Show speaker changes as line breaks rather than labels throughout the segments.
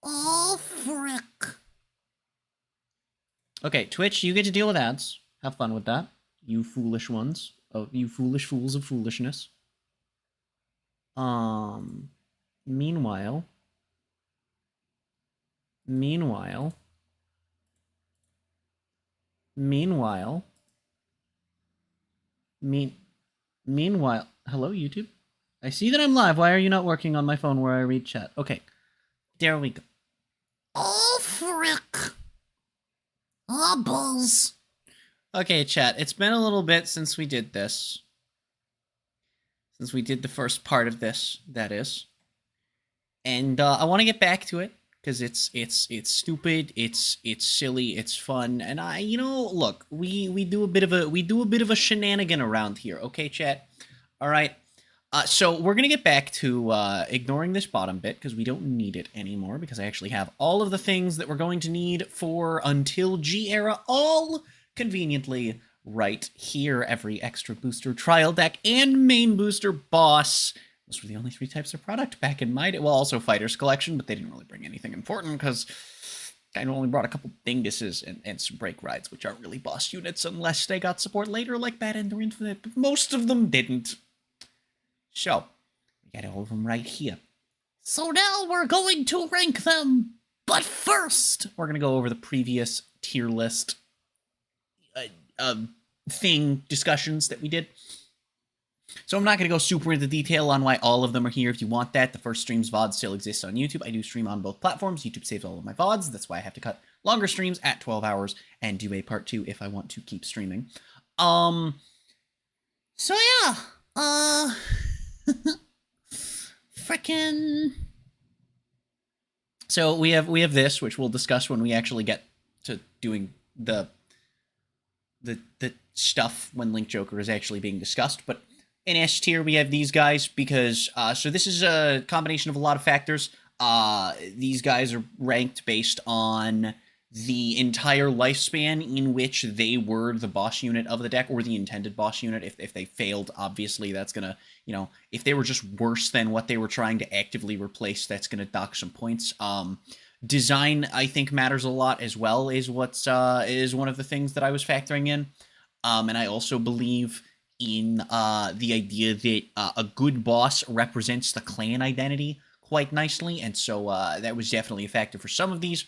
Oh, frick.
Okay, Twitch, you get to deal with ads. Have fun with that, you foolish ones. Oh, you foolish fools of foolishness. Um, meanwhile, meanwhile, meanwhile, mean, meanwhile, hello, YouTube? I see that I'm live. Why are you not working on my phone where I read chat? Okay, there we go.
Oh, frick. Oh, balls.
Okay, chat, it's been a little bit since we did this. Since we did the first part of this, that is. And I want to get back to it because it's stupid, it's silly, it's fun, and look, we do a bit of a shenanigan around here, okay, chat? All right. So we're gonna get back to ignoring this bottom bit because we don't need it anymore because I actually have all of the things that we're going to need for until G era all conveniently right here. Every extra booster, trial deck, and main booster boss. Those were the only 3 types of product back in my day. Well, also Fighters Collection, but they didn't really bring anything important because I only brought a couple dinguses and some break rides, which aren't really boss units unless they got support later like Bad End or Infinite, but most of them didn't. So, we got all of them right here.
So now we're going to rank them. But first,
we're going to go over the previous tier list discussions that we did. So I'm not going to go super into detail on why all of them are here. If you want that, the first stream's VOD still exists on YouTube. I do stream on both platforms. YouTube saves all of my VODs. That's why I have to cut longer streams at 12 hours and do a part 2 if I want to keep streaming.
So yeah, frickin'.
So we have this, which we'll discuss when we actually get to doing the stuff when Link Joker is actually being discussed. But in S tier, we have these guys because so this is a combination of a lot of factors. These guys are ranked based on the entire lifespan in which they were the boss unit of the deck, or the intended boss unit. If they failed, obviously that's gonna, if they were just worse than what they were trying to actively replace, that's gonna dock some points. Design, I think, matters a lot as well, is is one of the things that I was factoring in. And I also believe in the idea that a good boss represents the clan identity quite nicely, and so that was definitely a factor for some of these.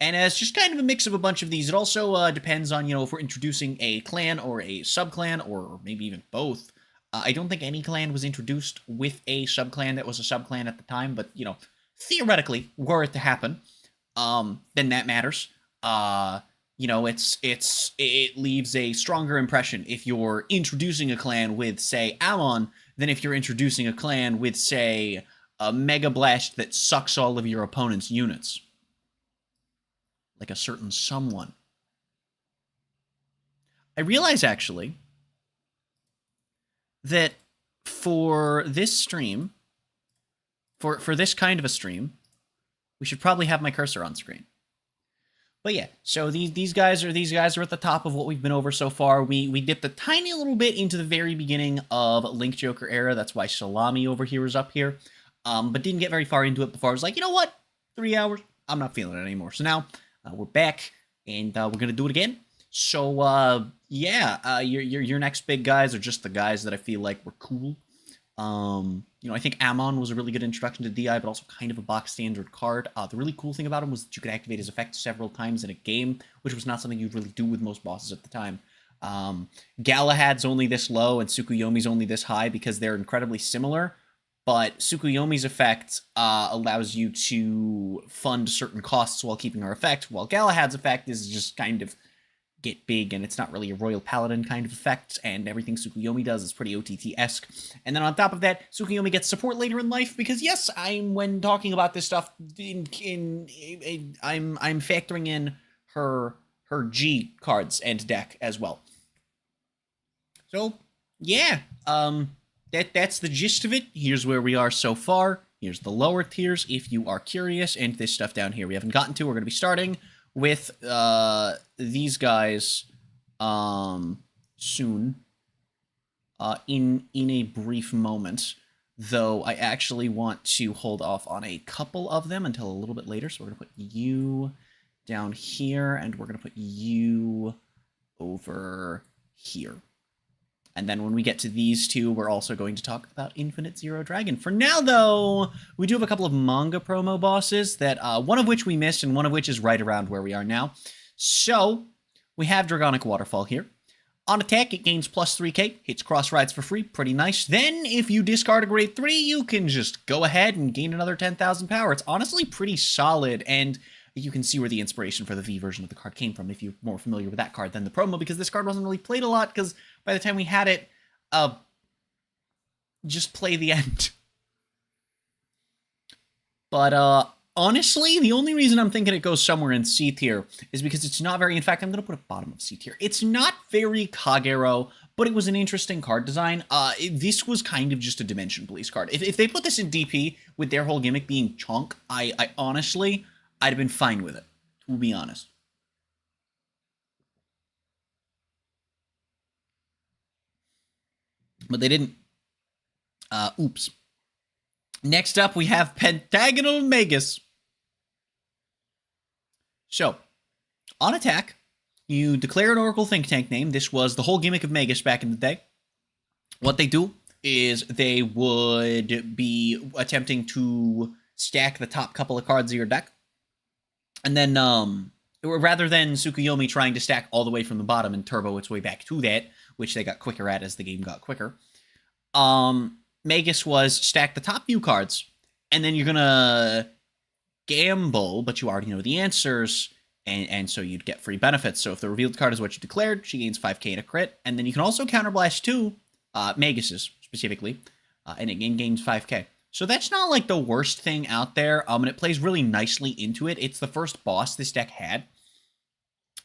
And as just kind of a mix of a bunch of these, it also depends on, if we're introducing a clan or a sub-clan, or maybe even both. I don't think any clan was introduced with a sub-clan that was a sub-clan at the time, but, theoretically, were it to happen, then that matters. It leaves a stronger impression if you're introducing a clan with, say, Amon, than if you're introducing a clan with, say, a Mega Blast that sucks all of your opponent's units. Like a certain someone. I realize, actually, that for this stream, for this kind of a stream, we should probably have my cursor on screen. But yeah, so these guys are at the top of what we've been over so far. We dipped a tiny little bit into the very beginning of Link Joker era. That's why Salami over here is up here. But didn't get very far into it before I was like, you know what? 3 hours? I'm not feeling it anymore. So now we're back, and we're gonna do it again. So your next big guys are just the guys that I feel like were cool. I think Amon was a really good introduction to DI, but also kind of a box standard card. The really cool thing about him was that you could activate his effect several times in a game, which was not something you'd really do with most bosses at the time. Galahad's only this low and Tsukuyomi's only this high because they're incredibly similar, but Tsukuyomi's effect allows you to fund certain costs while keeping her effect, while Galahad's effect is just kind of get big, and it's not really a Royal Paladin kind of effect, and everything Tsukuyomi does is pretty OTT-esque. And then on top of that, Tsukuyomi gets support later in life, because yes, when talking about this stuff, I'm factoring in her G cards and deck as well. So, yeah, that's the gist of it. Here's where we are so far. Here's the lower tiers, if you are curious, and this stuff down here we haven't gotten to. We're going to be starting with these guys soon, in a brief moment. though I actually want to hold off on a couple of them until a little bit later. So we're going to put you down here, and we're going to put you over here. And then when we get to these two, we're also going to talk about Infinite Zero Dragon. For now, though, we do have a couple of manga promo bosses, that one of which we missed, and one of which is right around where we are now. So, we have Dragonic Waterfall here. On attack, it gains plus 3k, hits cross rides for free, pretty nice. Then, if you discard a grade 3, you can just go ahead and gain another 10,000 power. It's honestly pretty solid, and you can see where the inspiration for the V version of the card came from if you're more familiar with that card than the promo, because this card wasn't really played a lot, because by the time we had it, just play the end. But, honestly, the only reason I'm thinking it goes somewhere in C tier is because it's not very, in fact, I'm going to put it bottom of C tier. It's not very Kagero, but it was an interesting card design. This was kind of just a Dimension Police card. If they put this in DP with their whole gimmick being Chunk, I honestly, I'd have been fine with it, to be honest. But they didn't. Oops. Next up, we have Pentagonal Magus. So, on attack, you declare an Oracle Think Tank name. This was the whole gimmick of Magus back in the day. What they do is they would be attempting to stack the top couple of cards of your deck. And then, rather than Tsukuyomi trying to stack all the way from the bottom and turbo its way back to that, which they got quicker at as the game got quicker, Magus was stack the top few cards, and then you're gonna gamble, but you already know the answers, and so you'd get free benefits. So if the revealed card is what you declared, she gains 5k and a crit, and then you can also counterblast two Magus's specifically, and it gains 5k. So that's not like the worst thing out there, and it plays really nicely into it. It's the first boss this deck had.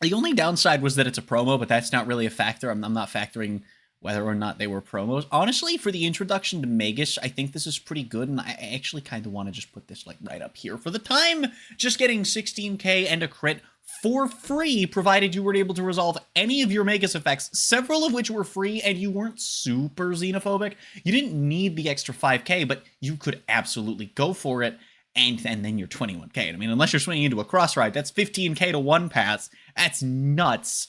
The only downside was that it's a promo, but that's not really a factor. I'm not factoring whether or not they were promos. Honestly, for the introduction to Magus, I think this is pretty good, and I actually kind of want to just put this like right up here for the time. Just getting 16k and a crit for free, provided you were able to resolve any of your Magus effects, several of which were free, and you weren't super xenophobic. You didn't need the extra 5k, but you could absolutely go for it, and then you're 21k. I mean, unless you're swinging into a cross ride, that's 15k to one pass. That's nuts.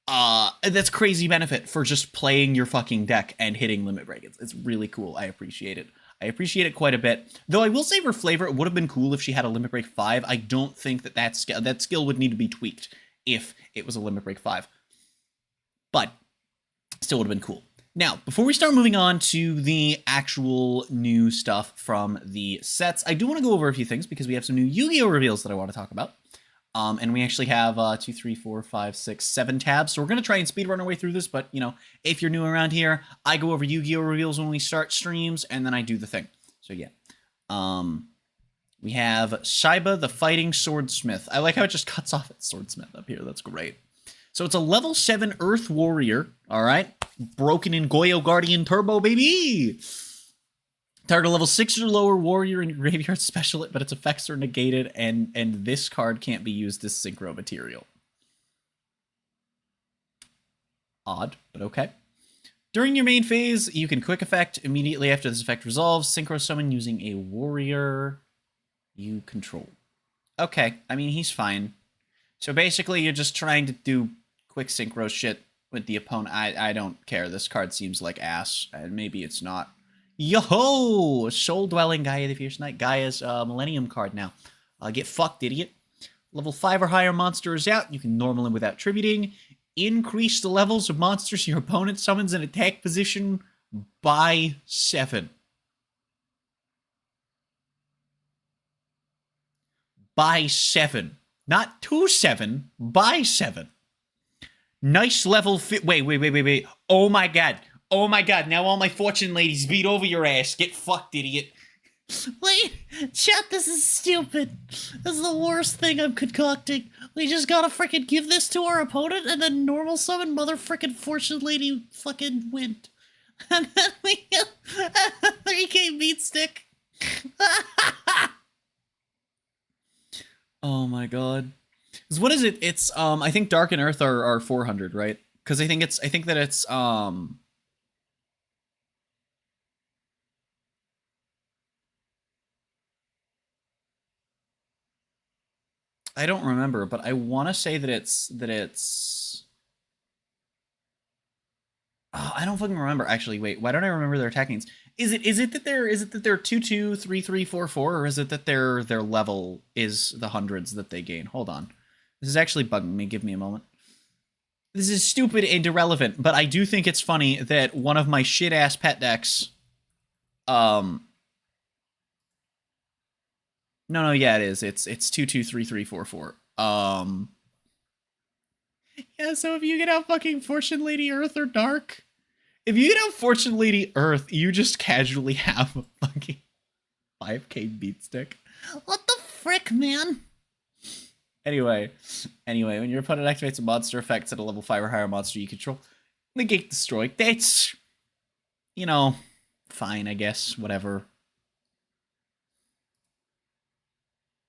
That's crazy benefit for just playing your fucking deck and hitting limit break. It's really cool. I appreciate it. I appreciate it quite a bit. Though I will say for flavor, it would have been cool if she had a limit break 5. I don't think that skill would need to be tweaked if it was a limit break 5. But still would have been cool. Now, before we start moving on to the actual new stuff from the sets, I do want to go over a few things because we have some new Yu-Gi-Oh! Reveals that I want to talk about. And we actually have 2, 3, 4, 5, 6, 7 tabs. So we're going to try and speedrun our way through this. But, you know, if you're new around here, I go over Yu-Gi-Oh! Reveals when we start streams, and then I do the thing. So, yeah. We have Shaiba the Fighting Swordsmith. I like how it just cuts off at Swordsmith up here. That's great. So it's a level 7 Earth Warrior. All right. Broken in Goyo Guardian Turbo, baby! Target level 6 or lower warrior in your graveyard special it, but its effects are negated, and this card can't be used as synchro material. Odd, but okay. During your main phase, you can quick effect immediately after this effect resolves, synchro summon using a warrior you control. Okay, I mean, he's fine. So basically, you're just trying to do quick synchro shit with the opponent. I don't care. This card seems like ass, and maybe it's not. Yo-ho! Soul Dwelling Gaia the Fierce Knight. Gaia's Millennium card now. Get fucked, idiot. Level 5 or higher monster is out. You can normal him without tributing. Increase the levels of monsters your opponent summons in attack position by 7. By 7. Not 2-7, by 7. Nice level fit. Wait. Oh my god. Oh my god, now all my fortune ladies beat over your ass. Get fucked, idiot.
Wait, chat, this is stupid. This is the worst thing I'm concocting. We just gotta frickin' give this to our opponent and then normal summon mother frickin' fortune lady fucking wind. And then we get a 3k beat stick.
Oh my god. What is it? It's I think Dark and Earth are 400, right? Because I think that it's I don't remember, but I want to say that it's. Oh, I don't fucking remember. Actually, wait. Why don't I remember their attackings? Is it that they're 2-2, 3-3, 4-4, or is it that their level is the hundreds that they gain? Hold on. This is actually bugging me. Give me a moment. This is stupid and irrelevant, but I do think it's funny that one of my shit-ass pet decks, no, yeah, it is. It's 2-2, 3-3, 4-4. Yeah, so if you get out fucking Fortune Lady Earth or Dark, if you get out Fortune Lady Earth, you just casually have a fucking 5k beat stick.
What the frick, man?
Anyway, when your opponent activates a monster effects at a level 5 or higher monster you control, negate destroy. That's, you know, fine, I guess. Whatever.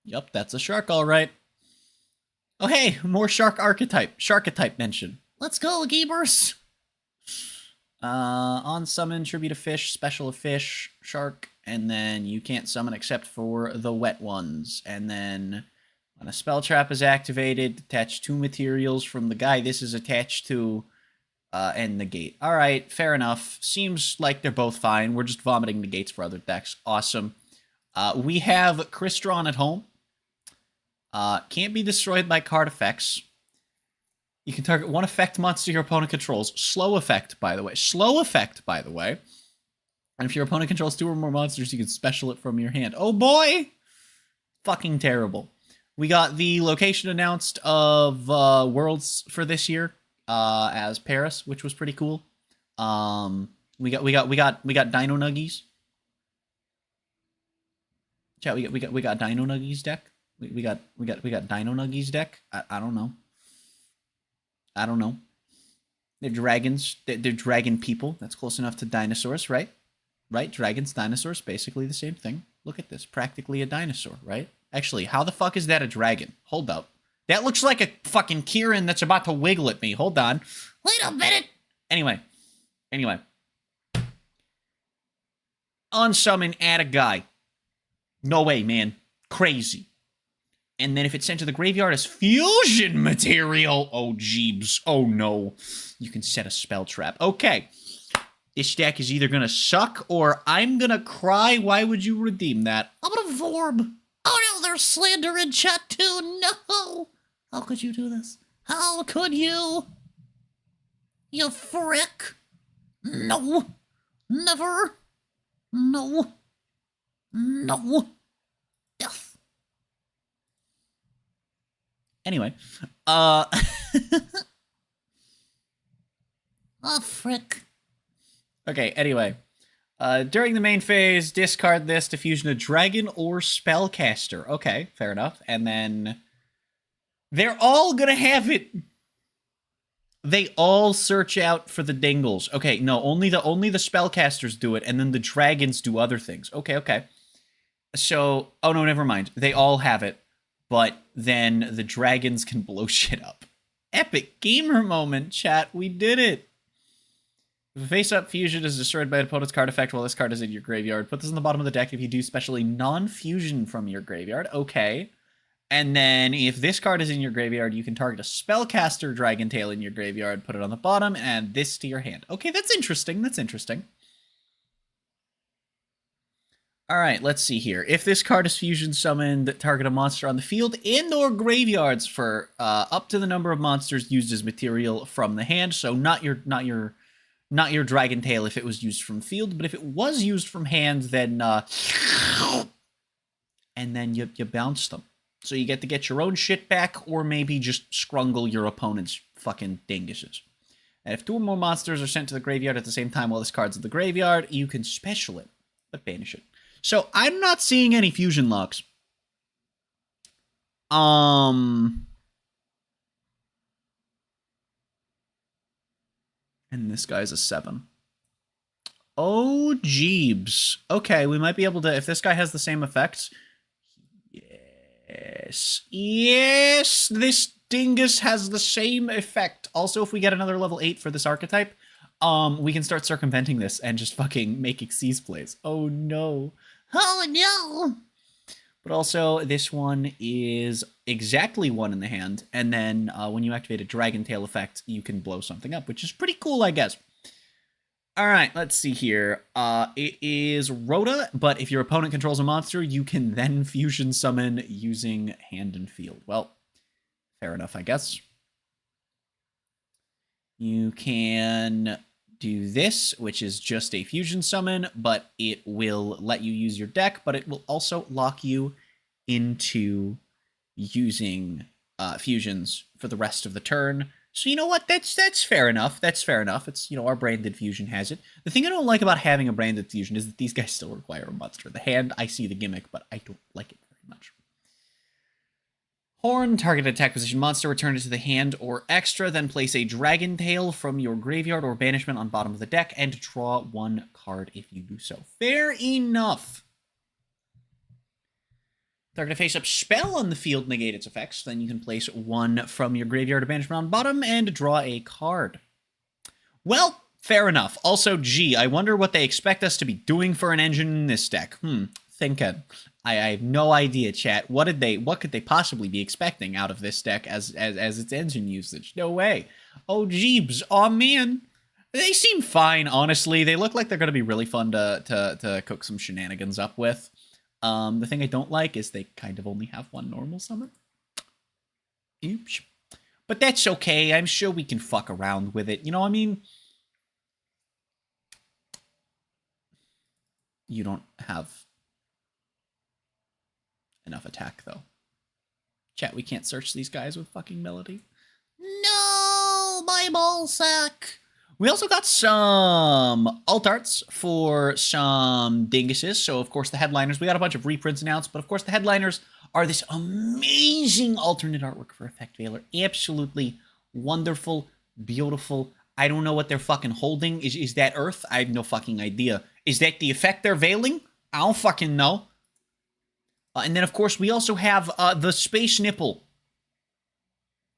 Yup, that's a shark, alright. Oh hey, more shark archetype. Sharketype mention.
Let's go, gamers.
On summon, tribute a fish, special a fish, shark, and then you can't summon except for the wet ones. And then when a spell trap is activated, attach 2 materials from the guy this is attached to, and negate. Alright, fair enough. Seems like they're both fine. We're just vomiting negates for other decks. Awesome. We have Crystron at home. Can't be destroyed by card effects. You can target 1 effect monster your opponent controls. Slow effect, by the way. And if your opponent controls 2 or more monsters, you can special it from your hand. Oh boy! Fucking terrible. We got the location announced of Worlds for this year as Paris, which was pretty cool. We got Dino Nuggies. Chat, we got Dino Nuggies deck. We got Dino Nuggies deck. I don't know. They're dragons. They're dragon people. That's close enough to dinosaurs, right? Right? Dragons, dinosaurs, basically the same thing. Look at this. Practically a dinosaur, right? Actually, how the fuck is that a dragon? Hold up. That looks like a fucking Kieran that's about to wiggle at me. Hold on.
Wait a minute.
Anyway. Unsummon, add a guy. No way, man. Crazy. And then if it's sent to the graveyard as fusion material, oh jeebs, oh no, you can set a spell trap. Okay, this deck is either gonna suck or I'm gonna cry. Why would you redeem that?
I'm gonna Vorb. Oh no, there's slander in chat too. No, how could you do this? How could you? You frick! No, never. No. Death.
Anyway,
Oh, frick.
Okay, anyway. During the main phase, discard this to fusion a dragon or spellcaster. Okay, fair enough. And then they're all gonna have it. They all search out for the dingles. Okay, no, only the spellcasters do it, and then the dragons do other things. Okay. So, oh no, never mind. They all have it. But then the dragons can blow shit up. Epic gamer moment, chat. We did it. If a face-up fusion is destroyed by an opponent's card effect while this card is in your graveyard, put this in the bottom of the deck if you do specially non-fusion from your graveyard. Okay. And then if this card is in your graveyard, you can target a spellcaster Dragon Tail in your graveyard, put it on the bottom, and add this to your hand. Okay, that's interesting. Alright, let's see here. If this card is fusion summoned, target a monster on the field and or graveyards for up to the number of monsters used as material from the hand. So not your Dragon Tail if it was used from field, but if it was used from hand, then and then you bounce them. So you get to get your own shit back, or maybe just scrungle your opponent's fucking dinguses. And if 2 or more monsters are sent to the graveyard at the same time while this card's in the graveyard, you can special it, but banish it. So, I'm not seeing any fusion locks. And this guy's a 7. Oh, jeebs. Okay, we might be able to, if this guy has the same effects. Yes, this dingus has the same effect. Also, if we get another level 8 for this archetype, we can start circumventing this and just fucking make Xyz plays. Oh, no.
Oh no!
But also, this one is exactly 1 in the hand, and then when you activate a Dragon Tail effect, you can blow something up, which is pretty cool, I guess. Alright, let's see here. It is Rhoda, but if your opponent controls a monster, you can then fusion summon using hand and field. Well, fair enough, I guess. You can do this, which is just a fusion summon, but it will let you use your deck, but it will also lock you into using fusions for the rest of the turn. So you know what? That's fair enough. That's fair enough. It's, you know, our branded fusion has it. The thing I don't like about having a branded fusion is that these guys still require a monster. The hand, I see the gimmick, but I don't like it very much. Horn, targeted attack position monster, return it to the hand or extra, then place a Dragon Tail from your graveyard or banishment on bottom of the deck, and draw 1 card if you do so. Fair enough. Target a face-up spell on the field, negate its effects, then you can place 1 from your graveyard or banishment on bottom, and draw a card. Well, fair enough. Also, gee, I wonder what they expect us to be doing for an engine in this deck. Thinking. I have no idea, chat. What could they possibly be expecting out of this deck as its engine usage? No way. Oh, jeebs. Oh, man. They seem fine, honestly. They look like they're going to be really fun to cook some shenanigans up with. The thing I don't like is they kind of only have 1 normal summon. Oops. But that's okay. I'm sure we can fuck around with it. You know, I mean, you don't have enough attack, though. Chat, we can't search these guys with fucking melody.
No, my ballsack.
We also got some alt arts for some dinguses. So, of course, the headliners. We got a bunch of reprints announced, but, of course, the headliners are this amazing alternate artwork for Effect Veiler. Absolutely wonderful, beautiful. I don't know what they're fucking holding. Is that Earth? I have no fucking idea. Is that the effect they're veiling? I don't fucking know. And then, of course, we also have the Space Nipple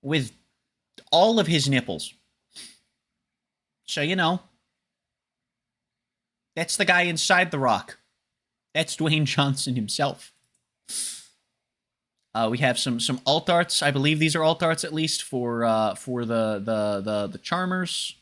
with all of his nipples. So, you know, that's the guy inside the rock. That's Dwayne Johnson himself. We have some alt arts. I believe these are alt arts, at least, for the Charmers.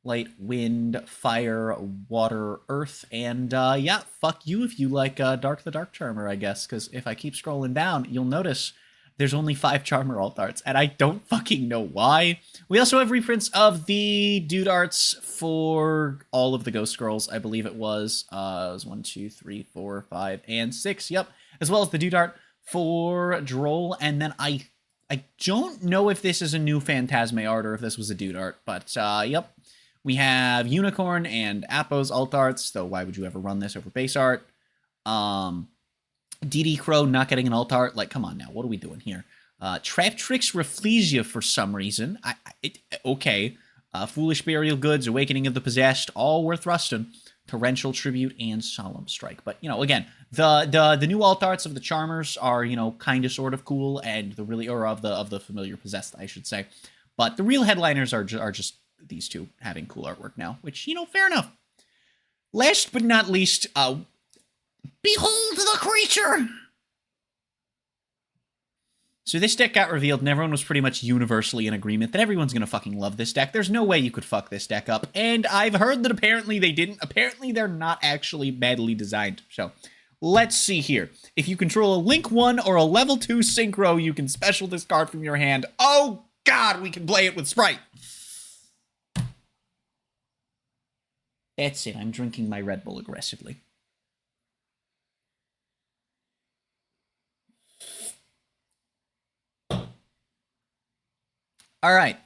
Light, wind, fire, water, earth, and yeah, fuck you if you like Dark the Dark Charmer, I guess, because if I keep scrolling down, you'll notice there's only 5 Charmer alt arts, and I don't fucking know why. We also have reprints of the dude arts for all of the Ghost Girls, I believe it was 1, 2, 3, 4, 5, and 6, yep, as well as the dude art for Droll, and then I don't know if this is a new Phantasme art or if this was a dude art, but yep. We have Unicorn and Appo's alt arts, though why would you ever run this over base art? DD Crow not getting an alt art. Like, come on now, what are we doing here? Traptrix Rafflesia for some reason. Okay. Foolish Burial Goods, Awakening of the Possessed, all worth rusting. Torrential Tribute and Solemn Strike. But, you know, again, the new alt arts of the Charmers are, you know, kind of sort of cool, and the really, or of the familiar Possessed, I should say. But the real headliners are just these two having cool artwork now, which, you know, fair enough. Last but not least,
behold the creature!
So this deck got revealed, and everyone was pretty much universally in agreement that everyone's gonna fucking love this deck. There's no way you could fuck this deck up, and I've heard that apparently they didn't. Apparently they're not actually badly designed. So, let's see here. If you control a Link 1 or a level 2 Synchro, you can special this card from your hand. Oh god, we can play it with Sprite! That's it, I'm drinking my Red Bull aggressively. Alright.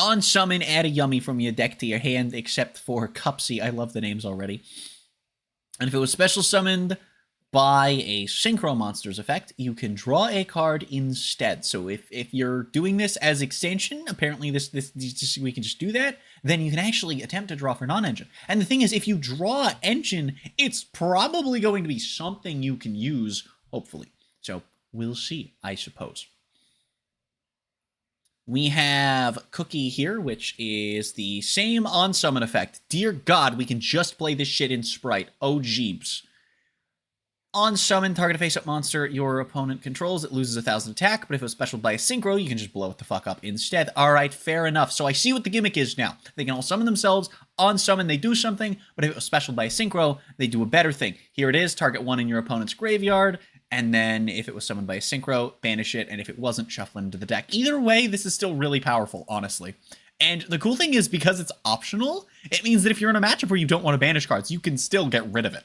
On summon, add a yummy from your deck to your hand, except for Cupsy. I love the names already. And if it was special summoned by a Synchro Monsters effect, you can draw a card instead. So if you're doing this as extension, apparently we can just do that, then you can actually attempt to draw for non-engine. And the thing is, if you draw engine, it's probably going to be something you can use, hopefully. So we'll see, I suppose. We have Cookie here, which is the same on-summon effect. Dear God, we can just play this shit in Sprite. Oh, jeebs. On summon, target a face-up monster your opponent controls. It loses 1,000 attack, but if it was special by a synchro, you can just blow it the fuck up instead. Alright, fair enough. So I see what the gimmick is now. They can all summon themselves. On summon, they do something, but if it was special by a synchro, they do a better thing. Here it is, target one in your opponent's graveyard, and then if it was summoned by a synchro, banish it, and if it wasn't, shuffle it into the deck. Either way, this is still really powerful, honestly. And the cool thing is, because it's optional, it means that if you're in a matchup where you don't want to banish cards, you can still get rid of it.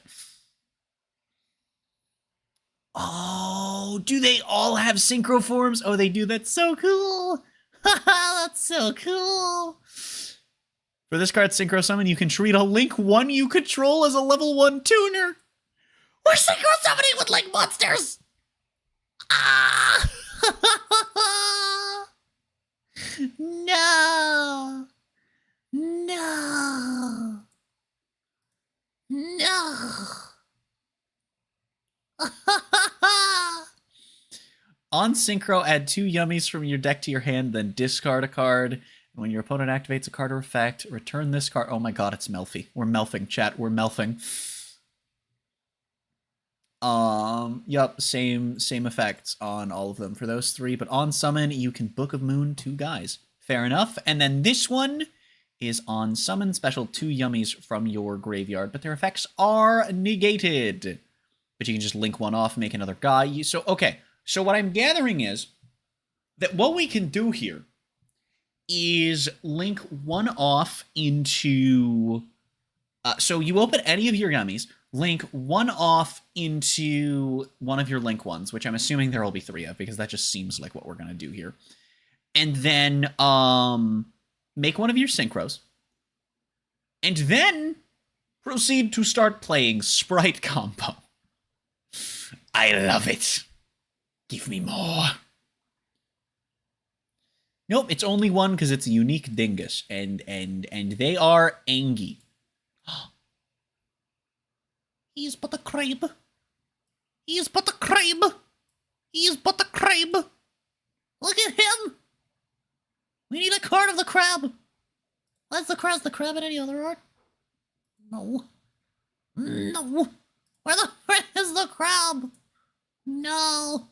Oh, do they all have synchro forms? Oh, they do. That's so cool. Haha, that's so cool. For this card, Synchro Summon, you can treat a Link 1 you control as a level 1 tuner. We're Synchro Summoning with Link monsters! Ah! No! No! No! On Synchro, add 2 yummies from your deck to your hand, then discard a card. When your opponent activates a card or effect, return this card. Oh my god, it's Melfi. We're Melfing, chat. We're Melfing. Yup, same effects on all of them for those 3. But on Summon, you can Book of Moon 2 guys. Fair enough. And then this one is on Summon, special 2 yummies from your graveyard, but their effects are negated. But you can just link one off, make another guy. So, okay. So what I'm gathering is that what we can do here is link one off into... so you open any of your yummies, link one off into one of your link ones, which I'm assuming there will be 3 of, because that just seems like what we're going to do here. And then make one of your synchros. And then proceed to start playing Sprite combo. I love it. Give me more. Nope, it's only one because it's a unique dingus, and they are Angie. He's but a crab. He's but a crab. He's but a crab. Look at him. We need a card of the crab. What's the crab in any other art? No. No. Where the frick is the crab? No.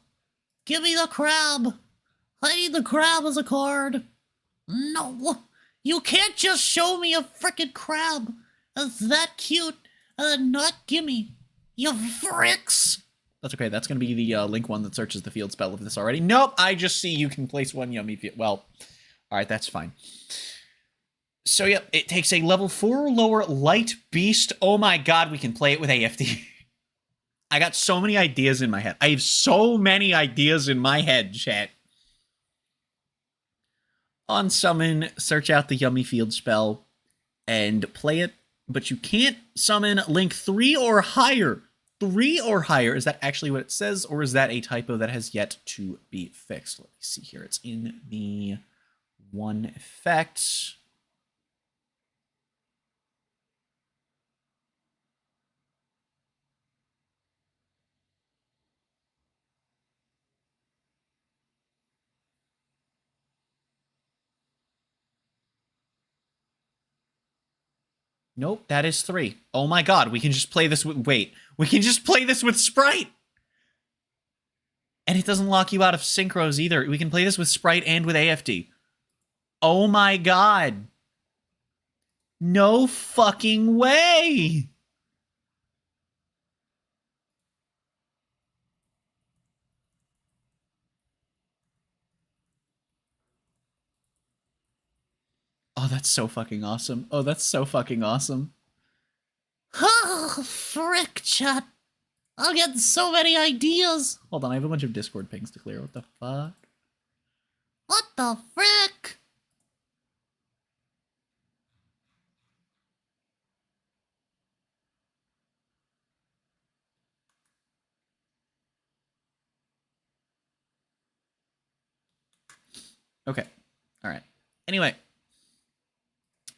Give me the crab. I need the crab as a card. No. You can't just show me a frickin' crab. That's that cute. And then not gimme. You fricks. That's okay. That's going to be the link one that searches the field spell of this already. Nope. I just see you can place one yummy. Well, all right. That's fine. So, yep. It takes a level 4 or lower light beast. Oh my god. We can play it with AFD. I got so many ideas in my head. I have so many ideas in my head, chat. On Summon, search out the Yummy Field spell and play it, but you can't summon link 3 or higher. 3 or higher, is that actually what it says, or is that a typo that has yet to be fixed? Let me see here. It's in the one effect. Nope, that is 3. Oh my god, we can just play this with... Wait, we can just play this with Sprite! And it doesn't lock you out of synchros either. We can play this with Sprite and with AFD. Oh my god. No fucking way! Oh, that's so fucking awesome. Oh, that's so fucking awesome. Oh, frick, chat. I'm getting so many ideas. Hold on, I have a bunch of Discord pings to clear. What the fuck? What the frick? Okay. All right.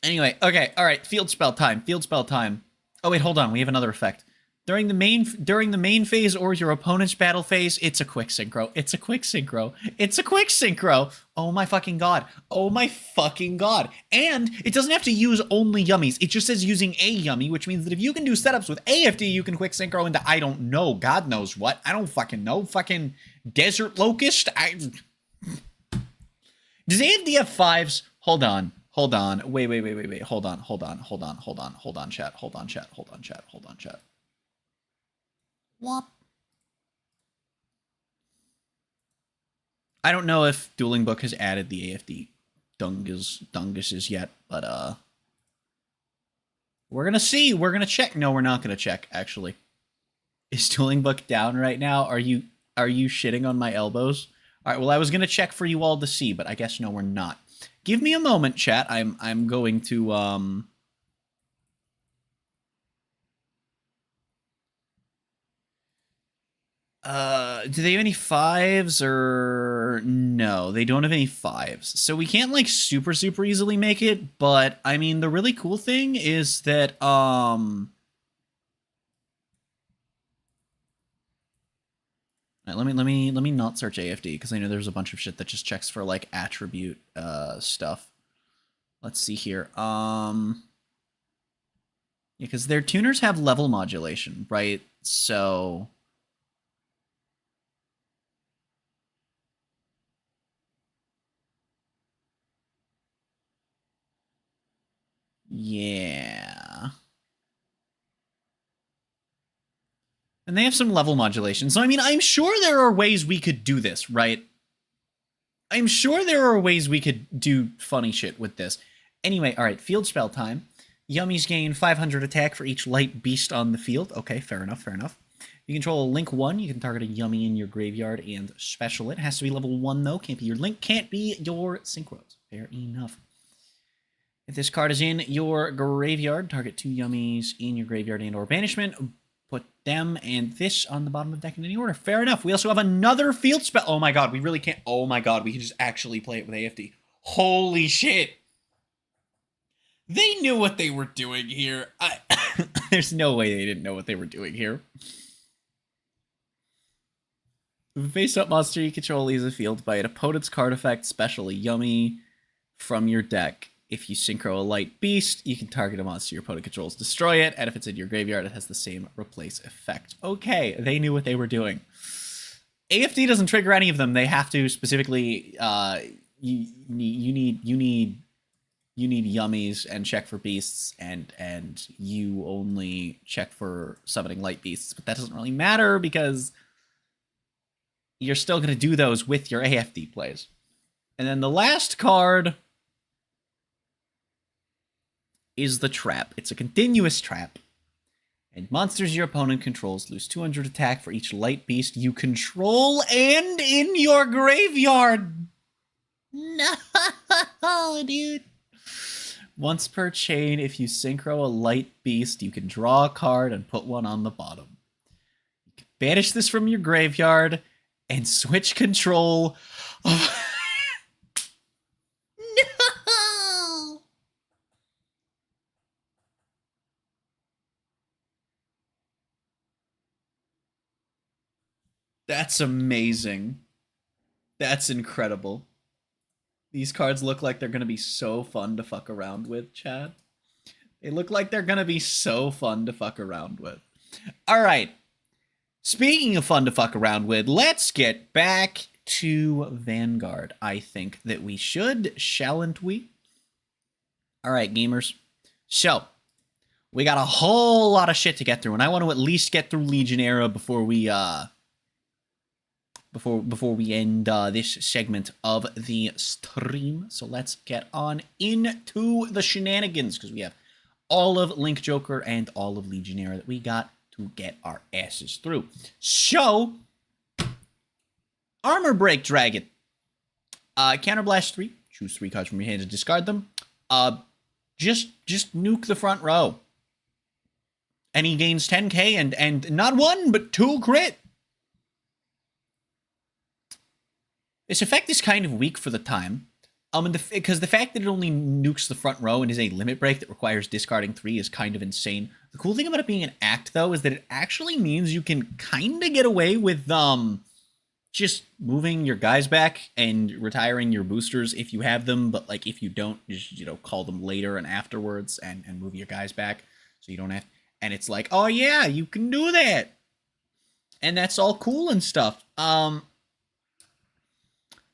Anyway, okay, all right, field spell time, Oh, wait, hold on, we have another effect. During the main phase or your opponent's battle phase, it's a quick synchro. It's a quick synchro. It's a quick synchro. Oh my fucking god. Oh my fucking god. And it doesn't have to use only yummies. It just says using a yummy, which means that if you can do setups with AFD, you can quick synchro into I don't know, God knows what. I don't fucking know. Fucking desert locust. Does AFD have fives? Hold on. Hold on. Wait. Hold on, chat. Hold on, chat.
Wop.
I don't know if Dueling Book has added the AFD dunguses yet, but we're gonna see. We're gonna check. No, we're not gonna check, actually. Is Dueling Book down right now? Are you shitting on my elbows? All right, well, I was gonna check for you all to see, but I guess no, we're not. Give me a moment, chat. I'm going to do they have any fives or no? They don't have any fives. So we can't like super easily make it, but I mean the really cool thing is that all right, let me not search AFD because I know there's a bunch of shit that just checks for like attribute stuff. Let's see here. Yeah, because their tuners have level modulation, right? So yeah. And they have some level modulation. So, I mean, I'm sure there are ways we could do this, right? I'm sure there are ways we could do funny shit with this. Anyway, all right, field spell time. Yummies gain 500 attack for each light beast on the field. Okay, fair enough. You control a Link 1. You can target a Yummy in your graveyard and special it. Has to be level 1, though. Can't be your Link. Can't be your Synchros. Fair enough. If this card is in your graveyard, target 2 Yummies in your graveyard and or banishment. Put them and this on the bottom of the deck in any order. Fair enough. We also have another field spell. Oh my god, we really can't. Oh my god, we can just actually play it with AFD. Holy shit. They knew what they were doing here. There's no way they didn't know what they were doing here. Face-up monster you control leaves the field by an opponent's card effect, special Yummy from your deck. If you synchro a light beast, you can target a monster your opponent controls, destroy it, and if it's in your graveyard, it has the same replace effect. Okay, they knew what they were doing. AFD doesn't trigger any of them. They have to specifically. You need yummies and check for beasts, and you only check for summoning light beasts. But that doesn't really matter because you're still going to do those with your AFD plays. And then the last card is the trap. It's a continuous trap. And monsters your opponent controls lose 200 attack for each light beast you control and in your graveyard.
No, dude.
Once per chain, if you synchro a light beast, you can draw a card and put one on the bottom. You can banish this from your graveyard and switch control. That's amazing. That's incredible. These cards look like they're going to be so fun to fuck around with, Chad. They look like they're going to be so fun to fuck around with. All right. Speaking of fun to fuck around with, let's get back to Vanguard. I think that we should, shalln't we? All right, gamers. So, we got a whole lot of shit to get through, and I want to at least get through Legion Era before we, before we end this segment of the stream. So let's get on into the shenanigans, because we have all of Link Joker and all of Legionnaire that we got to get our asses through. So, Armor Break Dragon. Counterblast 3. Choose 3 cards from your hand to discard them. Just nuke the front row. And he gains 10k and not 1, but 2 crit. This effect is kind of weak for the time, And because the fact that it only nukes the front row and is a limit break that requires discarding 3 is kind of insane. The cool thing about it being an act, though, is that it actually means you can kind of get away with just moving your guys back and retiring your boosters if you have them, but like if you don't, just call them later and afterwards and move your guys back so you don't have. And it's like, oh yeah, you can do that, and that's all cool and stuff.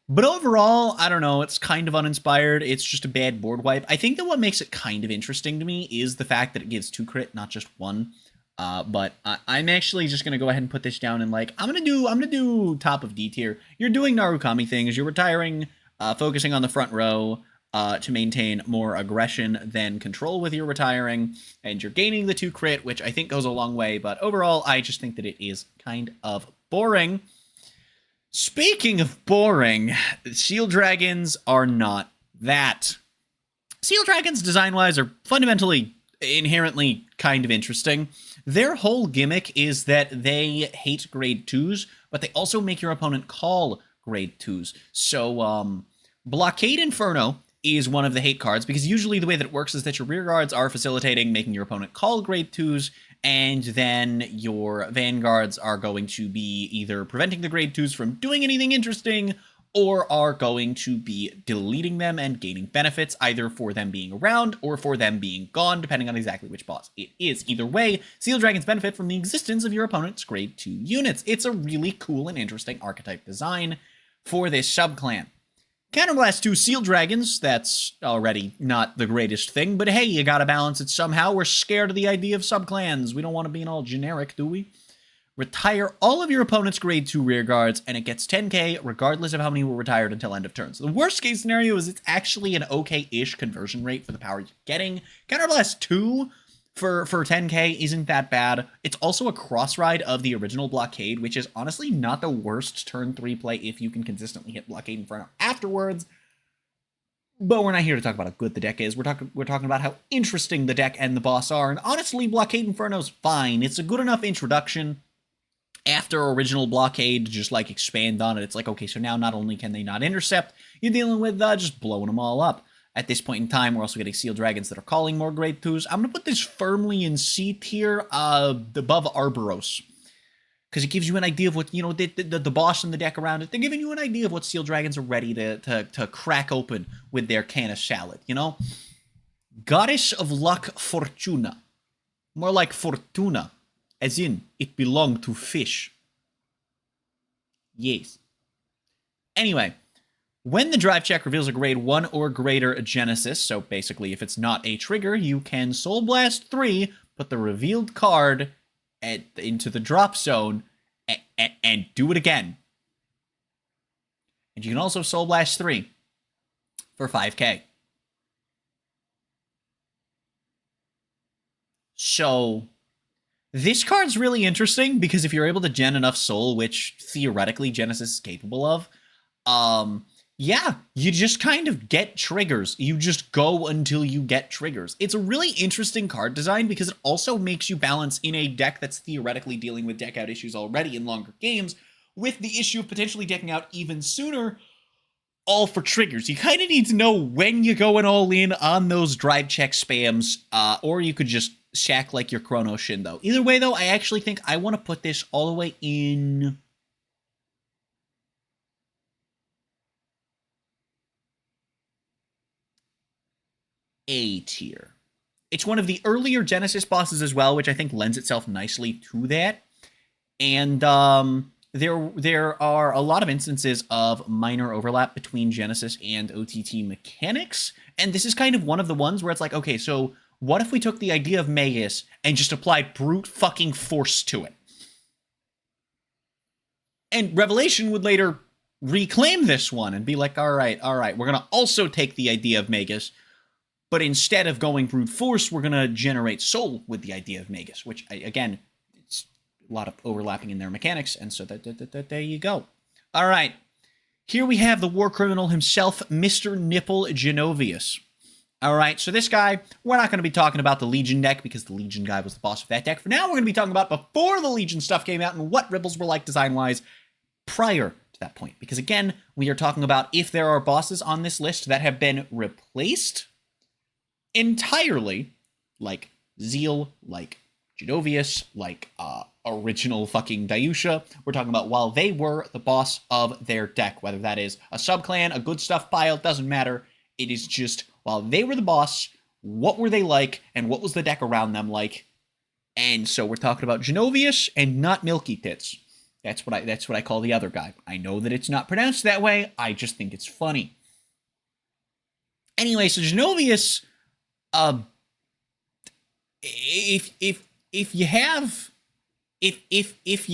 But overall, I don't know, it's kind of uninspired. It's just a bad board wipe. I think that what makes it kind of interesting to me is the fact that it gives 2 crit, not just 1. But I'm actually just gonna go ahead and put this down and like I'm gonna do top of D tier. You're doing Narukami things. You're retiring, focusing on the front row to maintain more aggression than control with your retiring, and you're gaining the 2 crit, which I think goes a long way. But overall, I just think that it is kind of boring. Speaking of boring, Seal Dragons are not that. Seal Dragons, design-wise, are fundamentally, inherently kind of interesting. Their whole gimmick is that they hate grade 2s, but they also make your opponent call grade 2s. So, Blockade Inferno is one of the hate cards, because usually the way that it works is that your rear guards are facilitating making your opponent call grade 2s, and then your vanguards are going to be either preventing the grade 2s from doing anything interesting, or are going to be deleting them and gaining benefits, either for them being around or for them being gone, depending on exactly which boss it is. Either way, Seal Dragons benefit from the existence of your opponent's grade 2 units. It's a really cool and interesting archetype design for this subclan. Counterblast 2 Seal Dragons, that's already not the greatest thing, but hey, you gotta balance it somehow. We're scared of the idea of subclans. We don't want to be all generic, do we? Retire all of your opponent's grade 2 rear guards, and it gets 10k regardless of how many were retired until end of turn. So the worst case scenario is it's actually an okay-ish conversion rate for the power you're getting. Counterblast 2 for 10k isn't that bad. It's also a cross-ride of the original Blockade, which is honestly not the worst turn 3 play if you can consistently hit Blockade Inferno afterwards. But we're not here to talk about how good the deck is. We're talking about how interesting the deck and the boss are. And honestly, Blockade Inferno's fine. It's a good enough introduction after original Blockade to just like expand on it. It's like, okay, so now not only can they not intercept, you're dealing with just blowing them all up. At this point in time, we're also getting Seal Dragons that are calling more grade 2s. I'm going to put this firmly in C tier above Arboros, because it gives you an idea of what, the boss and the deck around it. They're giving you an idea of what Seal Dragons are ready to crack open with their can of salad, Goddess of Luck Fortuna. More like Fortuna, as in, it belonged to fish. Yes. Anyway, when the drive check reveals a grade 1 or greater Genesis, so basically if it's not a trigger, you can Soul Blast 3, put the revealed card into the drop zone, and do it again. And you can also Soul Blast 3 for 5k. So this card's really interesting, because if you're able to gen enough soul, which theoretically Genesis is capable of, yeah, you just kind of get triggers. You just go until you get triggers. It's a really interesting card design, because it also makes you balance in a deck that's theoretically dealing with deck out issues already in longer games, with the issue of potentially decking out even sooner, all for triggers. You kind of need to know when you're going all in on those drive check spams, or you could just shack like your Chrono Shin, though. Either way, though, I actually think I want to put this all the way in A tier. It's one of the earlier Genesis bosses as well, which I think lends itself nicely to that. And there are a lot of instances of minor overlap between Genesis and OTT mechanics, and this is kind of one of the ones where it's like, okay, so what if we took the idea of Magus and just applied brute fucking force to it? And Revelation would later reclaim this one and be like, all right, we're going to also take the idea of Magus, but instead of going brute force, we're going to generate soul with the idea of Magus, which, again, it's a lot of overlapping in their mechanics, and so there you go. All right, here we have the war criminal himself, Mr. Nipple Genovius. All right, so this guy, we're not going to be talking about the Legion deck, because the Legion guy was the boss of that deck. For now, we're going to be talking about before the Legion stuff came out and what Ripples were like design-wise prior to that point. Because again, we are talking about if there are bosses on this list that have been replaced entirely, like Zeal, like Genovius, like original fucking Dayusha. We're talking about while they were the boss of their deck, whether that is a sub-clan, a good stuff pile, doesn't matter. It is just while they were the boss, what were they like, and what was the deck around them like? And so we're talking about Genovius and not Milky Tits. That's what I call the other guy. I know that it's not pronounced that way. I just think it's funny. Anyway, so Genovius, if you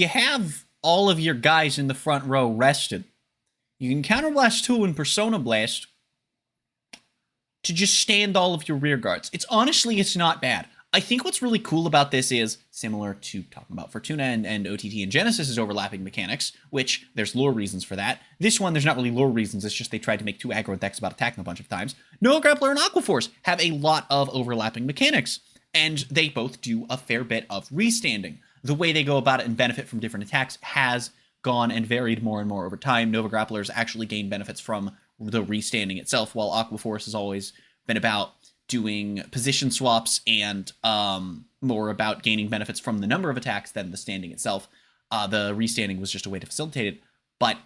have all of your guys in the front row rested, you can counterblast 2 and Persona Blast to just stand all of your rear guards. It's not bad. I think what's really cool about this is, similar to talking about Fortuna and OTT and Genesis' overlapping mechanics, which there's lore reasons for that. This one, there's not really lore reasons, it's just they tried to make 2 aggro decks about attacking a bunch of times. Nova Grappler and Aquaforce have a lot of overlapping mechanics, and they both do a fair bit of restanding. The way they go about it and benefit from different attacks has gone and varied more and more over time. Nova Grapplers actually gain benefits from the restanding itself, while Aquaforce has always been about doing position swaps and more about gaining benefits from the number of attacks than the standing itself. The restanding was just a way to facilitate it. But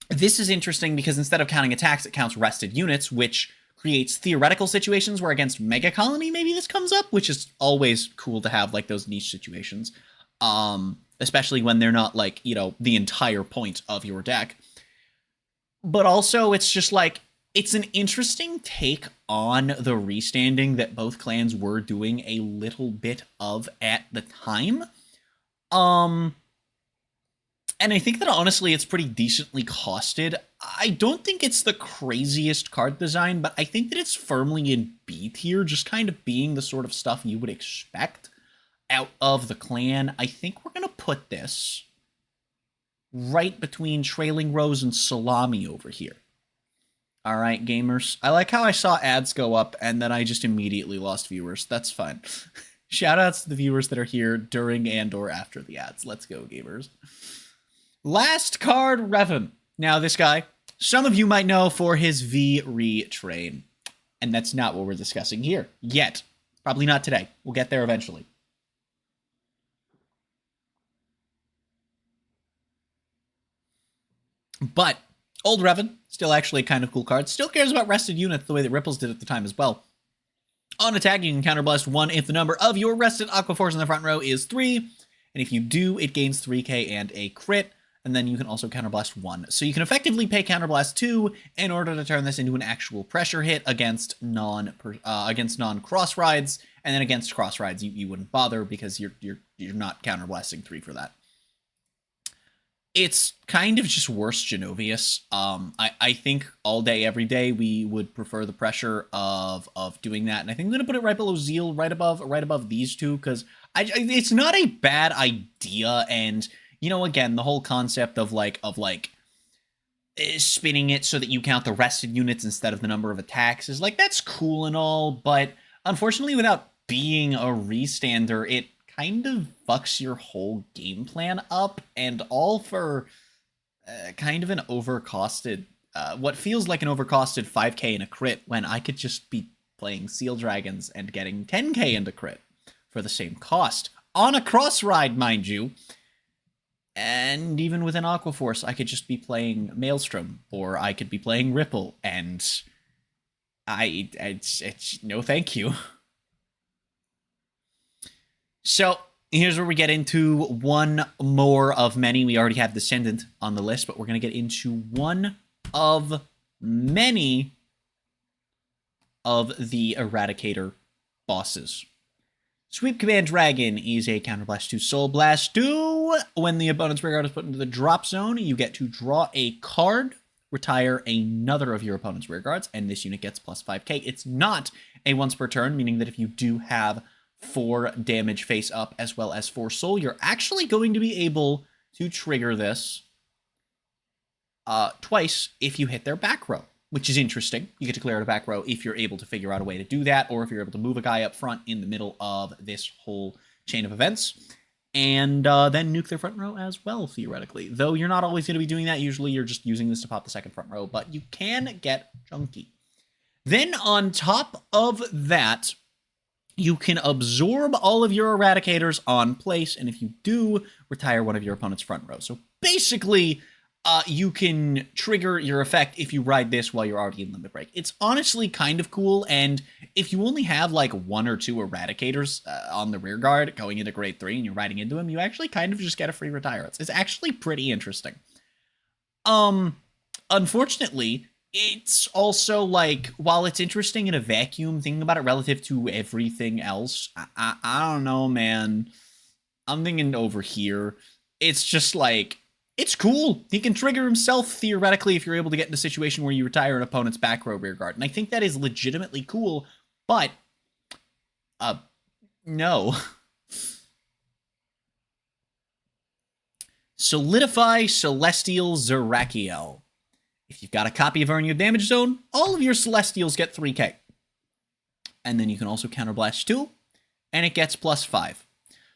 this is interesting because instead of counting attacks, it counts rested units, which creates theoretical situations where against Mega Colony maybe this comes up, which is always cool to have, like, those niche situations. Especially when they're not, like, you know, the entire point of your deck. But also, it's just, like, it's an interesting take on the restanding that both clans were doing a little bit of at the time. And I think that honestly it's pretty decently costed. I don't think it's the craziest card design, but I think that it's firmly in B tier, just kind of being the sort of stuff you would expect out of the clan. I think we're going to put this right between Trailing Rose and Salami over here. All right, gamers. I like how I saw ads go up and then I just immediately lost viewers. That's fine. Shoutouts to the viewers that are here during and or after the ads. Let's go, gamers. Last card, Revan. Now, this guy, some of you might know for his V-Retrain. And that's not what we're discussing here. Yet. Probably not today. We'll get there eventually. But Old Revan, still actually a kind of cool card. Still cares about rested units the way that Ripples did at the time as well. On attack, you can counterblast 1 if the number of your rested Aquaforce in the front row is 3. And if you do, it gains 3k and a crit. And then you can also counterblast 1. So you can effectively pay counterblast 2 in order to turn this into an actual pressure hit against non-cross rides. And then against cross rides, you wouldn't bother because you're not counterblasting 3 for that. It's kind of just worse Genovius. I think all day, every day, we would prefer the pressure of doing that. And I think I'm going to put it right below Zeal, right above these two, because it's not a bad idea. And, you know, again, the whole concept of spinning it so that you count the rested units instead of the number of attacks is like, that's cool and all. But unfortunately, without being a restander, it kind of fucks your whole game plan up, and all for kind of an overcosted, what feels like an overcosted 5k and a crit, when I could just be playing Seal Dragons and getting 10k and a crit for the same cost. On a cross ride, mind you. And even with an Aquaforce, I could just be playing Maelstrom, or I could be playing Ripple, and it's no thank you. So, here's where we get into one more of many. We already have Descendant on the list, but we're going to get into one of many of the Eradicator bosses. Sweep Command Dragon is a counterblast to Soul Blast 2. When the opponent's rear guard is put into the drop zone, you get to draw a card, retire another of your opponent's rear guards, and this unit gets plus 5k. It's not a once per turn, meaning that if you do have 4 damage face up as well as 4 soul, you're actually going to be able to trigger this twice if you hit their back row, which is interesting. You get to clear out a back row if you're able to figure out a way to do that, or if you're able to move a guy up front in the middle of this whole chain of events. and then nuke their front row as well, theoretically. Though you're not always going to be doing that. Usually you're just using this to pop the second front row, but you can get chunky. Then on top of that, you can absorb all of your eradicators on place, and if you do, retire one of your opponent's front row. So basically, you can trigger your effect if you ride this while you're already in limit break. It's honestly kind of cool, and if you only have like 1 or 2 eradicators on the rear guard going into grade 3 and you're riding into them, you actually kind of just get a free retire. It's actually pretty interesting. Unfortunately, it's also like, while it's interesting in a vacuum, thinking about it relative to everything else, I don't know, man. I'm thinking over here, it's just like, it's cool. He can trigger himself, theoretically, if you're able to get in a situation where you retire an opponent's back row rear guard. And I think that is legitimately cool, but, no. Solidify Celestial Zerachiel. If you've got a copy of Earn Your Damage Zone, all of your Celestials get 3k. And then you can also counterblast 2, and it gets +5.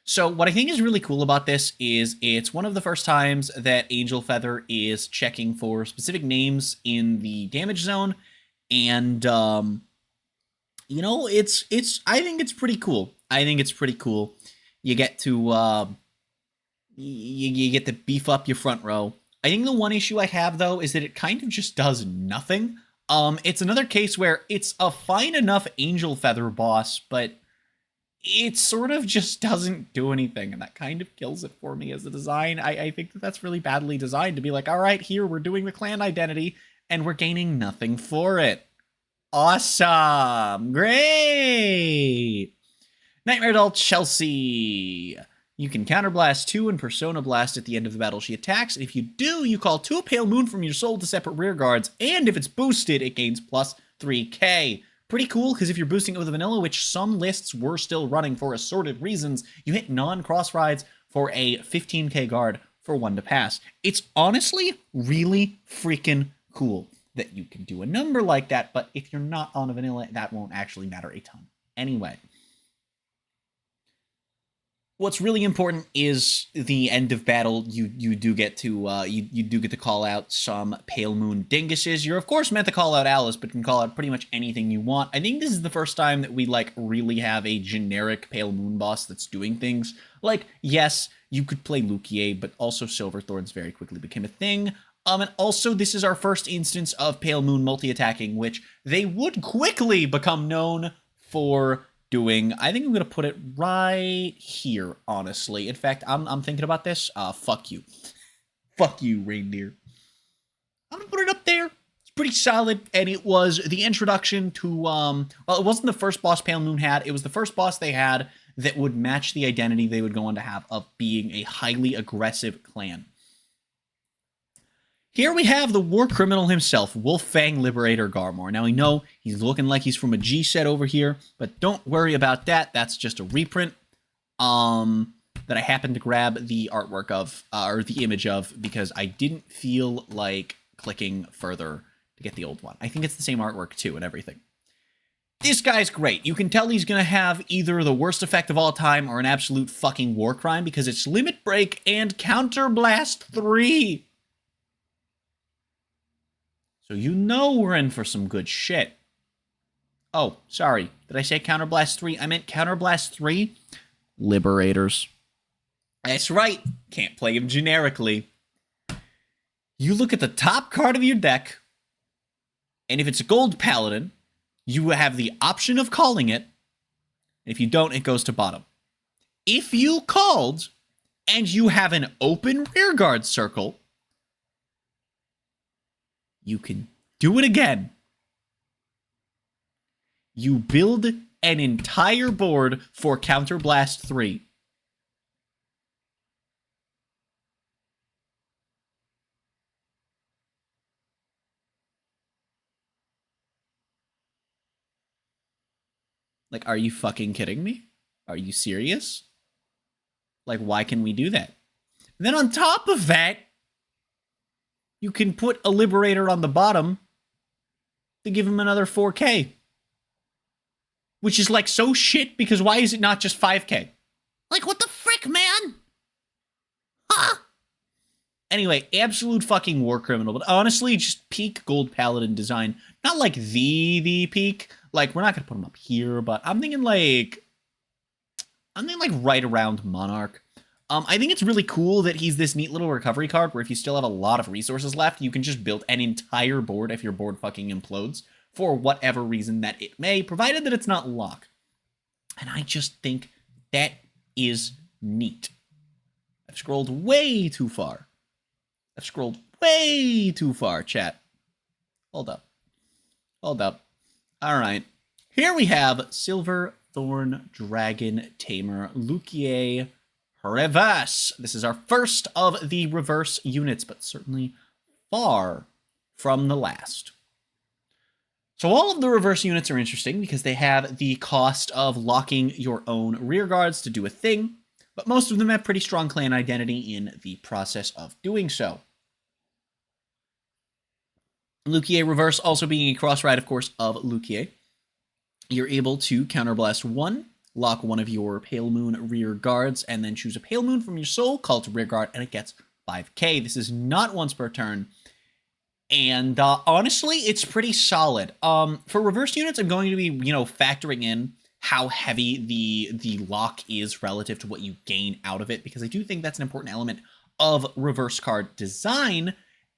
So what I think is really cool about this is it's one of the first times that Angel Feather is checking for specific names in the damage zone, and you know, I think it's pretty cool. I think it's pretty cool. You get to you get to beef up your front row. I think the one issue I have, though, is that it kind of just does nothing. It's another case where it's a fine enough Angel Feather boss, but it sort of just doesn't do anything, and that kind of kills it for me as a design. I think that that's really badly designed to be like, all right, here, we're doing the clan identity, and we're gaining nothing for it. Awesome! Great! Nightmare Doll Chelsea. You can counterblast 2 and Persona Blast at the end of the battle she attacks, and if you do, you call 2 Pale Moon from your soul to separate rear guards, and if it's boosted, it gains +3k. Pretty cool, because if you're boosting it with a vanilla, which some lists were still running for assorted reasons, you hit non-cross rides for a 15k guard for 1 to pass. It's honestly really freaking cool that you can do a number like that, but if you're not on a vanilla, that won't actually matter a ton. Anyway. What's really important is the end of battle. You do get to you do get to call out some Pale Moon dinguses. You're of course meant to call out Alice, but can call out pretty much anything you want. I think this is the first time that we like really have a generic Pale Moon boss that's doing things. Like, yes, you could play Lukier, but also Silverthorns very quickly became a thing. And also this is our first instance of Pale Moon multi-attacking, which they would quickly become known for doing. I think I'm going to put it right here, honestly. In fact, I'm thinking about this. Fuck you. Fuck you, reindeer. I'm going to put it up there. It's pretty solid, and it was the introduction to, well, it wasn't the first boss Pale Moon had. It was the first boss they had that would match the identity they would go on to have of being a highly aggressive clan. Here we have the war criminal himself, Wolffang Liberator Garmor. Now, I know he's looking like he's from a G set over here, but don't worry about that. That's just a reprint that I happened to grab the artwork of, or the image of, because I didn't feel like clicking further to get the old one. I think it's the same artwork, too, and everything. This guy's great. You can tell he's going to have either the worst effect of all time or an absolute fucking war crime, because it's Limit Break and Counterblast 3. So you know we're in for some good shit. Oh, sorry. Did I say Counterblast 3? I meant Counterblast 3 Liberators. That's right. Can't play them generically. You look at the top card of your deck, and if it's a gold paladin, you have the option of calling it. If you don't, it goes to bottom. If you called, and you have an open rearguard circle, you can do it again. You build an entire board for Counterblast 3. Like, are you fucking kidding me? Are you serious? Like, why can we do that? And then on top of that, you can put a Liberator on the bottom to give him another 4k. Which is like so shit, because why is it not just 5k?
Like, what the frick, man?
Anyway, absolute fucking war criminal, but honestly, just peak Gold Paladin design. Not like the peak. Like, we're not gonna put him up here, but I'm thinking like right around Monarch. I think it's really cool that he's this neat little recovery card where if you still have a lot of resources left, you can just build an entire board if your board fucking implodes for whatever reason that it may, provided that it's not locked. And I just think that is neat. I've scrolled way too far. Chat. Hold up. All right. Here we have Silverthorn Dragon Tamer Lukier Reverse. This is our first of the reverse units, but certainly far from the last. So all of the reverse units are interesting because they have the cost of locking your own rear guards to do a thing, but most of them have pretty strong clan identity in the process of doing so. Lukier Reverse also being a cross-ride, of course, of Lukier. You're able to counterblast 1, lock one of your Pale Moon rear guards, and then choose a Pale Moon from your soul, call it to rear guard, and it gets 5k. This is not once per turn. And honestly, it's pretty solid. For reverse units, I'm going to be, factoring in how heavy the lock is relative to what you gain out of it, because I do think that's an important element of reverse card design.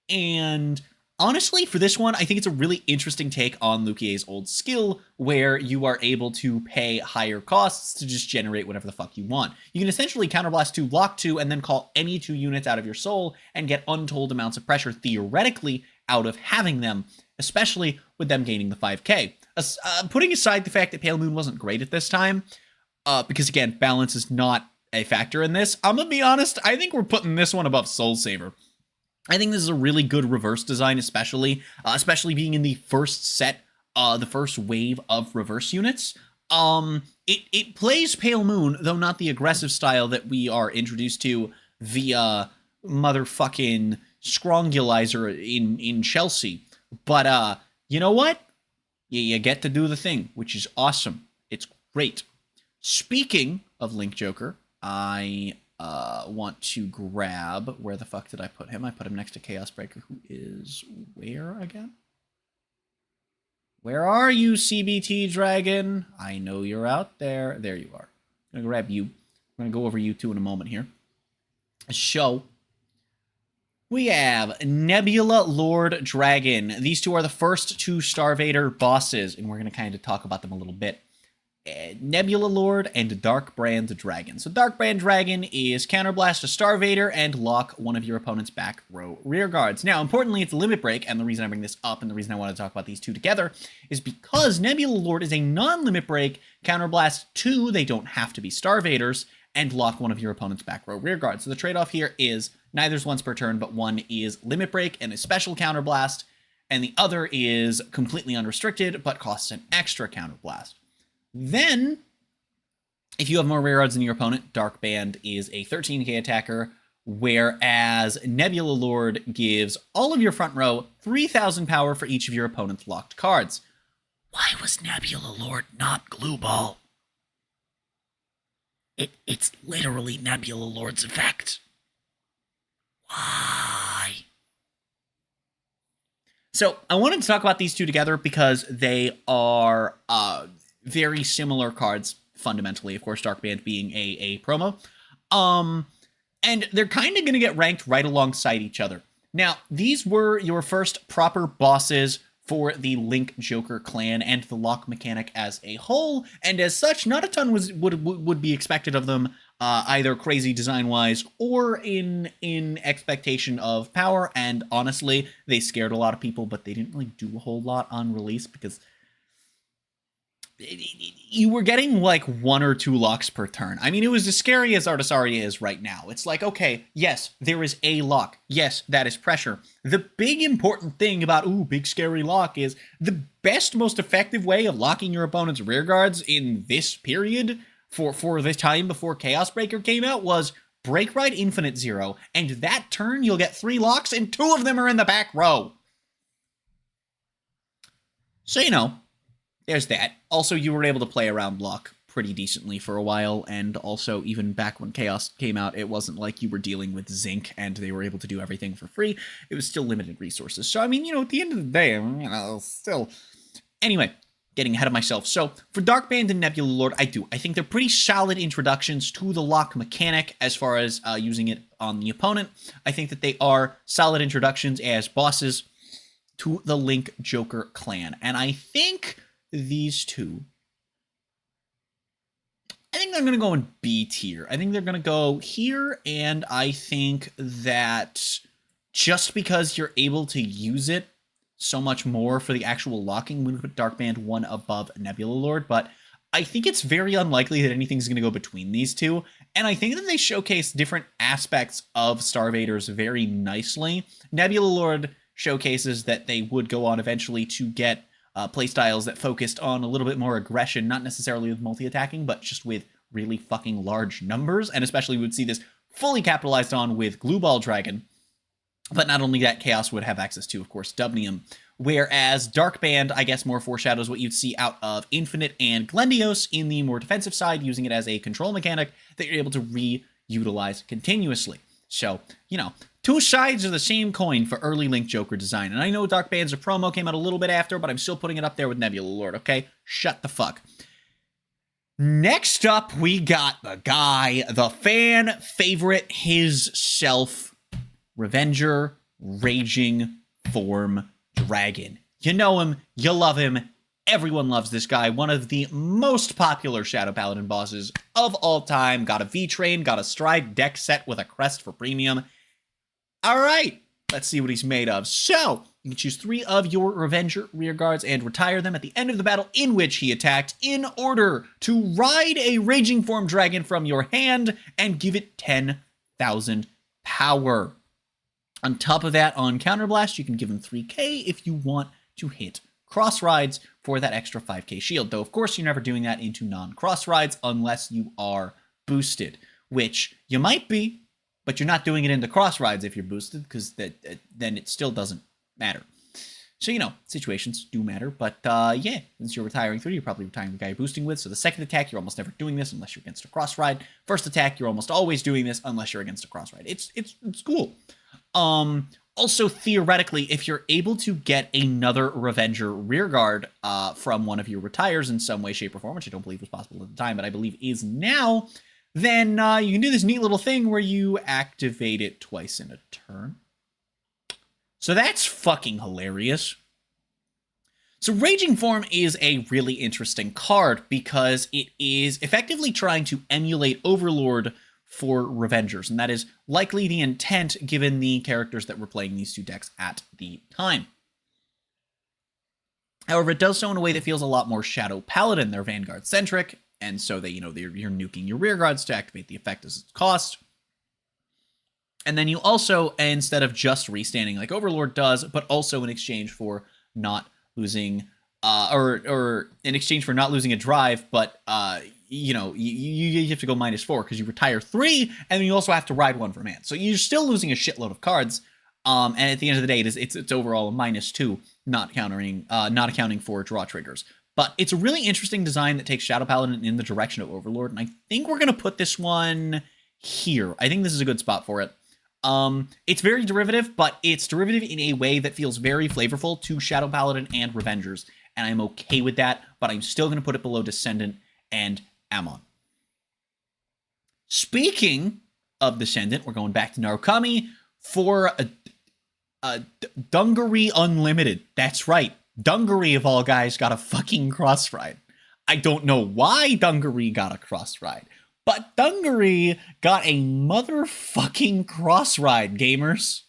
And honestly, for this one, I think it's a really interesting take on Lukier's old skill, where you are able to pay higher costs to just generate whatever the fuck you want. You can essentially counterblast 2, lock 2, and then call any 2 units out of your soul and get untold amounts of pressure, theoretically, out of having them, especially with them gaining the 5k. Putting aside the fact that Pale Moon wasn't great at this time, because again, balance is not a factor in this, I'm gonna be honest, I think we're putting this one above Soul Saver. I think this is a really good reverse design, especially being in the first set, the first wave of reverse units. It plays Pale Moon, though not the aggressive style that we are introduced to via motherfucking Scrongulizer in Chelsea. But you know what? You get to do the thing, which is awesome. It's great. Speaking of Link Joker, I want to grab, where the fuck did I put him? I put him next to Chaos Breaker, who is where again? Where are you, CBT Dragon? I know you're out there. There you are. I'm gonna grab you. I'm gonna go over you two in a moment here. So we have Nebula Lord Dragon. These two are the first 2 Starvader bosses, and we're going to kind of talk about them a little bit. Nebula Lord and Dark Brand Dragon. So Dark Brand Dragon is counterblast a Starvader and lock one of your opponent's back row rear guards. Now, importantly, it's a limit break, and the reason I bring this up and the reason I want to talk about these two together is because Nebula Lord is a non-limit break, counterblast 2, they don't have to be Starvaders, and lock one of your opponent's back row rear guards. So the trade-off here is neither's once per turn, but one is limit break and a special counterblast, and the other is completely unrestricted, but costs an extra counterblast. Then, if you have more rear guards than your opponent, Dark Band is a 13k attacker, whereas Nebula Lord gives all of your front row 3,000 power for each of your opponent's locked cards. Why was Nebula Lord not Glue Ball? It's literally Nebula Lord's effect. Why? So I wanted to talk about these two together because they are very similar cards, fundamentally. Of course, Dark Band being a promo. And they're kind of going to get ranked right alongside each other. Now, these were your first proper bosses for the Link Joker clan and the lock mechanic as a whole, and as such, not a ton would be expected of them, either crazy design-wise or in expectation of power, and honestly, they scared a lot of people, but they didn't really do a whole lot on release, because you were getting like 1 or 2 locks per turn. I mean, it was as scary as Artisaria is right now. It's like, okay, yes, there is a lock. Yes, that is pressure. The big important thing about, big scary lock is the best, most effective way of locking your opponent's rear guards in this period for the time before Chaos Breaker came out was Break Ride Infinite 0, and that turn you'll get 3 locks and 2 of them are in the back row. So, there's that. Also, you were able to play around lock pretty decently for a while, and also even back when Chaos came out, it wasn't like you were dealing with Zinc and they were able to do everything for free. It was still limited resources. So, I mean, at the end of the day, still... Anyway, getting ahead of myself. So, for Darkband and Nebula Lord, I think they're pretty solid introductions to the lock mechanic as far as using it on the opponent. I think that they are solid introductions as bosses to the Link Joker clan. And I think these two... I think they're going to go in B tier. I think they're going to go here, and I think that just because you're able to use it so much more for the actual locking, we would put Darkband one above Nebula Lord, but I think it's very unlikely that anything's going to go between these two, and I think that they showcase different aspects of Starvaders very nicely. Nebula Lord showcases that they would go on eventually to get playstyles that focused on a little bit more aggression, not necessarily with multi-attacking, but just with really fucking large numbers, and especially we would see this fully capitalized on with Glue Ball Dragon. But not only that, Chaos would have access to, of course, Dubnium, whereas Darkband, I guess, more foreshadows what you'd see out of Infinite and Glendios in the more defensive side, using it as a control mechanic that you're able to reutilize continuously. So, two sides of the same coin for early Link Joker design. And I know Darkband's a promo, came out a little bit after, but I'm still putting it up there with Nebula Lord, okay? Shut the fuck. Next up, we got the guy, the fan favorite, his self, Revenger, Raging Form Dragon. You know him, you love him, everyone loves this guy. One of the most popular Shadow Paladin bosses of all time. Got a V-Train, got a Stride deck set with a crest for premium. Alright, let's see what he's made of. So, you can choose 3 of your Revenger rearguards and retire them at the end of the battle in which he attacked in order to ride a Raging Form Dragon from your hand and give it 10,000 power. On top of that, on Counterblast, you can give him 3k if you want to hit cross rides for that extra 5k shield. Though, of course, you're never doing that into non-cross rides unless you are boosted, which you might be, but you're not doing it into cross rides if you're boosted, because then it still doesn't matter. So, situations do matter, but yeah, since you're retiring 3, you're probably retiring the guy you're boosting with, so the second attack, you're almost never doing this unless you're against a cross ride. First attack, you're almost always doing this unless you're against a cross ride. It's cool. Also, theoretically, if you're able to get another Revenger rearguard from one of your retires in some way, shape, or form, which I don't believe was possible at the time, but I believe is now, then you can do this neat little thing where you activate it twice in a turn. So that's fucking hilarious. So Raging Form is a really interesting card because it is effectively trying to emulate Overlord for Revengers, and that is likely the intent given the characters that were playing these two decks at the time. However, it does so in a way that feels a lot more Shadow Paladin. They're Vanguard-centric, and so they, you're nuking your rearguards to activate the effect as its cost. And then you also, instead of just restanding like Overlord does, but also in exchange for not losing, or in exchange for not losing a drive, but you have to go -4 because you retire 3, and then you also have to ride 1 from hand. So you're still losing a shitload of cards. And at the end of the day, it's overall a -2, not accounting for draw triggers. But it's a really interesting design that takes Shadow Paladin in the direction of Overlord, and I think we're gonna put this one here. I think this is a good spot for it. It's very derivative, but it's derivative in a way that feels very flavorful to Shadow Paladin and Revengers, and I'm okay with that, but I'm still going to put it below Descendant and Ammon. Speaking of Descendant, we're going back to Narukami for a Dungaree Unlimited. That's right, Dungaree of all guys got a fucking cross ride. I don't know why Dungaree got a cross ride, but Dungaree got a motherfucking cross ride, gamers.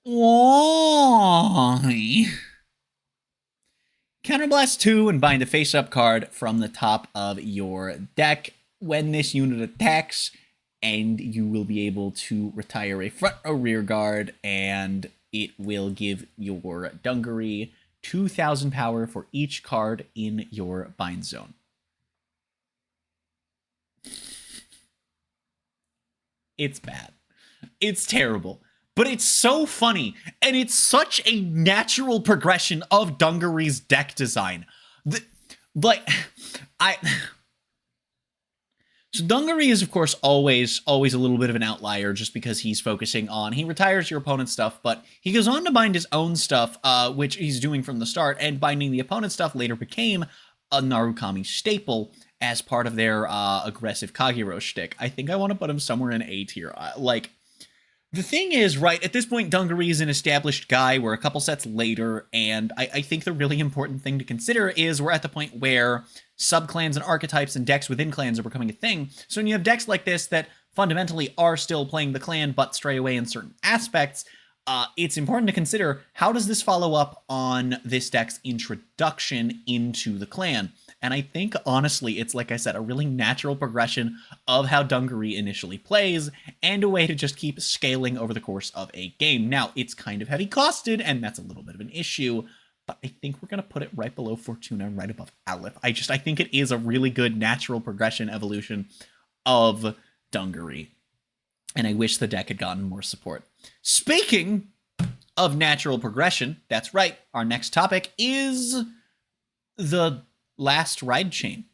Why? Counterblast 2 and bind a face-up card from the top of your deck when this unit attacks, and you will be able to retire a front or rear guard, and it will give your Dungaree 2,000 power for each card in your bind zone. It's bad. It's terrible. But it's so funny, and it's such a natural progression of Dungaree's deck design. Like, I... So Dungaree is, of course, always a little bit of an outlier just because he's focusing on... He retires your opponent's stuff, but he goes on to bind his own stuff, which he's doing from the start, and binding the opponent's stuff later became a Narukami staple as part of their aggressive Kagero shtick. I think I want to put him somewhere in A tier. Like, the thing is, right, at this point, Dungaree is an established guy. We're a couple sets later, and I think the really important thing to consider is we're at the point where sub-clans and archetypes and decks within clans are becoming a thing. So when you have decks like this that fundamentally are still playing the clan but stray away in certain aspects, it's important to consider, how does this follow up on this deck's introduction into the clan? And I think, honestly, it's, like I said, a really natural progression of how Dungaree initially plays, and a way to just keep scaling over the course of a game. Now, it's kind of heavy costed, and that's a little bit of an issue, but I think we're going to put it right below Fortuna, right above Aleph. I think it is a really good natural progression evolution of Dungaree. And I wish the deck had gotten more support. Speaking of natural progression, that's right, our next topic is the last ride chain.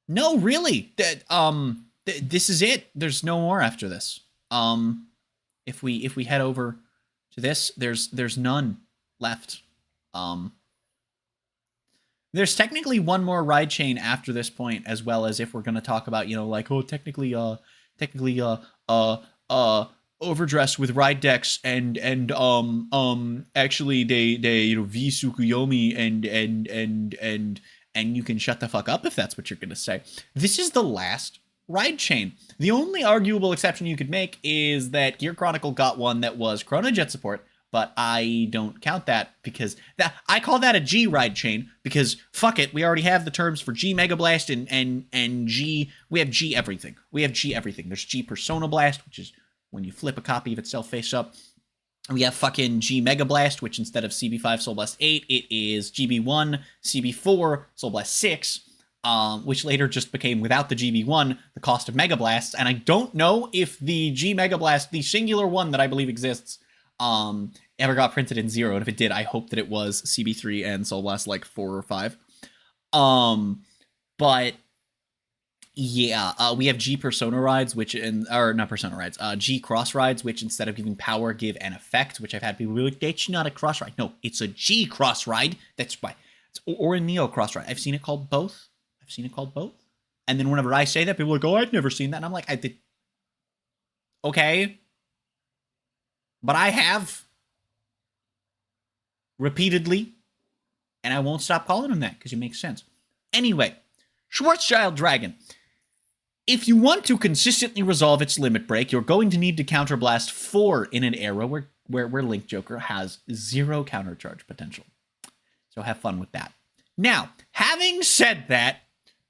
No, really, this is it. There's no more after this. If we head over to this, there's none left. There's technically one more ride chain after this point, as well as if we're going to talk about, you know, like, oh, technically overdress with ride decks and actually they you know, V Tsukuyomi and you can shut the fuck up if that's what you're going to say. This is the last ride chain. The only arguable exception you could make is that Gear Chronicle got one that was Chrono Jet support, but I don't count that because I call that a G ride chain because fuck it, we already have the terms for G Mega Blast and G. We have G everything. We have G everything. There's G Persona Blast, which is when you flip a copy of itself face up. We have fucking G Mega Blast, which instead of CB5 Soul Blast 8, it is GB1, CB4, Soul Blast 6, which later just became, without the GB1, the cost of Mega Blasts. And I don't know if the G Mega Blast, the singular one that I believe exists, ever got printed in 0, and if it did, I hope that it was CB3 and Soul Blast like 4 or 5. But yeah, we have G Persona Rides, which not Persona Rides, G Cross Rides, which instead of giving power, give an effect, which I've had people be like, that's not a cross ride. No, it's a G Cross Ride. That's why. Or a Neo Cross Ride. I've seen it called both. And then whenever I say that, people are like, oh, I've never seen that. And I'm like, I did. Okay. But I have. Repeatedly. And I won't stop calling him that because it makes sense. Anyway, Schwarzschild Dragon. If you want to consistently resolve its limit break, you're going to need to counterblast 4 in an era where Link Joker has 0 countercharge potential. So have fun with that. Now, having said that,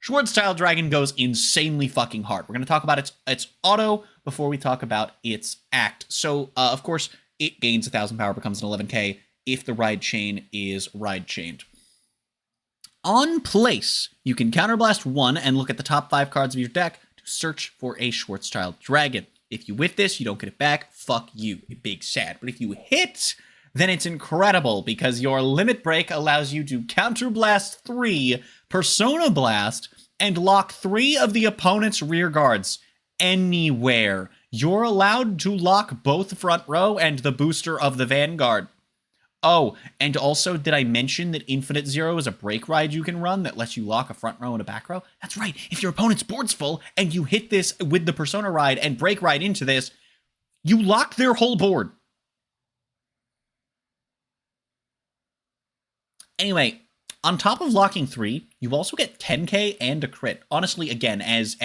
Schwarzschild Dragon goes insanely fucking hard. We're going to talk about its auto before we talk about its act. So, of course, it gains 1,000 power, becomes an 11k if the ride chain is ride chained. On place, you can counterblast 1 and look at the top 5 cards of your deck to search for a Schwarzschild Dragon. If you whiff this, you don't get it back. Fuck you. Big sad. But if you hit, then it's incredible because your limit break allows you to counterblast 3, Persona Blast, and lock 3 of the opponent's rear guards anywhere. You're allowed to lock both front row and the booster of the Vanguard. Oh, and also, did I mention that Infinite Zero is a break ride you can run that lets you lock a front row and a back row? That's right. If your opponent's board's full and you hit this with the Persona ride and break ride into this, you lock their whole board. Anyway, on top of locking 3, you also get 10k and a crit. Honestly, again, as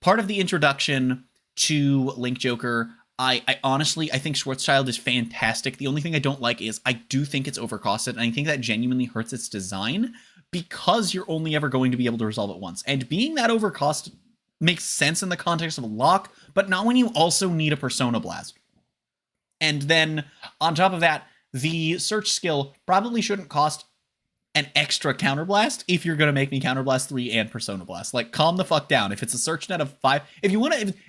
part of the introduction to Link Joker, I honestly think Schwarzschild is fantastic. The only thing I don't like is I do think it's overcosted, and I think that genuinely hurts its design because you're only ever going to be able to resolve it once. And being that overcosted makes sense in the context of a lock, but not when you also need a Persona Blast. And then, on top of that, the search skill probably shouldn't cost an extra counterblast if you're going to make me counterblast 3 and Persona Blast. Like, calm the fuck down. If it's a search net of 5, if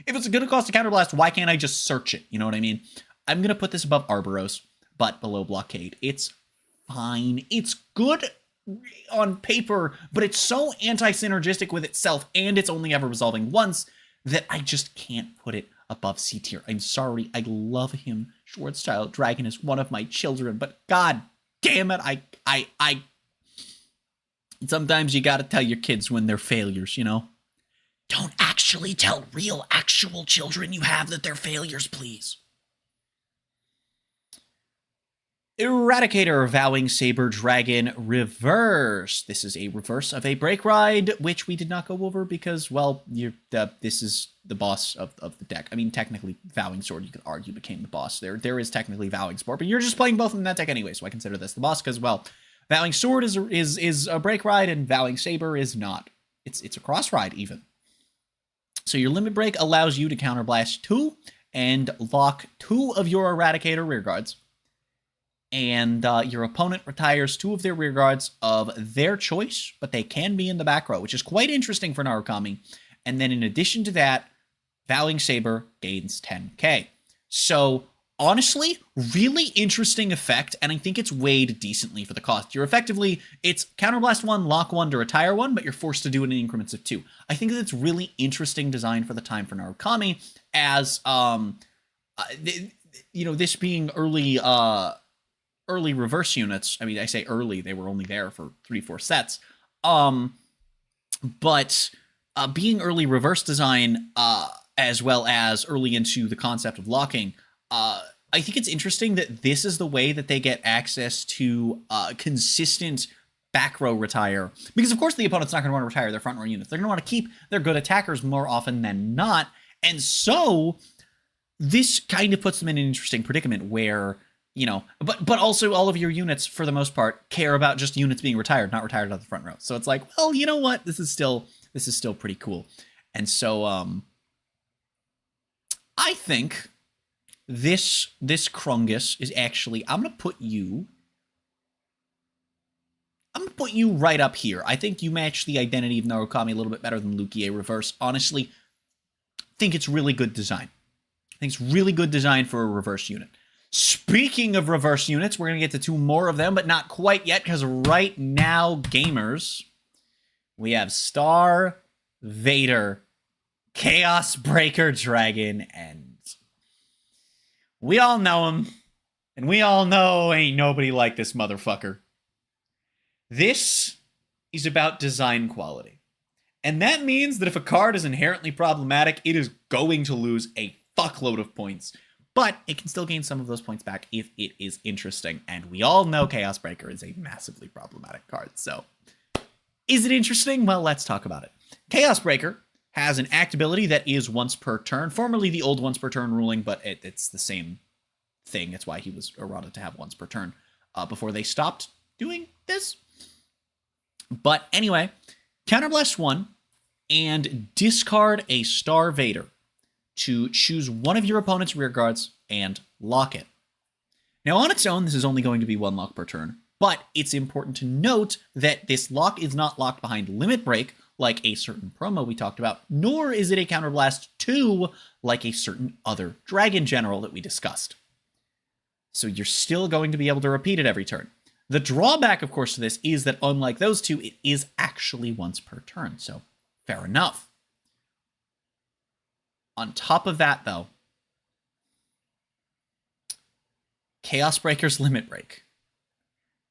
it's going to cost a counterblast, why can't I just search it? You know what I mean? I'm going to put this above Arboros, but below Blockade. It's fine. It's good on paper, but it's so anti-synergistic with itself, and it's only ever resolving once, that I just can't put it above C tier. I'm sorry, I love him. Schwarzschild Dragon is one of my children, but god damn it, I sometimes you gotta tell your kids when they're failures, you know? Don't actually tell real, actual children you have that they're failures, please. Eradicator, Vowing Saber Dragon Reverse. This is a reverse of a break ride, which we did not go over because, well, this is the boss of the deck. I mean, technically, Vowing Sword, you could argue, became the boss. There is technically Vowing Sport, but you're just playing both in that deck anyway, so I consider this the boss because, well, Vowing Sword is a break ride, and Vowing Saber is not. It's a cross ride, even. So your Limit Break allows you to counterblast 2 and lock 2 of your Eradicator rearguards. And your opponent retires 2 of their rearguards of their choice, but they can be in the back row, which is quite interesting for Narukami. And then in addition to that, Vowing Saber gains 10k. So honestly, really interesting effect, and I think it's weighed decently for the cost. You're effectively, it's counterblast 1, lock 1 to retire 1, but you're forced to do it in increments of 2. I think that it's really interesting design for the time for Narukami, as, this being early reverse units. I mean, I say early, they were only there for 3-4 sets. But being early reverse design, as well as early into the concept of locking, I think it's interesting that this is the way that they get access to consistent back row retire. Because, of course, the opponent's not going to want to retire their front row units. They're going to want to keep their good attackers more often than not. And so this kind of puts them in an interesting predicament where, but also all of your units, for the most part, care about just units being retired, not retired out the front row. So it's like, well, you know what? This is still pretty cool. And so I think this Krungus is actually, I'm gonna put you right up here. I think you match the identity of Narukami a little bit better than Lukie Reverse. Honestly, I think it's really good design. I think it's really good design for a reverse unit. Speaking of reverse units, we're going to get to 2 more of them, but not quite yet, because right now, gamers, we have Star Vader, Chaos Breaker Dragon, and we all know him, and we all know ain't nobody like this motherfucker. This is about design quality. And that means that if a card is inherently problematic, it is going to lose a fuckload of points. But it can still gain some of those points back if it is interesting. And we all know Chaos Breaker is a massively problematic card. So, is it interesting? Well, let's talk about it. Chaos Breaker has an act ability that is once per turn. Formerly the old once per turn ruling, but it's the same thing. That's why he was errata to have once per turn before they stopped doing this. But anyway, counterblast 1 and discard a Star Vader to choose one of your opponent's rearguards and lock it. Now, on its own, this is only going to be 1 lock per turn, but it's important to note that this lock is not locked behind Limit Break, like a certain promo we talked about, nor is it a Counterblast 2, like a certain other Dragon General that we discussed. So you're still going to be able to repeat it every turn. The drawback, of course, to this is that unlike those two, it is actually once per turn, so fair enough. On top of that, though, Chaos Breaker's Limit Break.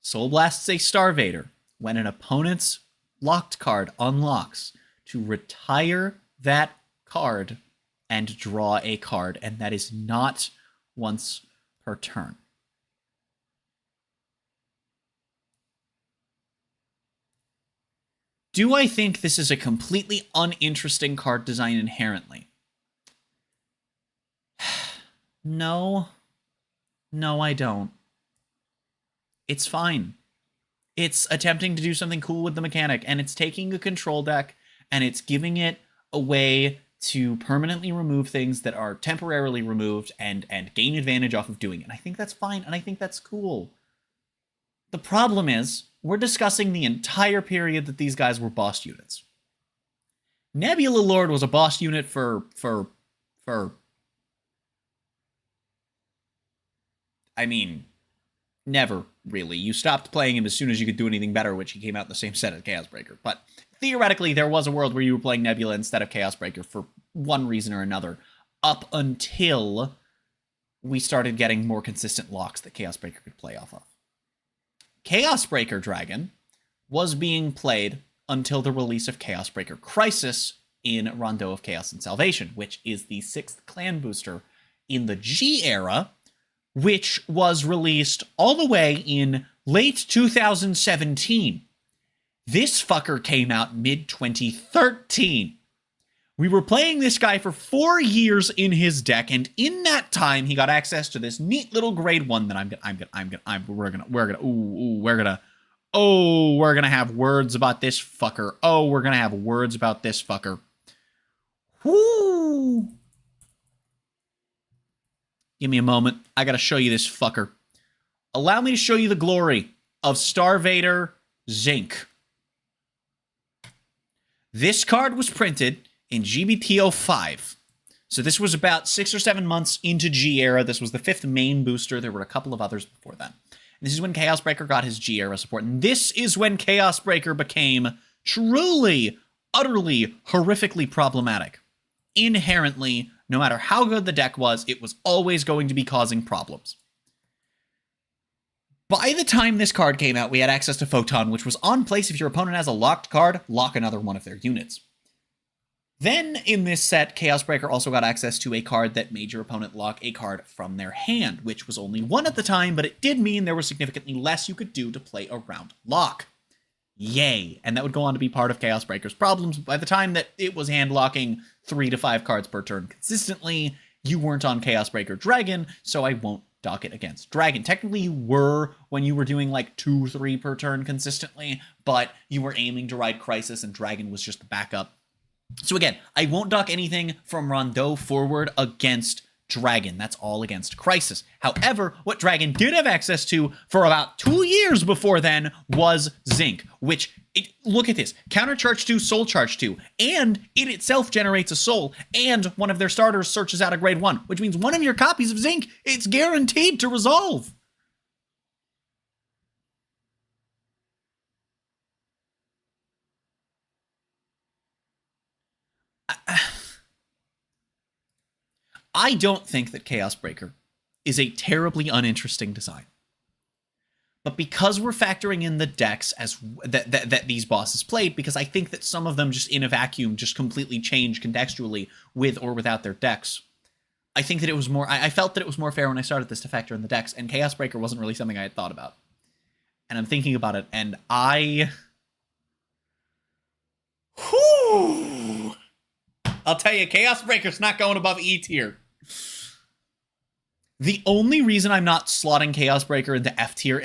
Soul Blasts a Star Vader when an opponent's locked card unlocks to retire that card and draw a card, and that is not once per turn. Do I think this is a completely uninteresting card design inherently? No. No, I don't. It's fine. It's attempting to do something cool with the mechanic, and it's taking a control deck, and it's giving it a way to permanently remove things that are temporarily removed and gain advantage off of doing it. And I think that's fine, and I think that's cool. The problem is, we're discussing the entire period that these guys were boss units. Nebula Lord was a boss unit for I mean, never. really. You stopped playing him as soon as you could do anything better, which he came out in the same set as Chaos Breaker. But theoretically, there was a world where you were playing Nebula instead of Chaos Breaker for one reason or another, up until we started getting more consistent locks that Chaos Breaker could play off of. Chaos Breaker Dragon was being played until the release of Chaos Breaker Crisis in Rondo of Chaos and Salvation, which is the 6th clan booster in the G era, which was released all the way in late 2017. This fucker came out mid-2013. We were playing this guy for 4 years in his deck, and in that time, he got access to this neat little grade 1 that we're gonna have words about this fucker. Oh, we're gonna have words about this fucker. Whoo! Give me a moment. I gotta show you this fucker. Allow me to show you the glory of Star Vader Zinc. This card was printed in GBT05. So this was about 6 or 7 months into G era. This was the 5th main booster. There were a couple of others before then. And this is when Chaos Breaker got his G era support. And this is when Chaos Breaker became truly, utterly, horrifically problematic. Inherently, no matter how good the deck was, it was always going to be causing problems. By the time this card came out, we had access to Photon, which was on place if your opponent has a locked card, lock another one of their units. Then, in this set, Chaos Breaker also got access to a card that made your opponent lock a card from their hand, which was only 1 at the time, but it did mean there was significantly less you could do to play around lock. Yay! And that would go on to be part of Chaos Breaker's problems. By the time that it was hand locking 3 to 5 cards per turn consistently, you weren't on Chaos Breaker Dragon, so I won't dock it against Dragon. Technically, you were when you were doing like 2-3 per turn consistently, but you were aiming to ride Crisis, and Dragon was just the backup. So again, I won't dock anything from Rondo forward against Dragon. That's all against Crisis. However, what Dragon did have access to for about 2 years before then was Zinc, which, look at this, counter charge 2, soul charge 2, and it itself generates a soul, and one of their starters searches out a grade 1, which means one of your copies of Zinc, it's guaranteed to resolve. I don't think that Chaos Breaker is a terribly uninteresting design. But because we're factoring in the decks as that these bosses played, because I think that some of them just in a vacuum just completely change contextually with or without their decks, I think that it was more, I felt that it was more fair when I started this to factor in the decks, and Chaos Breaker wasn't really something I had thought about. And I'm thinking about it, and whew! I'll tell you, Chaos Breaker's not going above E tier. The only reason I'm not slotting Chaos Breaker into F tier,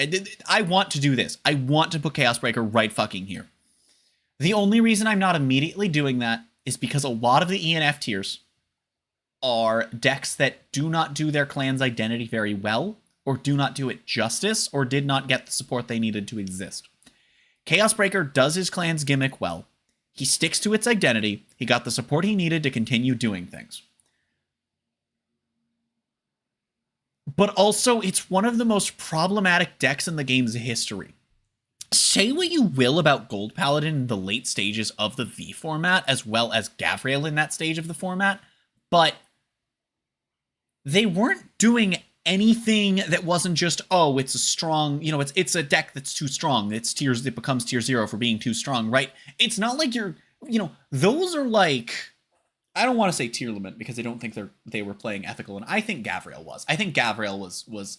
I want to do this. I want to put Chaos Breaker right fucking here. The only reason I'm not immediately doing that is because a lot of the E and F tiers are decks that do not do their clan's identity very well, or do not do it justice, or did not get the support they needed to exist. Chaos Breaker does his clan's gimmick well. He sticks to its identity. He got the support he needed to continue doing things. But also, it's one of the most problematic decks in the game's history. Say what you will about Gold Paladin in the late stages of the V format, as well as Gavrail in that stage of the format, but they weren't doing anything that wasn't just, oh, it's a strong, you know, it's a deck that's too strong. It becomes tier 0 for being too strong, right? It's not like you're, you know, those are like, I don't want to say tier limit because I don't think they were playing ethical, and I think Gavrail was. I think Gavrail was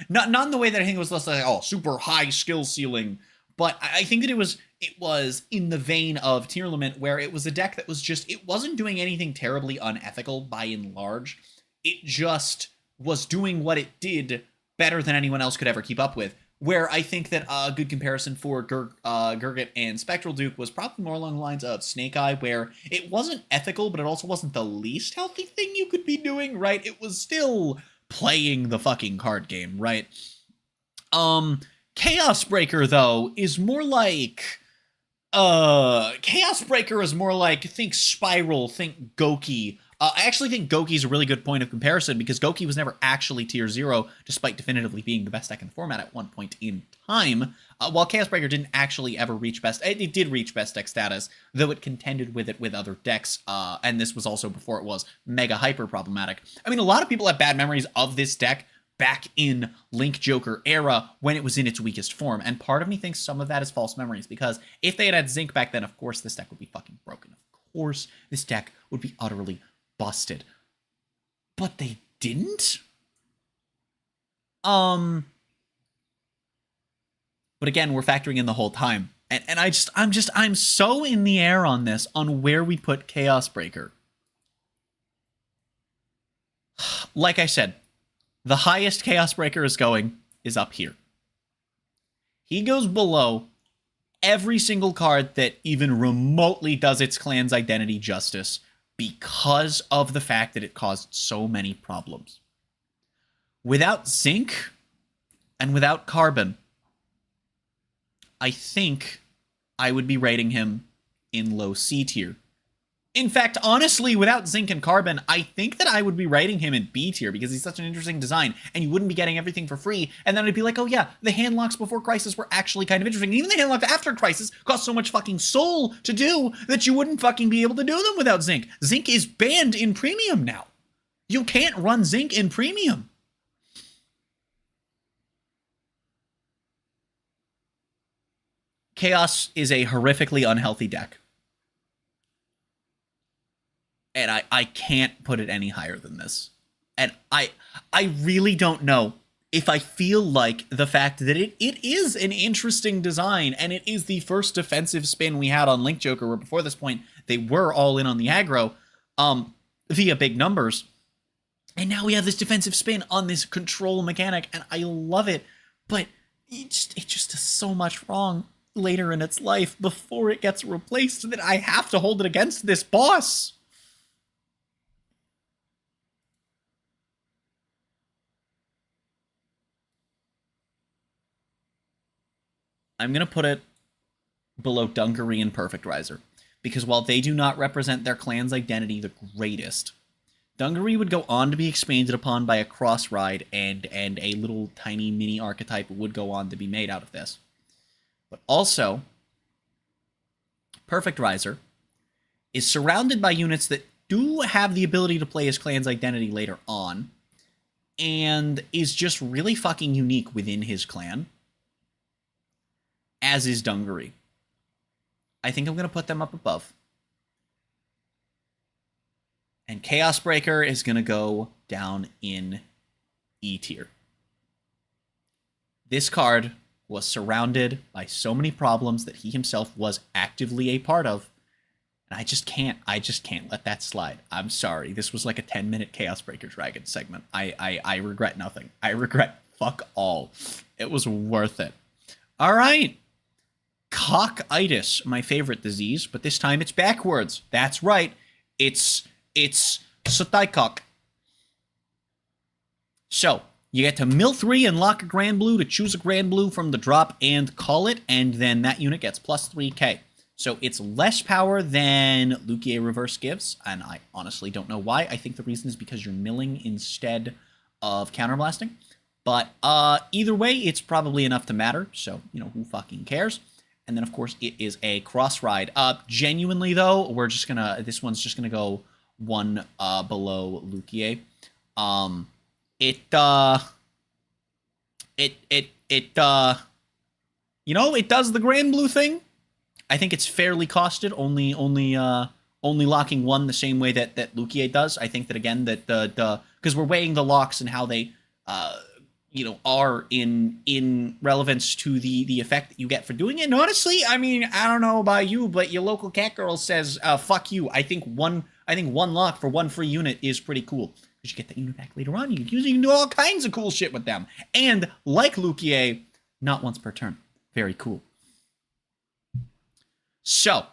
not in the way that I think it was less like, oh, super high skill ceiling, but I think that it was in the vein of tier limit, where it was a deck that was just, it wasn't doing anything terribly unethical by and large. It just was doing what it did better than anyone else could ever keep up with. Where I think that a good comparison for Gurgit and Spectral Duke was probably more along the lines of Snake Eye, where it wasn't ethical, but it also wasn't the least healthy thing you could be doing, right? It was still playing the fucking card game, right? Chaos Breaker, though, is more like... Chaos Breaker is more like, think Spiral, think Goki. I actually think Goki's a really good point of comparison because Goki was never actually tier 0, despite definitively being the best deck in the format at one point in time, while Chaos Breaker didn't actually ever reach best. It did reach best deck status, though it contended with it with other decks, and this was also before it was mega hyper problematic. I mean, a lot of people have bad memories of this deck back in Link Joker era when it was in its weakest form, and part of me thinks some of that is false memories, because if they had Zinc back then, of course this deck would be fucking broken. Of course this deck would be utterly busted. But they didn't? But again, we're factoring in the whole time. And I'm so in the air on this, on where we put Chaos Breaker. Like I said, the highest Chaos Breaker is going is up here. He goes below every single card that even remotely does its clan's identity justice, because of the fact that it caused so many problems. Without Zinc and without Carbon, I think I would be rating him in low C tier. In fact, honestly, without Zinc and Carbon, I think that I would be rating him in B tier because he's such an interesting design, and you wouldn't be getting everything for free, and then I'd be like, oh yeah, the hand locks before Crisis were actually kind of interesting. Even the hand locks after Crisis cost so much fucking soul to do that you wouldn't fucking be able to do them without Zinc. Zinc is banned in Premium now. You can't run Zinc in Premium. Chaos is a horrifically unhealthy deck. And I can't put it any higher than this. And I really don't know if I feel like the fact that it is an interesting design, and it is the first defensive spin we had on Link Joker, where before this point, they were all in on the aggro via big numbers. And now we have this defensive spin on this control mechanic, and I love it. But it just does so much wrong later in its life before it gets replaced that I have to hold it against this boss. I'm going to put it below Dungaree and Perfect Riser, because while they do not represent their clan's identity the greatest, Dungaree would go on to be expanded upon by a cross ride, and a little tiny mini archetype would go on to be made out of this. But also, Perfect Riser is surrounded by units that do have the ability to play his clan's identity later on, and is just really fucking unique within his clan, as is Dungaree. I think I'm going to put them up above. And Chaos Breaker is going to go down in E tier. This card was surrounded by so many problems that he himself was actively a part of, and I just can't let that slide. I'm sorry. This was like a 10-minute Chaos Breaker Dragon segment. I regret nothing. I regret fuck all. It was worth it. All right. Cockitis, my favorite disease, but this time it's backwards. That's right. It's Sataikok. So, you get to mill 3 and lock a Grand Blue to choose a Grand Blue from the drop and call it, and then that unit gets plus 3k. So it's less power than Lukier Reverse gives, and I honestly don't know why. I think the reason is because you're milling instead of counterblasting. But either way, it's probably enough to matter, so, you know, who fucking cares? And then, of course, it is a cross ride. Genuinely, though, this one's just gonna go one below Lukier. You know, it does the Grand Blue thing. I think it's fairly costed, only locking one the same way that Lukier does. I think that, again, that because we're weighing the locks and how they are in relevance to the effect that you get for doing it. And honestly, I mean, I don't know about you, but your local cat girl says, fuck you. I think one lock for one free unit is pretty cool. Because you get that unit back later on. You can do all kinds of cool shit with them. And like Lukier, not once per turn. Very cool. So,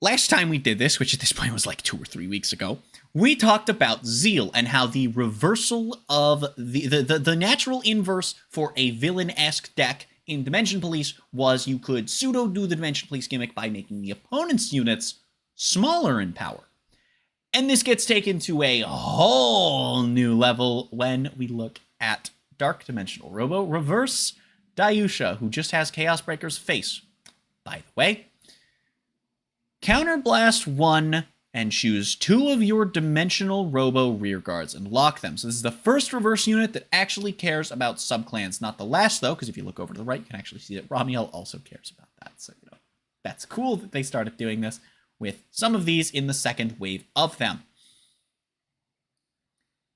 last time we did this, which at this point was like 2 or 3 weeks ago, we talked about Zeal and how the reversal of the natural inverse for a villain-esque deck in Dimension Police was you could pseudo do the Dimension Police gimmick by making the opponent's units smaller in power. And this gets taken to a whole new level when we look at Dark Dimensional Robo Reverse Dayusha, who just has Chaos Breaker's face, by the way. Counterblast 1 and choose 2 of your Dimensional Robo rearguards and lock them. So this is the first reverse unit that actually cares about subclans. Not the last, though, because if you look over to the right, you can actually see that Ramiel also cares about that. So, you know, that's cool that they started doing this with some of these in the second wave of them.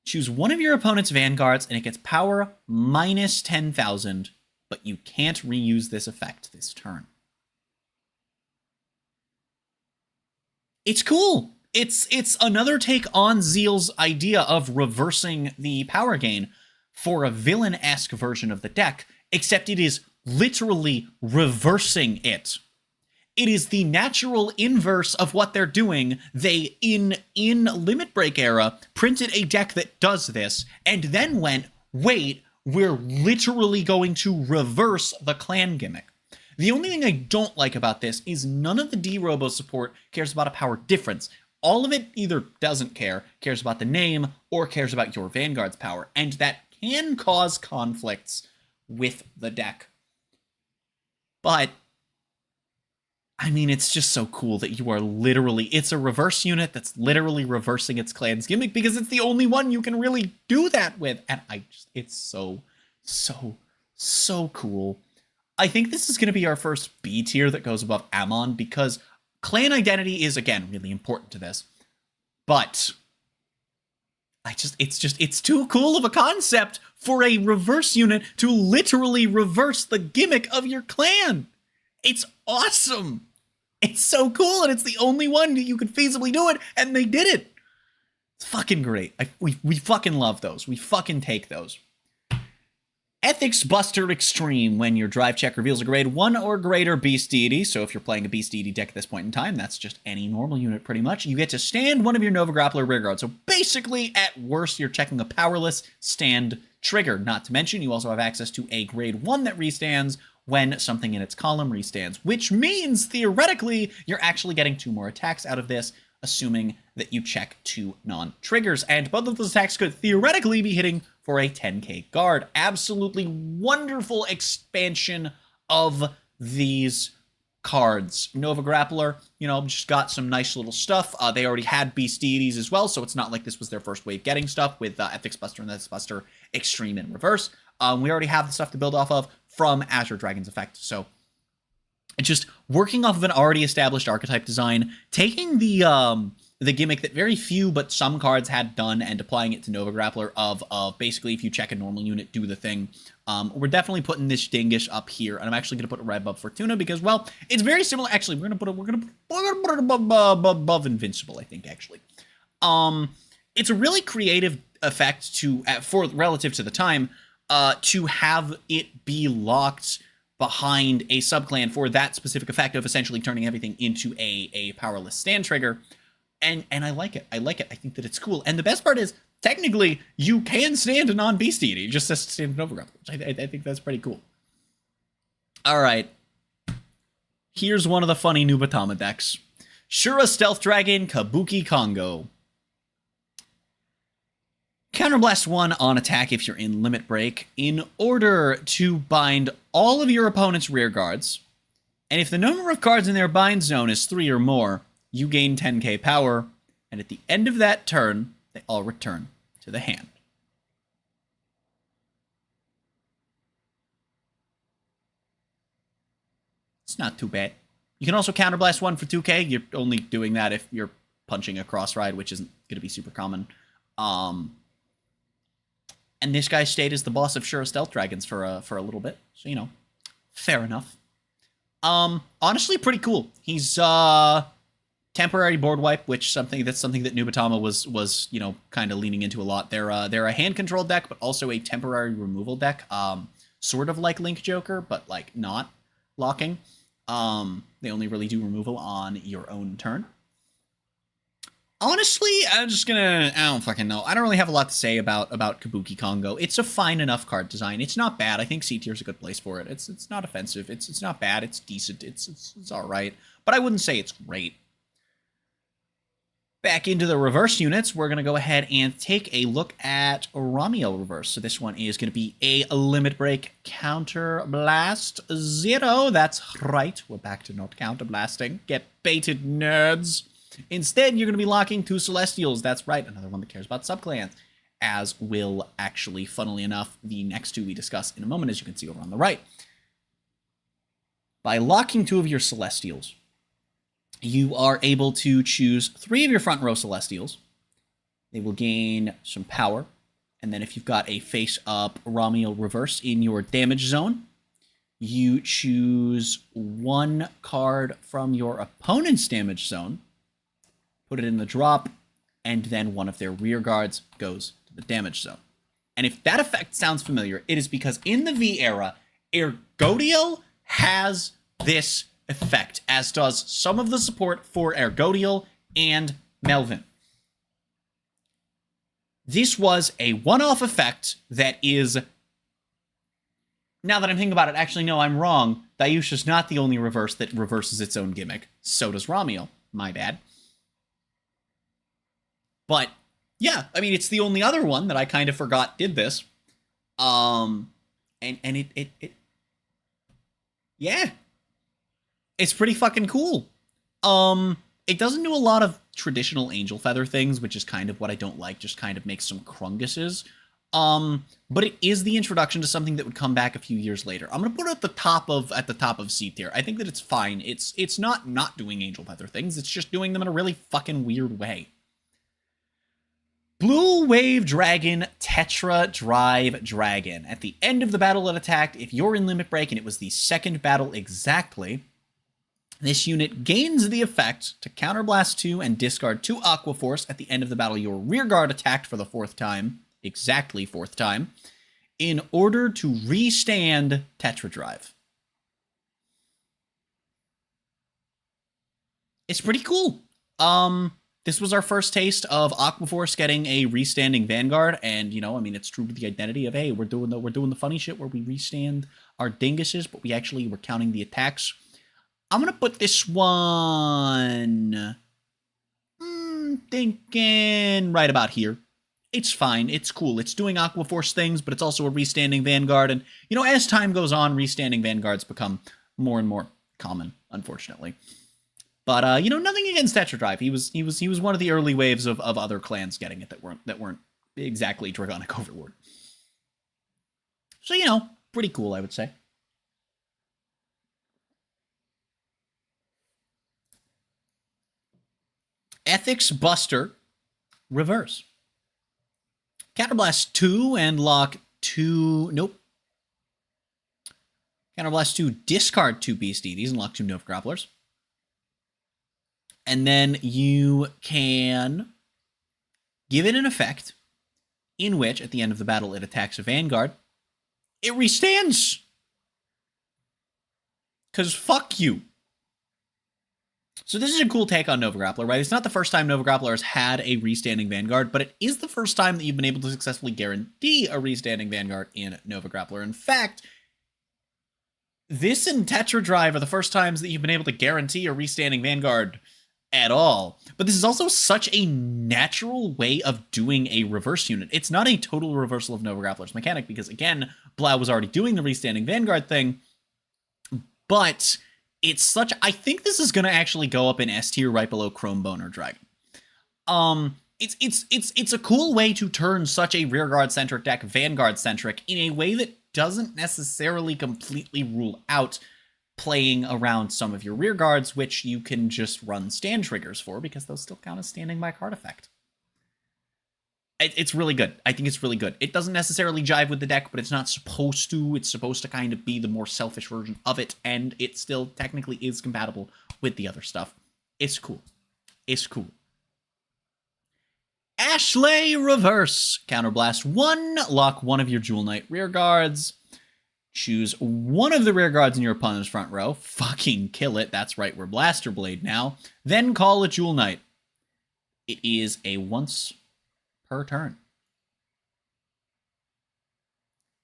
Choose one of your opponent's vanguards, and it gets power minus 10,000, but you can't reuse this effect this turn. It's cool. It's another take on Zeal's idea of reversing the power gain for a villain-esque version of the deck, except it is literally reversing it. It is the natural inverse of what they're doing. They, in Limit Break era, printed a deck that does this, and then went, wait, we're literally going to reverse the clan gimmick. The only thing I don't like about this is none of the D-Robo support cares about a power difference. All of it either doesn't care, cares about the name, or cares about your Vanguard's power, and that can cause conflicts with the deck. But I mean, it's just so cool that you are literally, it's a reverse unit that's literally reversing its clan's gimmick because it's the only one you can really do that with. And it's so cool. I think this is going to be our first B tier that goes above Ammon because clan identity is, again, really important to this. But it's too cool of a concept for a reverse unit to literally reverse the gimmick of your clan. It's awesome. It's so cool, and it's the only one that you could feasibly do it, and they did it. It's fucking great. We fucking love those. We fucking take those. Ethics Buster Extreme. When your drive check reveals a grade 1 or greater beast deity, so if you're playing a beast deity deck at this point in time, that's just any normal unit pretty much, you get to stand one of your Nova Grappler rearguards. So basically, at worst, you're checking a powerless stand trigger. Not to mention, you also have access to a grade 1 that restands when something in its column restands, which means, theoretically, you're actually getting 2 more attacks out of this, assuming that you check 2 non-triggers, and both of those attacks could theoretically be hitting for a 10k guard. Absolutely wonderful expansion of these cards. Nova Grappler, you know, just got some nice little stuff. They already had Beast Deities as well, so it's not like this was their first wave getting stuff with Ethics Buster and Ethics Buster Extreme in reverse. We already have the stuff to build off of from Azure Dragon's Effect, so it's just working off of an already established archetype design, taking the gimmick that very few but some cards had done and applying it to Nova Grappler of basically if you check a normal unit, do the thing. We're definitely putting this dingish up here, and I'm actually going to put it right above Fortuna because, well, it's very similar. Actually, we're gonna put it above Invincible, I think, actually. It's a really creative effect for relative to the time to have it be locked behind a subclan for that specific effect of essentially turning everything into a powerless stand trigger. And I like it. I like it. I think that it's cool. And the best part is, technically, you can stand a non-beast deity. You just has to stand an overgrowth, which I think that's pretty cool. All right. Here's one of the funny Nubatama decks. Shura Stealth Dragon, Kabuki Kongo. Counterblast 1 on attack if you're in Limit Break in order to bind all of your opponent's rear guards. And if the number of cards in their bind zone is 3 or more, you gain 10k power, and at the end of that turn, they all return to the hand. It's not too bad. You can also counterblast 1 for 2k. You're only doing that if you're punching a cross ride, which isn't going to be super common. And this guy stayed as the boss of Shura Stealth Dragons for a little bit, so, you know, fair enough. Honestly, pretty cool. He's temporary board wipe, which that's something that Nubatama was you know, kind of leaning into a lot. They're a hand control deck, but also a temporary removal deck. Sort of like Link Joker, but like not locking. They only really do removal on your own turn. Honestly, I'm just gonna, I don't fucking know. I don't really have a lot to say about Kabuki Kongo. It's a fine enough card design. It's not bad. I think C tier is a good place for it. It's not offensive. It's not bad. It's decent. It's all right. But I wouldn't say it's great. Back into the reverse units, we're going to go ahead and take a look at Ramiel Reverse. So this one is going to be a Limit Break Counter Blast 0. That's right, we're back to not counter blasting. Get baited, nerds. Instead, you're going to be locking 2 Celestials. That's right, another one that cares about subclans. As will actually, funnily enough, the next 2 we discuss in a moment, as you can see over on the right. By locking 2 of your Celestials, you are able to choose 3 of your front row Celestials. They will gain some power. And then if you've got a face-up Ramiel Reverse in your damage zone, you choose 1 card from your opponent's damage zone, put it in the drop, and then one of their rear guards goes to the damage zone. And if that effect sounds familiar, it is because in the V era, Ergodiel has this effect, as does some of the support for Ergodiel and Melvin. This was a one-off effect that is... Now that I'm thinking about it, actually, no, I'm wrong. Dayusha's not the only reverse that reverses its own gimmick. So does Ramiel. My bad. But, yeah, I mean, it's the only other one that I kind of forgot did this. And yeah. It's pretty fucking cool. It doesn't do a lot of traditional Angel Feather things, which is kind of what I don't like, just kind of makes some Krunguses. But it is the introduction to something that would come back a few years later. I'm gonna put it at the top of C tier. I think that it's fine. It's not doing Angel Feather things, it's just doing them in a really fucking weird way. Blue Wave Dragon, Tetra Drive Dragon. At the end of the battle it attacked, if you're in Limit Break and it was the second battle exactly, this unit gains the effect to counterblast 2 and discard 2 Aqua Force at the end of the battle your rearguard attacked for the 4th time, exactly 4th time, in order to restand Tetra Drive. It's pretty cool. This was our first taste of Aqua Force getting a restanding Vanguard, and you know, I mean, it's true to the identity of, hey, we're doing the funny shit where we restand our dinguses, but we're counting the attacks. I'm gonna put this one, thinking right about here. It's fine, it's cool, it's doing Aqua Force things, but it's also a restanding Vanguard, and, you know, as time goes on, restanding Vanguards become more and more common, unfortunately. But, you know, nothing against Tetra Drive. He was one of the early waves of other clans getting it that weren't exactly Dragonic Overlord. So, you know, pretty cool, I would say. Ethics Buster Reverse. Counterblast 2 and lock 2... Nope. Counterblast 2, discard 2 Beast Deities and lock 2 Nova Grapplers. And then you can give it an effect in which, at the end of the battle, it attacks a Vanguard. It restands! Because fuck you. So this is a cool take on Nova Grappler, right? It's not the first time Nova Grappler has had a restanding Vanguard, but it is the first time that you've been able to successfully guarantee a restanding Vanguard in Nova Grappler. In fact, this and Tetra Drive are the first times that you've been able to guarantee a restanding Vanguard at all. But this is also such a natural way of doing a reverse unit. It's not a total reversal of Nova Grappler's mechanic, because again, Blau was already doing the restanding Vanguard thing, but it's such... I think this is going to actually go up in S tier right below Chrome Bone or Dragon. It's a cool way to turn such a rearguard-centric deck Vanguard-centric in a way that doesn't necessarily completely rule out playing around some of your rearguards, which you can just run stand triggers for, because those still count as standing by card effect. It's really good. I think it's really good. It doesn't necessarily jive with the deck, but it's not supposed to. It's supposed to kind of be the more selfish version of it, and it still technically is compatible with the other stuff. It's cool. It's cool. Ashley Reverse. Counterblast 1. Lock 1 of your Jewel Knight rearguards. Choose 1 of the rearguards in your opponent's front row. Fucking kill it. That's right, we're Blaster Blade now. Then call a Jewel Knight. It is a once per turn.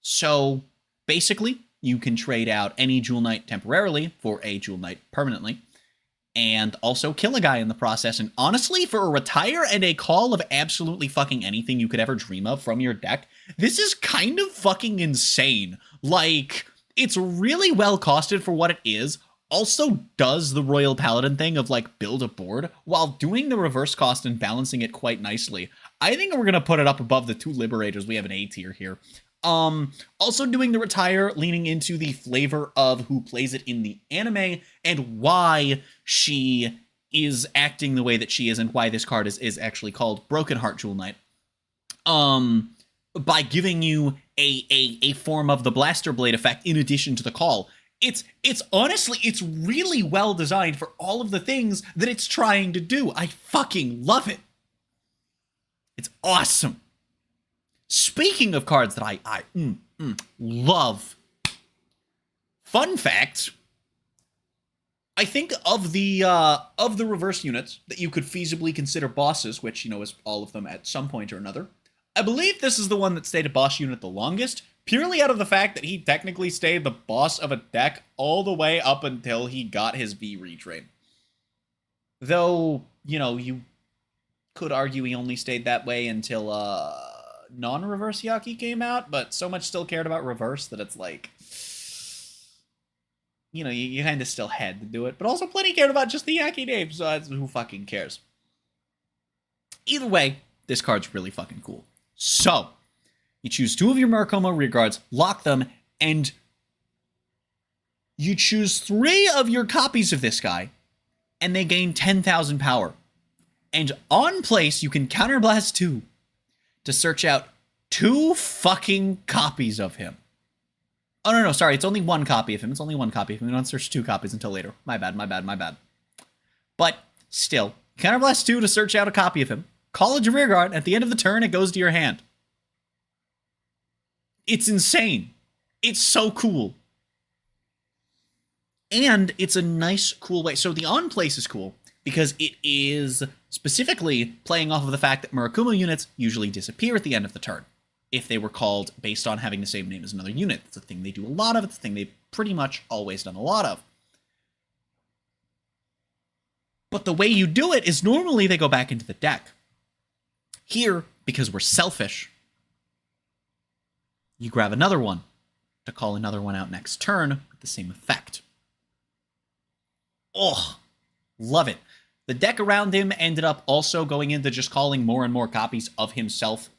So, basically, you can trade out any Jewel Knight temporarily for a Jewel Knight permanently. and also kill a guy in the process. And honestly, for a retire and a call of absolutely fucking anything you could ever dream of from your deck, this is kind of fucking insane. Like, it's really well costed for what it is. Also does the Royal Paladin thing of, like, build a board while doing the reverse cost and balancing it quite nicely. I think we're going to put it up above the two Liberators. We have an A tier here. Also doing the retire, leaning into the flavor of who plays it in the anime and why she is acting the way that she is and why this card is actually called Broken Heart Jewel Knight. By giving you a form of the Blaster Blade effect in addition to the call. It's honestly, it's really well designed for all of the things that it's trying to do. I fucking love it. It's awesome. Speaking of cards that I love. Fun fact, I think of the reverse units that you could feasibly consider bosses, which, you know, is all of them at some point or another. I believe this is the one that stayed a boss unit the longest, purely out of the fact that he technically stayed the boss of a deck all the way up until he got his V retrain. Though, you know, you could argue he only stayed that way until non-reverse Yaki came out, but so much still cared about reverse that it's like, you know, you kind of still had to do it, but also plenty cared about just the Yaki name, so who fucking cares? Either way, this card's really fucking cool. So, you choose 2 of your Murakumo rearguards, lock them, and you choose 3 of your copies of this guy, and they gain 10,000 power. And on place, you can counterblast 2 to search out 2 fucking copies of him. Oh, no, sorry, it's only 1 copy of him. It's only 1 copy of him. We don't search 2 copies until later. My bad. But still, counterblast 2 to search out a copy of him. Call a rearguard. At the end of the turn, it goes to your hand. It's insane. It's so cool. And it's a nice, cool way. So the on place is cool because it is specifically playing off of the fact that Murakumo units usually disappear at the end of the turn if they were called based on having the same name as another unit. It's a thing they do a lot of. It's a thing they've pretty much always done a lot of. But the way you do it is normally they go back into the deck. Here, because we're selfish, you grab another one to call another one out next turn with the same effect. Oh, love it. The deck around him ended up also going into just calling more and more copies of himself.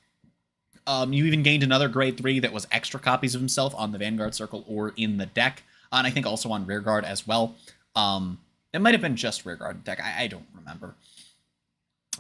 You even gained another grade 3 that was extra copies of himself on the Vanguard Circle or in the deck, and I think also on Rearguard as well. It might have been just Rearguard deck, I don't remember.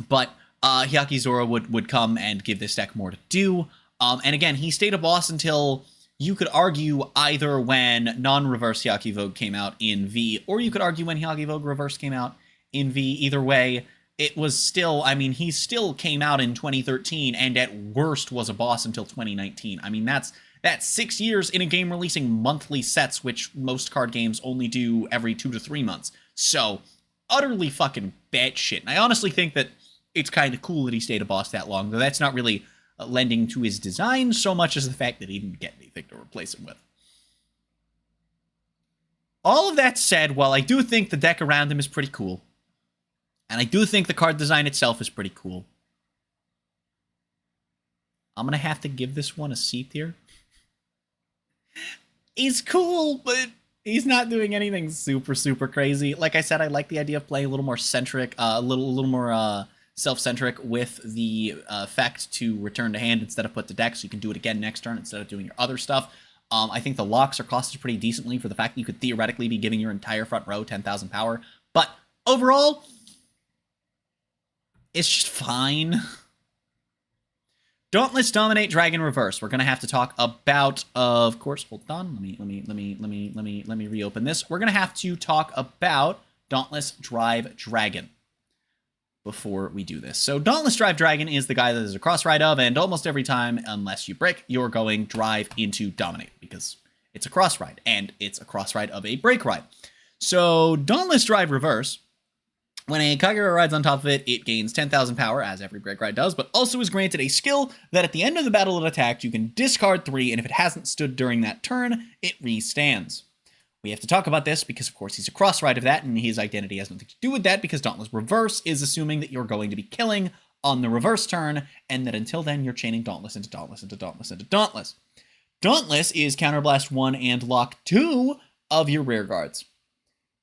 But Hyakizora would come and give this deck more to do. And again, he stayed a boss until you could argue either when non-reverse Hyakivogue came out in V, or you could argue when Hyakivogue reverse came out in V. Either way, it was still, I mean, he still came out in 2013 and at worst was a boss until 2019. I mean, that's 6 years in a game releasing monthly sets, which most card games only do every 2 to 3 months. So, utterly fucking batshit. And I honestly think that it's kind of cool that he stayed a boss that long, though that's not really lending to his design so much as the fact that he didn't get anything to replace him with. All of that said, while I do think the deck around him is pretty cool, and I do think the card design itself is pretty cool, I'm going to have to give this one a C tier. He's cool, but he's not doing anything super, super crazy. Like I said, I like the idea of playing a little more centric, a little more self-centric with the effect to return to hand instead of put to deck, so you can do it again next turn instead of doing your other stuff. I think the locks are costed pretty decently for the fact that you could theoretically be giving your entire front row 10,000 power. But overall, it's just fine. Dauntless Dominate Dragon Reverse. We're gonna have to talk about, of course. Hold on. Let me reopen this. We're gonna have to talk about Dauntless Drive Dragon before we do this. So Dauntless Drive Dragon is the guy that there's a cross ride of, and almost every time, unless you break, you're going drive into dominate because it's a cross ride, and it's a cross ride of a break ride. So Dauntless Drive Reverse, when a Kagura rides on top of it, it gains 10,000 power, as every break ride does, but also is granted a skill that at the end of the battle it attacked, you can discard 3, and if it hasn't stood during that turn, it restands. We have to talk about this because, of course, he's a cross-ride of that, and his identity has nothing to do with that because Dauntless Reverse is assuming that you're going to be killing on the reverse turn, and that until then, you're chaining Dauntless into Dauntless into Dauntless into Dauntless. Dauntless is Counterblast 1 and Lock 2 of your rear guards.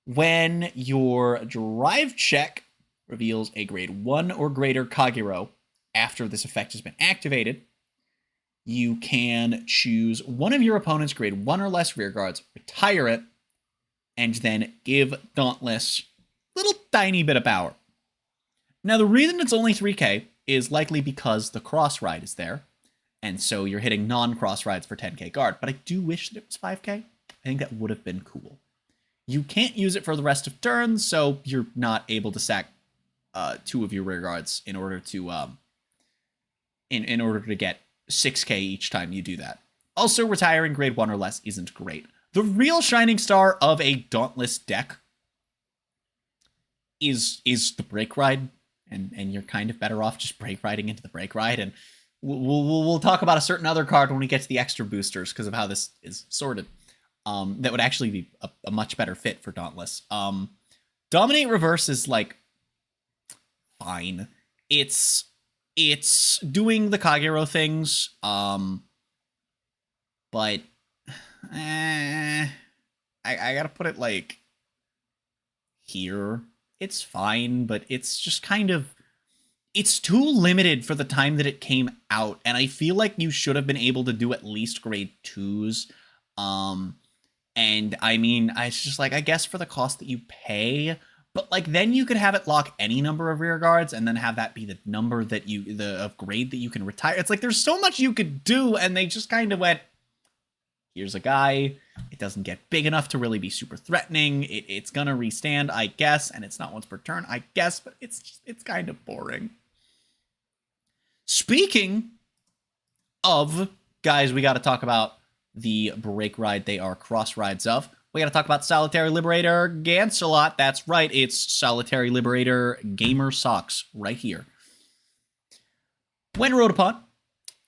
When your drive check reveals a grade 1 or greater Kagero after this effect has been activated, you can choose one of your opponent's grade 1 or less rear guards, retire it, and then give Dauntless a little tiny bit of power. Now, the reason it's only 3k is likely because the cross ride is there, and so you're hitting non-cross rides for 10k guard, but I do wish that it was 5k. I think that would have been cool. You can't use it for the rest of turns, so you're not able to sack 2 of your rear guards in order to in order to get 6k each time you do that. Also, retiring grade 1 or less isn't great. The real shining star of a Dauntless deck is the break ride, and you're kind of better off just break riding into the break ride. And we'll talk about a certain other card when we get to the extra boosters because of how this is sorted. That would actually be a much better fit for Dauntless. Dominate Reverse is like fine. It's doing the Kagero things, but I gotta put it like here. It's fine, but it's just kind of, it's too limited for the time that it came out, and I feel like you should have been able to do at least grade 2s. And I mean, it's just like, I guess for the cost that you pay, but like then you could have it lock any number of rear guards and then have that be the number that of grade that you can retire. It's like there's so much you could do, and they just kind of went, here's a guy. It doesn't get big enough to really be super threatening. It's gonna restand, I guess, and it's not once per turn, I guess, but it's kind of boring. Speaking of guys, we got to talk about the break ride they are cross rides of. We got to talk about Solitary Liberator Gancelot. That's right, it's Solitary Liberator Gamer Socks right here. When rode upon,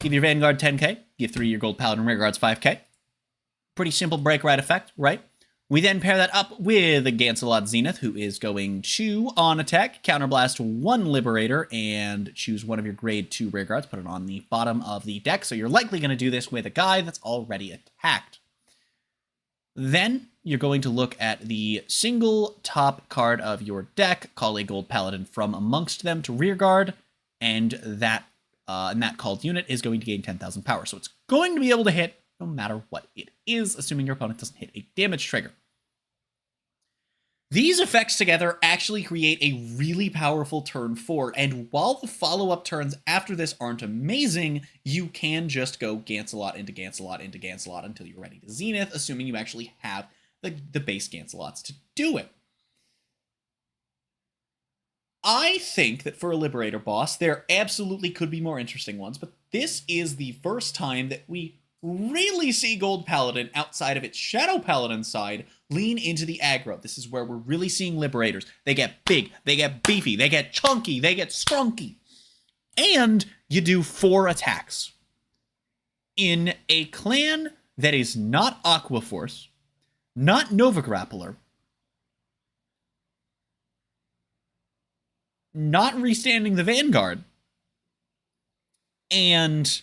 give your Vanguard 10k, give 3 your Gold Paladin rear guards 5k. Pretty simple break ride effect, right? We then pair that up with a Gancelot Zenith, who is going to, on attack, counterblast 1 Liberator and choose one of your grade 2 rear guards, put it on the bottom of the deck. So you're likely going to do this with a guy that's already attacked. Then you're going to look at the single top card of your deck, call a Gold Paladin from amongst them to rear guard, and that called unit is going to gain 10,000 power. So it's going to be able to hit no matter what it is, assuming your opponent doesn't hit a damage trigger. These effects together actually create a really powerful turn 4, and while the follow-up turns after this aren't amazing, you can just go Gancelot into Gancelot into Gancelot until you're ready to Zenith, assuming you actually have the base Gancelots to do it. I think that for a Liberator boss, there absolutely could be more interesting ones, but this is the first time that we really see Gold Paladin outside of its Shadow Paladin side lean into the aggro. This is where we're really seeing Liberators. They get big, they get beefy, they get chunky, they get strunky. And you do 4 attacks. In a clan that is not Aqua Force, not Nova Grappler, not restanding the Vanguard, and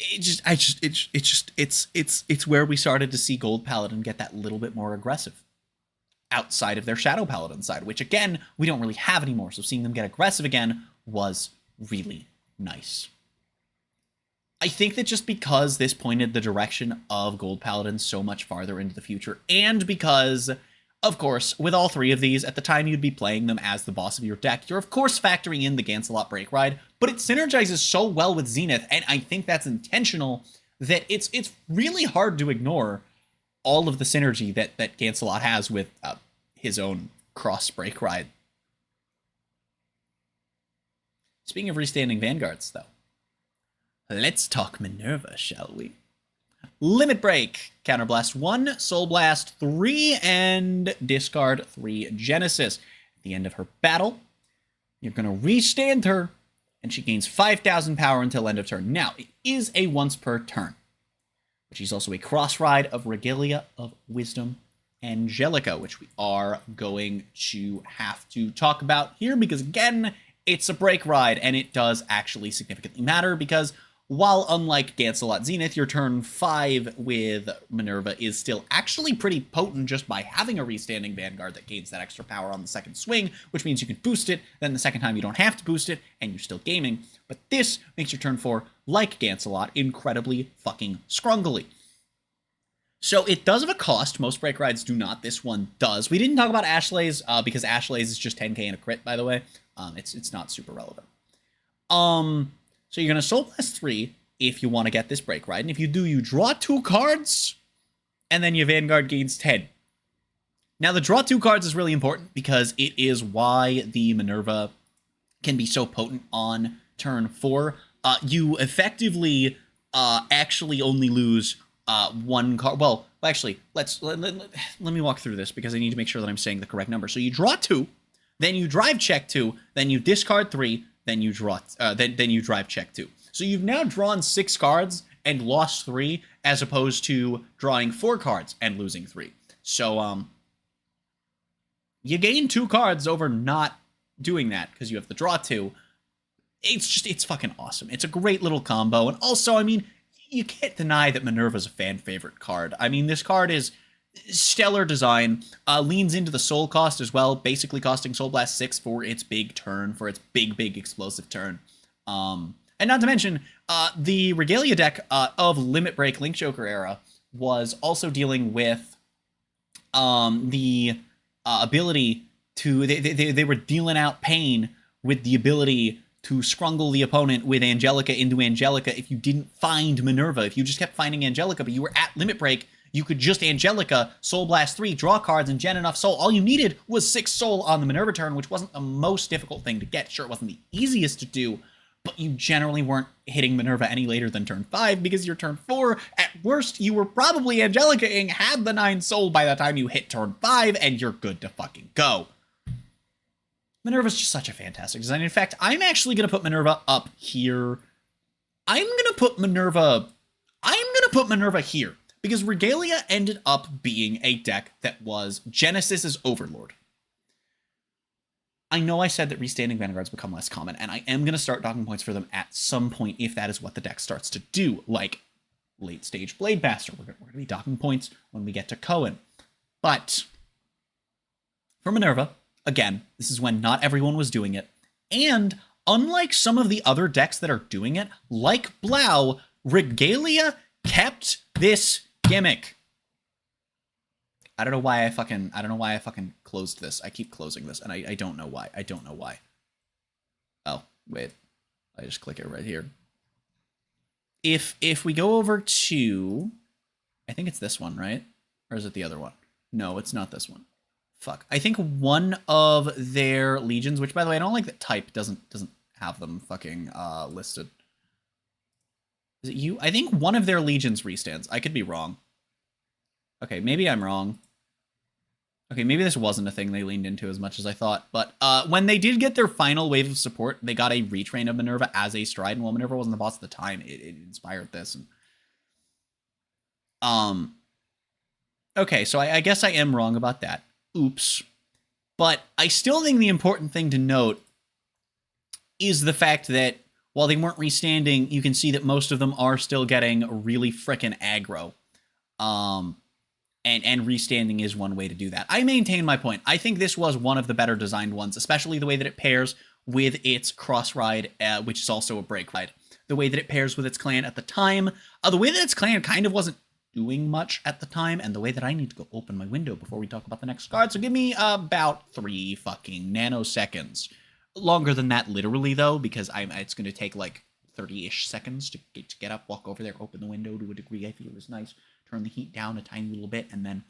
it's where we started to see Gold Paladin get that little bit more aggressive outside of their Shadow Paladin side, which again, we don't really have anymore. So seeing them get aggressive again was really nice. I think that just because this pointed the direction of Gold Paladin so much farther into the future, and because, of course, with all 3 of these, at the time you'd be playing them as the boss of your deck, you're of course factoring in the Gancelot Break Ride, but it synergizes so well with Zenith, and I think that's intentional, that it's really hard to ignore all of the synergy that Gancelot has with his own cross Break Ride. Speaking of restanding Vanguards, though, let's talk Minerva, shall we? Limit Break. Counterblast 1, Soul Blast 3, and discard 3 Genesis. At the end of her battle, you're going to restand her, and she gains 5,000 power until end of turn. Now, it is a once per turn. which is also a cross-ride of Regalia of Wisdom Angelica, which we are going to have to talk about here because, again, it's a break ride, and it does actually significantly matter because while unlike Gancelot Zenith, your turn 5 with Minerva is still actually pretty potent just by having a restanding Vanguard that gains that extra power on the second swing, which means you can boost it, then the second time you don't have to boost it, and you're still gaming. But this makes your turn 4, like Gancelot, incredibly fucking scrungly. So it does have a cost. Most break rides do not. This one does. We didn't talk about Ashlay's because Ashlay's is just 10k and a crit, by the way. It's not super relevant. So you're going to Soul Blast 3 if you want to get this break ride. And if you do, you draw 2 cards, and then your Vanguard gains 10. Now, the draw 2 cards is really important because it is why the Minerva can be so potent on turn 4. You effectively actually only lose 1 card. Well, actually, let me walk through this because I need to make sure that I'm saying the correct number. So you draw 2, then you drive check 2, then you discard 3, then you draw, then you drive check 2. So you've now drawn 6 cards and lost 3, as opposed to drawing 4 cards and losing 3. So you gain 2 cards over not doing that because you have the draw 2. It's fucking awesome. It's a great little combo, and also, I mean, you can't deny that Minerva's a fan favorite card. I mean, this card is stellar design, leans into the soul cost as well, basically costing Soul Blast 6 for its big turn, for its big explosive turn. And not to mention, the Regalia deck of Limit Break Link Joker era was also dealing with the ability to, they were dealing out pain with the ability to scrungle the opponent with Angelica into Angelica if you didn't find Minerva. If you just kept finding Angelica, but you were at Limit Break, you could just Angelica, Soul Blast 3, draw cards, and gen enough soul. All you needed was 6 soul on the Minerva turn, which wasn't the most difficult thing to get. Sure, it wasn't the easiest to do, but you generally weren't hitting Minerva any later than turn 5, because your turn 4, at worst, you were probably Angelica-ing, had the 9 soul by the time you hit turn 5, and you're good to fucking go. Minerva's just such a fantastic design. In fact, I'm actually going to put Minerva up here. I'm going to put Minerva here. Because Regalia ended up being a deck that was Genesis's Overlord. I know I said that restanding Vanguards become less common, and I am going to start docking points for them at some point if that is what the deck starts to do, like late stage Blade Master. We're going to be docking points when we get to Cohen. But for Minerva, again, this is when not everyone was doing it, and unlike some of the other decks that are doing it, like Blau, Regalia kept this gimmick. I don't know why I fucking closed this. I keep closing this, and I don't know why. I don't know why. Oh, wait. I just click it right here. If we go over to, I think it's this one, right? Or is it the other one? No, it's not this one. Fuck. I think one of their legions, which by the way, I don't like that type doesn't have them fucking listed. Is it you? I think one of their legions restands. I could be wrong. Okay, maybe I'm wrong. Okay, maybe this wasn't a thing they leaned into as much as I thought. But when they did get their final wave of support, they got a retrain of Minerva as a stride. And while Minerva wasn't the boss at the time, it inspired this. And, okay, so I guess I am wrong about that. Oops. But I still think the important thing to note is the fact that while they weren't restanding, you can see that most of them are still getting really frickin' aggro. And restanding is one way to do that. I maintain my point. I think this was one of the better designed ones, especially the way that it pairs with its cross ride, which is also a break ride. The way that it pairs with its clan at the time. The way that its clan kind of wasn't doing much at the time, and the way that I need to go open my window before we talk about the next card. So give me about 3 fucking nanoseconds. Longer than that, literally, though, because it's going to take like 30-ish seconds to get up, walk over there, open the window to a degree I feel is nice, turn the heat down a tiny little bit, and then...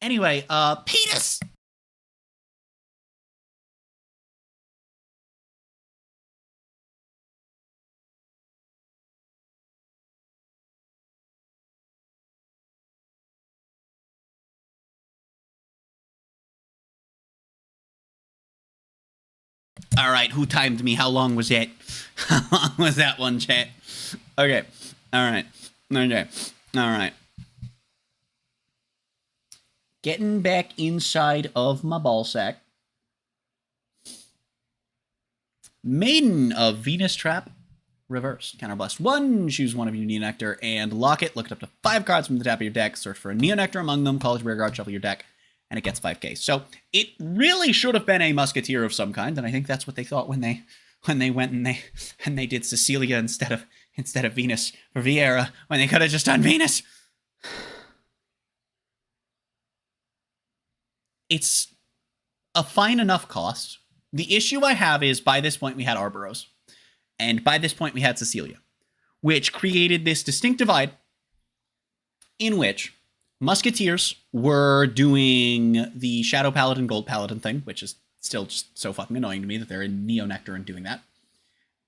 Anyway, penis! All right, who timed me? How long was it? How long was that one, chat? Okay, all right. Okay. All right. Getting back inside of my ball sack. Maiden of Venus Trap. Reverse. Counterblast 1. Choose one of your Neonectar and lock it. Look it up to 5 cards from the top of your deck. Search for a Neonectar among them. Call it rear guard. Shuffle your deck. And it gets 5k. So it really should have been a Musketeer of some kind. And I think that's what they thought when they went and they did Cecilia instead of Venus for Vieira. When they could have just done Venus. It's a fine enough cost. The issue I have is by this point we had Arboros. And by this point we had Cecilia. Which created this distinct divide in which Musketeers were doing the Shadow Paladin, Gold Paladin thing, which is still just so fucking annoying to me that they're in Neonectar and doing that.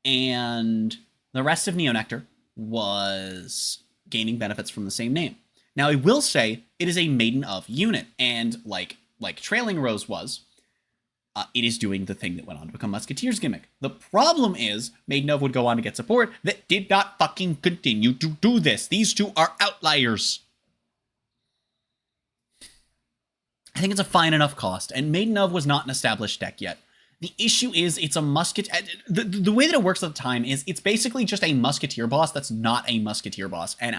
And the rest of Neonectar was gaining benefits from the same name. Now, I will say it is a Maiden of unit, and like Trailing Rose was, it is doing the thing that went on to become Musketeer's gimmick. The problem is, Maiden of would go on to get support that did not fucking continue to do this. These two are outliers. I think it's a fine enough cost, and Maiden of was not an established deck yet. The issue is it's a Musketeer. The way that it works at the time is it's basically just a Musketeer boss that's not a Musketeer boss, and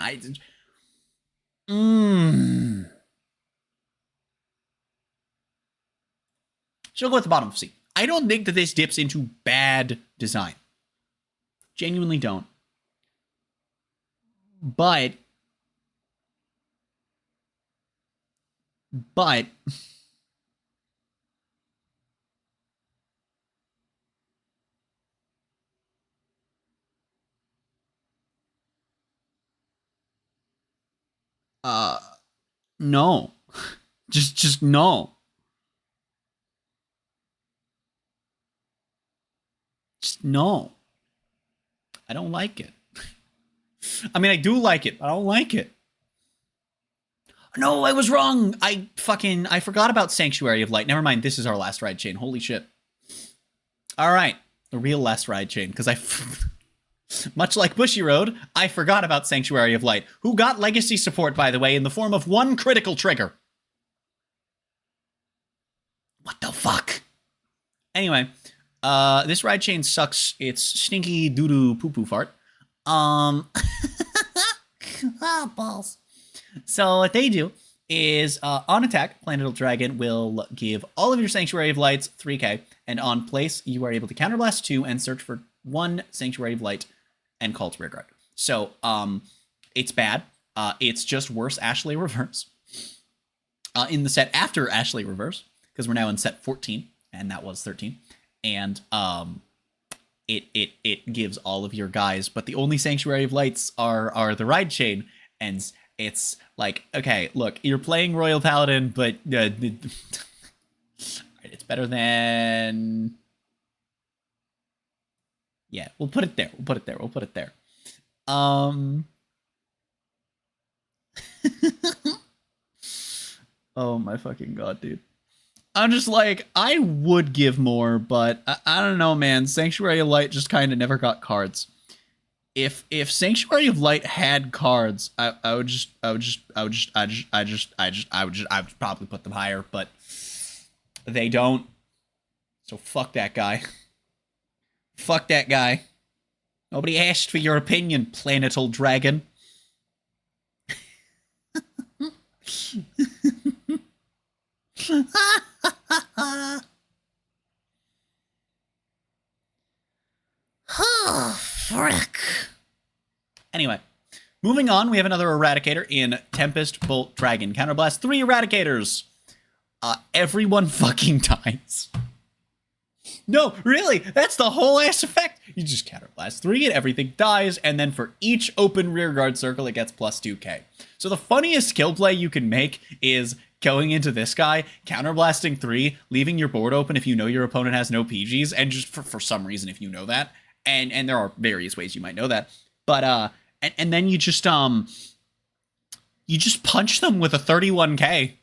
So I'll go at the bottom of C. I don't think that this dips into bad design. Genuinely don't. But no. just no. Just no. I don't like it. I mean, I do like it, but I don't like it. No, I was wrong. I forgot about Sanctuary of Light. Never mind, this is our last ride chain. Holy shit. All right, the real last ride chain, because much like Bushy Road, I forgot about Sanctuary of Light, who got legacy support, by the way, in the form of 1 critical trigger. What the fuck? Anyway, this ride chain sucks. It's stinky doo-doo poo-poo fart.
Ah, balls.
So what they do is, on attack, Planetal Dragon will give all of your Sanctuary of Lights 3k, and on place, you are able to counterblast 2 and search for 1 Sanctuary of Light and call its rear guard. So, it's bad. It's just worse Ashley Reverse. In the set after Ashley Reverse, because we're now in set 14, and that was 13. And, it gives all of your guys, but the only Sanctuary of Lights are the ride chain, and it's like, okay, look, you're playing Royal Paladin, but it's better than... Yeah, we'll put it there. We'll put it there. Oh my fucking god, dude. I'm just like, I would give more, but I don't know, man. Sanctuary of Light just kind of never got cards. If Sanctuary of Light had cards, I would probably put them higher, but they don't. So fuck that guy. Fuck that guy. Nobody asked for your opinion, Planetal Dragon.
Oh, frick.
Anyway, moving on, we have another Eradicator in Tempest Bolt Dragon. Counterblast 3 Eradicators. Everyone fucking dies. No, really, that's the whole ass effect. You just counterblast 3 and everything dies, and then for each open rearguard circle, it gets plus 2k. So the funniest skill play you can make is going into this guy, counterblasting 3, leaving your board open if you know your opponent has no PGs, and just for some reason if you know that, and there are various ways you might know that, but and then you just punch them with a 31k.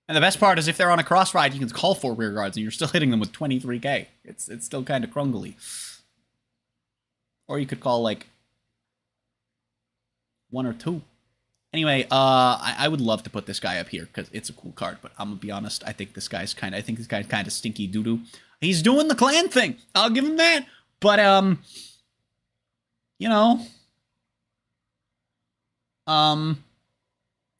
And the best part is if they're on a cross ride, you can call 4 rear guards and you're still hitting them with 23k. It's still kind of crungly. Or you could call like 1 or 2. Anyway, I would love to put this guy up here because it's a cool card, but I'm gonna be honest. I think this guy's kind of stinky doo doo. He's doing the clan thing. I'll give him that. But you know,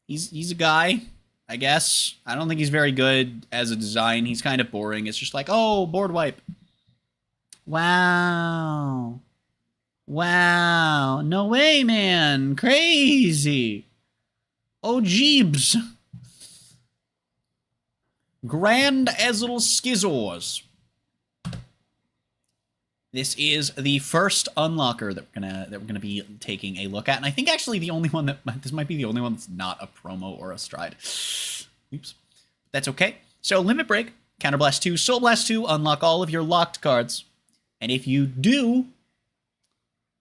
he's a guy, I guess. I don't think he's very good as a design. He's kind of boring. It's just like, oh, board wipe. Wow. Wow. No way, man. Crazy. Oh, jeebs. Grand Ezel Skizors. This is the first unlocker that we're gonna be taking a look at, and I think actually the only one this might be the only one that's not a promo or a stride. Oops, that's okay. So Limit Break, Counterblast 2, Soul Blast 2, unlock all of your locked cards, and if you do,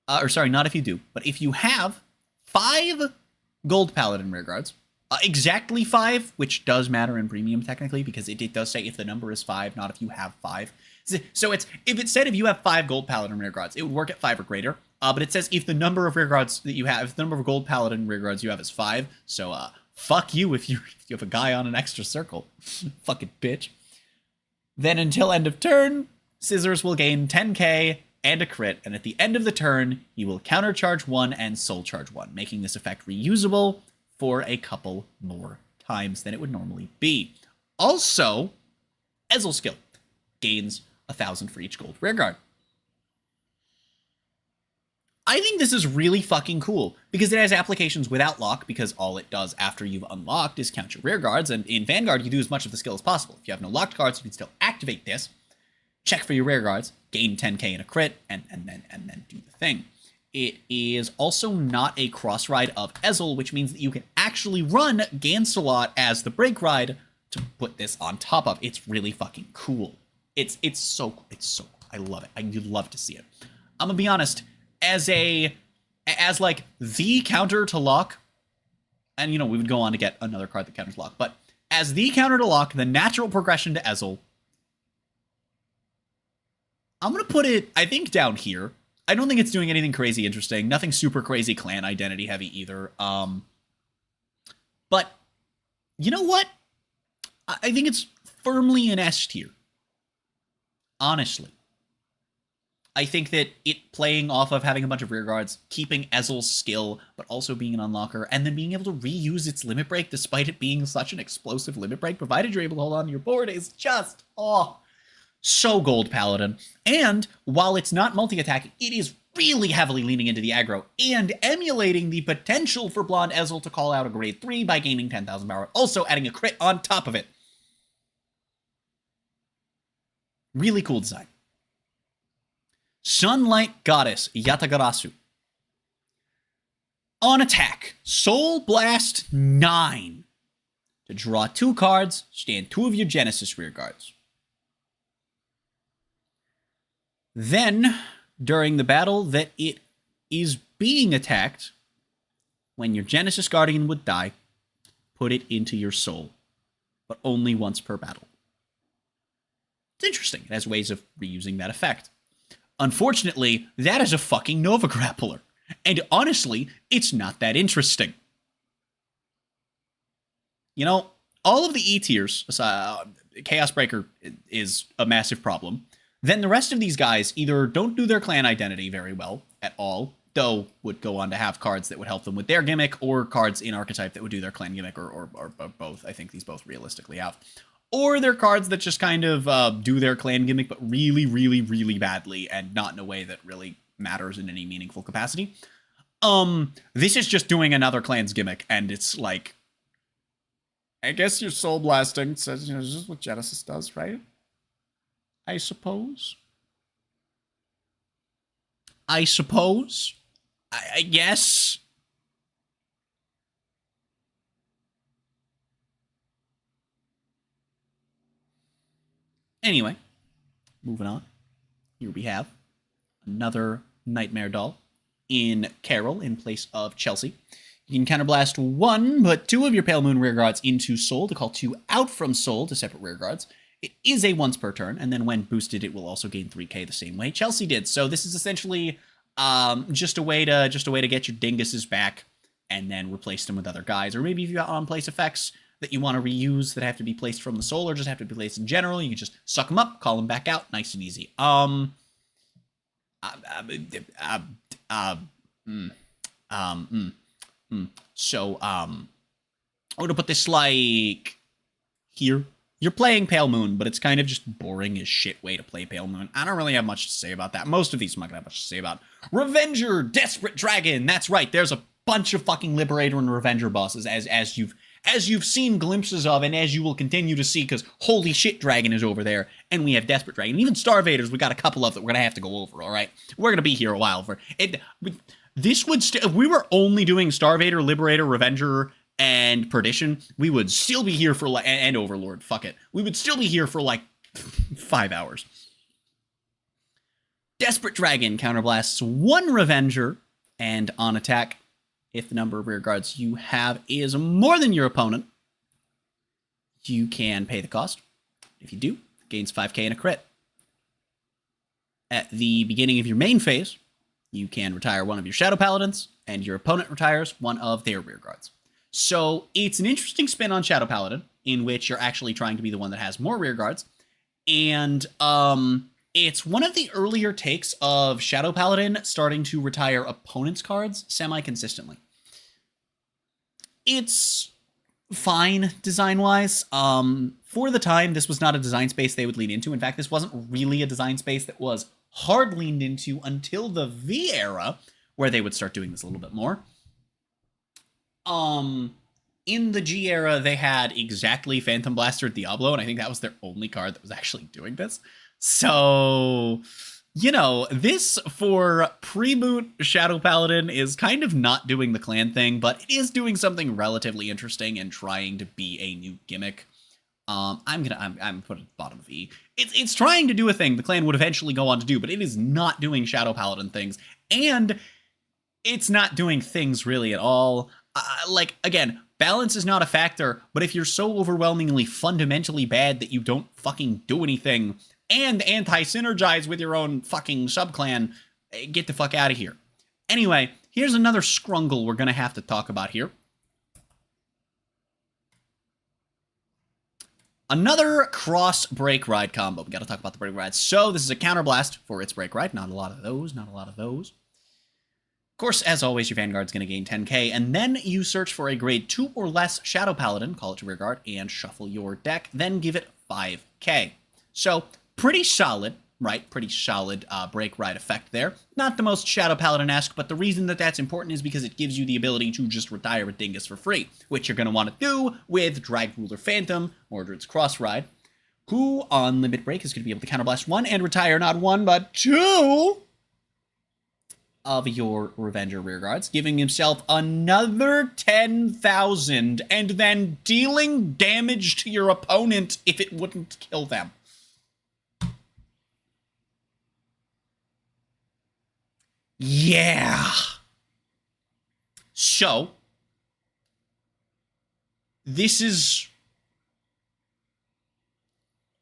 or sorry, not if you do, but if you have 5 Gold Paladin rearguards, exactly 5, which does matter in premium technically because it does say if the number is 5, not if you have 5. So it's if it said if you have 5 Gold Paladin rearguards, it would work at 5 or greater. But it says if the number of rearguards that you have, if the number of Gold Paladin rearguards you have is 5. So fuck you if you have a guy on an extra circle, fucking bitch. Then until end of turn, Scissors will gain 10k and a crit, and at the end of the turn, you will countercharge 1 and soul charge 1, making this effect reusable for a couple more times than it would normally be. Also, Ezel skill gains 1,000 for each gold rearguard. I think this is really fucking cool because it has applications without lock, because all it does after you've unlocked is count your rearguards, and in Vanguard you do as much of the skill as possible. If you have no locked cards, you can still activate this, check for your rearguards, gain 10k and a crit, and then do the thing. It is also not a cross ride of Ezel, which means that you can actually run Gansalot as the break ride to put this on top of. It's really fucking cool. It's so cool. I love it. You'd love to see it. I'm gonna be honest, as like the counter to lock, and you know, we would go on to get another card that counters lock, but as the counter to lock, the natural progression to Ezel, I'm gonna put it, I think, down here. I don't think it's doing anything crazy interesting. Nothing super crazy clan identity heavy either. But you know what? I think it's firmly in S tier. Honestly. I think that it playing off of having a bunch of rearguards, keeping Ezel's skill, but also being an unlocker, and then being able to reuse its limit break despite it being such an explosive limit break, provided you're able to hold on to your board, is just, so Gold Paladin. And while it's not multi-attack, it is really heavily leaning into the aggro and emulating the potential for Blonde Ezel to call out a grade 3 by gaining 10,000 power, also adding a crit on top of it. Really cool design. Sunlight Goddess Yatagarasu. On attack, Soul Blast 9. To draw 2 cards, stand 2 of your Genesis rearguards. Then, during the battle that it is being attacked, when your Genesis Guardian would die, put it into your soul, but only once per battle. It's interesting. It has ways of reusing that effect. Unfortunately, that is a fucking Nova Grappler. And honestly, it's not that interesting. You know, all of the E tiers, Chaos Breaker is a massive problem. Then the rest of these guys either don't do their clan identity very well at all, though would go on to have cards that would help them with their gimmick, or cards in Archetype that would do their clan gimmick, or both. I think these both realistically have. Or they're cards that just kind of do their clan gimmick, but really, really, really badly, and not in a way that really matters in any meaningful capacity. This is just doing another clan's gimmick, and it's like, I guess you're soul blasting. Says, you know, this is what Genesis does, right? I suppose. I guess. Anyway, moving on. Here we have another Nightmare Doll in Carol in place of Chelsea. You can counterblast 1, put 2 of your Pale Moon rearguards into Soul to call 2 out from Soul to separate rearguards. It is a once per turn, and then when boosted, it will also gain 3k the same way Chelsea did. So this is essentially just a way to get your dinguses back and then replace them with other guys. Or maybe if you got on-place effects that you want to reuse that have to be placed from the soul or just have to be placed in general, you can just suck them up, call them back out, nice and easy. So, I'm gonna put this like here. You're playing Pale Moon, but it's kind of just boring as shit way to play Pale Moon. I don't really have much to say about that. Most of these I'm not gonna have much to say about. Revenger, Desperate Dragon. That's right. There's a bunch of fucking Liberator and Revenger bosses as you've seen glimpses of, and as you will continue to see, because holy shit, Dragon is over there, and we have Desperate Dragon. Even Starvaders, we got a couple of that we're gonna have to go over. All right, we're gonna be here a while for it. This would if we were only doing Starvader, Liberator, Revenger, and Perdition, we would still be here for like, and Overlord, fuck it. We would still be here for like 5 hours. Desperate Dragon counterblasts 1 Revenger, and on attack, if the number of rear guards you have is more than your opponent, you can pay the cost. If you do, it gains 5k and a crit. At the beginning of your main phase, you can retire one of your Shadow Paladins, and your opponent retires one of their rear guards. So it's an interesting spin on Shadow Paladin, in which you're actually trying to be the one that has more rear guards. And it's one of the earlier takes of Shadow Paladin starting to retire opponent's cards semi-consistently. It's fine design-wise. For the time, this was not a design space they would lean into. In fact, this wasn't really a design space that was hard leaned into until the V era, where they would start doing this a little bit more. In the G era, they had exactly Phantom Blaster Diablo, and I think that was their only card that was actually doing this. So, you know, this for pre-boot Shadow Paladin is kind of not doing the clan thing, but it is doing something relatively interesting and trying to be a new gimmick. I'm put it at the bottom of E. It's trying to do a thing the clan would eventually go on to do, but it is not doing Shadow Paladin things, and it's not doing things really at all. Like, again, balance is not a factor, but if you're so overwhelmingly fundamentally bad that you don't fucking do anything and anti-synergize with your own fucking subclan, get the fuck out of here. Anyway, here's another scrungle we're gonna have to talk about here. Another cross break ride combo. We gotta talk about the break ride. So this is a counterblast for its break ride. Not a lot of those, not a lot of those. Of course, as always, your Vanguard's going to gain 10k, and then you search for a grade 2 or less Shadow Paladin, call it your rear guard, and shuffle your deck, then give it 5k. So, pretty solid, right? Pretty solid break ride effect there. Not the most Shadow Paladin-esque, but the reason that that's important is because it gives you the ability to just retire a Dingus for free, which you're going to want to do with Drag Ruler Phantom, Mordred's Cross Ride, who, on Limit Break, is going to be able to counterblast 1 and retire not 1, but 2... of your Revenger rear guards, giving himself another 10,000 and then dealing damage to your opponent if it wouldn't kill them. Yeah. So, this is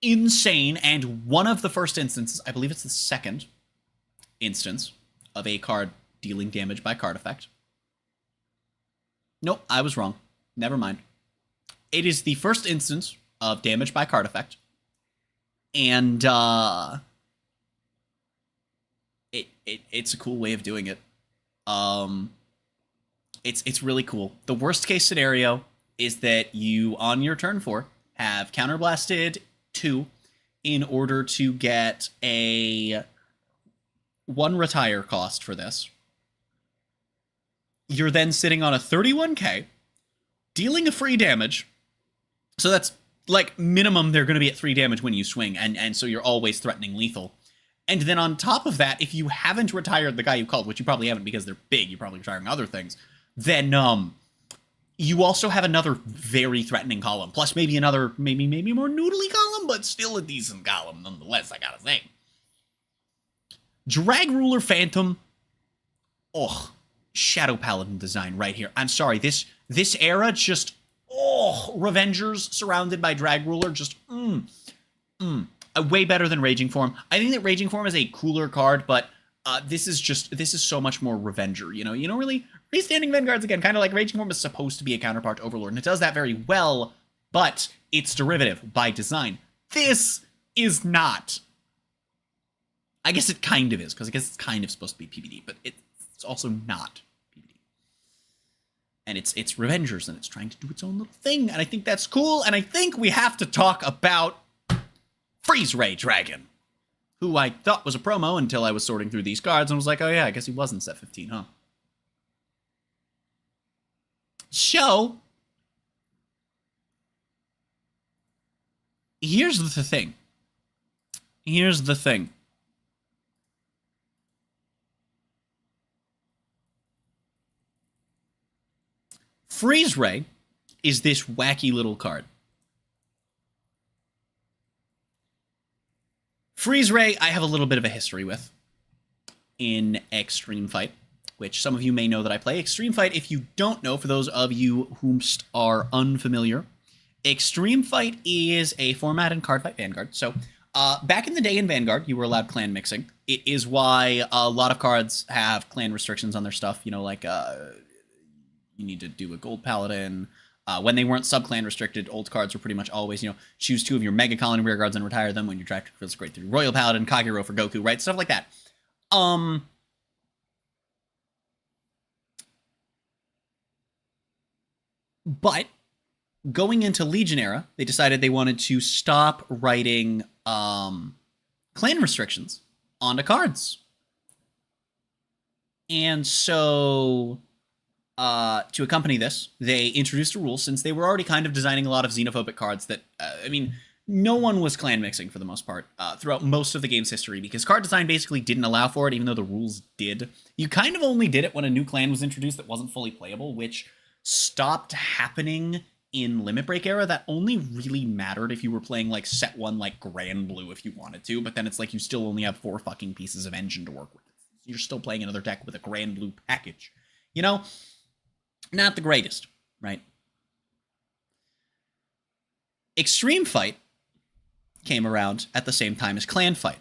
insane, and one of the first instances, I believe it's the second instance, of a card dealing damage by card effect. Nope, I was wrong. Never mind. It is the first instance of damage by card effect. And it's a cool way of doing it. It's really cool. The worst case scenario is that you, on your turn 4, have counterblasted 2 in order to get a 1 retire cost for this. You're then sitting on a 31k, dealing a free damage. So that's like minimum they're going to be at 3 damage when you swing, and so you're always threatening lethal. And then on top of that, if you haven't retired the guy you called, which you probably haven't because they're big, you're probably retiring other things, then you also have another very threatening column, plus maybe another maybe more noodly column, but still a decent column nonetheless, I gotta say. Drag Ruler Phantom. Oh, Shadow Paladin design right here. I'm sorry, this era just, Revengers surrounded by Drag Ruler, just, way better than Raging Form. I think that Raging Form is a cooler card, but this is so much more Revenger, you know? You don't really Freestanding Vanguards, again, kind of like Raging Worm, is supposed to be a counterpart to Overlord, and it does that very well, but it's derivative by design. This is not. I guess it kind of is, because I guess it's kind of supposed to be PvD, but it's also not PvD. And it's Revengers, and it's trying to do its own little thing, and I think that's cool, and I think we have to talk about Freeze Ray Dragon, who I thought was a promo until I was sorting through these cards, and was like, oh yeah, I guess he was in set 15, huh? So, here's the thing. Here's the thing. Freeze Ray is this wacky little card. Freeze Ray, I have a little bit of a history with in Extreme Fight, which some of you may know that I play. Extreme Fight, if you don't know, for those of you who are unfamiliar, Extreme Fight is a format in Card Fight Vanguard. So, back in the day in Vanguard, you were allowed clan mixing. It is why a lot of cards have clan restrictions on their stuff. You know, like, you need to do a Gold Paladin. When they weren't sub-clan restricted, old cards were pretty much always, you know, choose 2 of your Mega Colony rear guards and retire them when your draft feels great through Royal Paladin, Kagero for Goku, right? Stuff like that. But going into Legion era, they decided they wanted to stop writing clan restrictions onto cards. And so, to accompany this, they introduced a rule, since they were already kind of designing a lot of xenophobic cards that, I mean, no one was clan mixing for the most part throughout most of the game's history, because card design basically didn't allow for it, even though the rules did. You kind of only did it when a new clan was introduced that wasn't fully playable, which stopped happening in Limit Break era. That only really mattered if you were playing like set 1 like Grand Blue if you wanted to, but then it's like you still only have 4 fucking pieces of engine to work with. You're still playing another deck with a Grand Blue package. You know? Not the greatest, right? Extreme Fight came around at the same time as Clan Fight,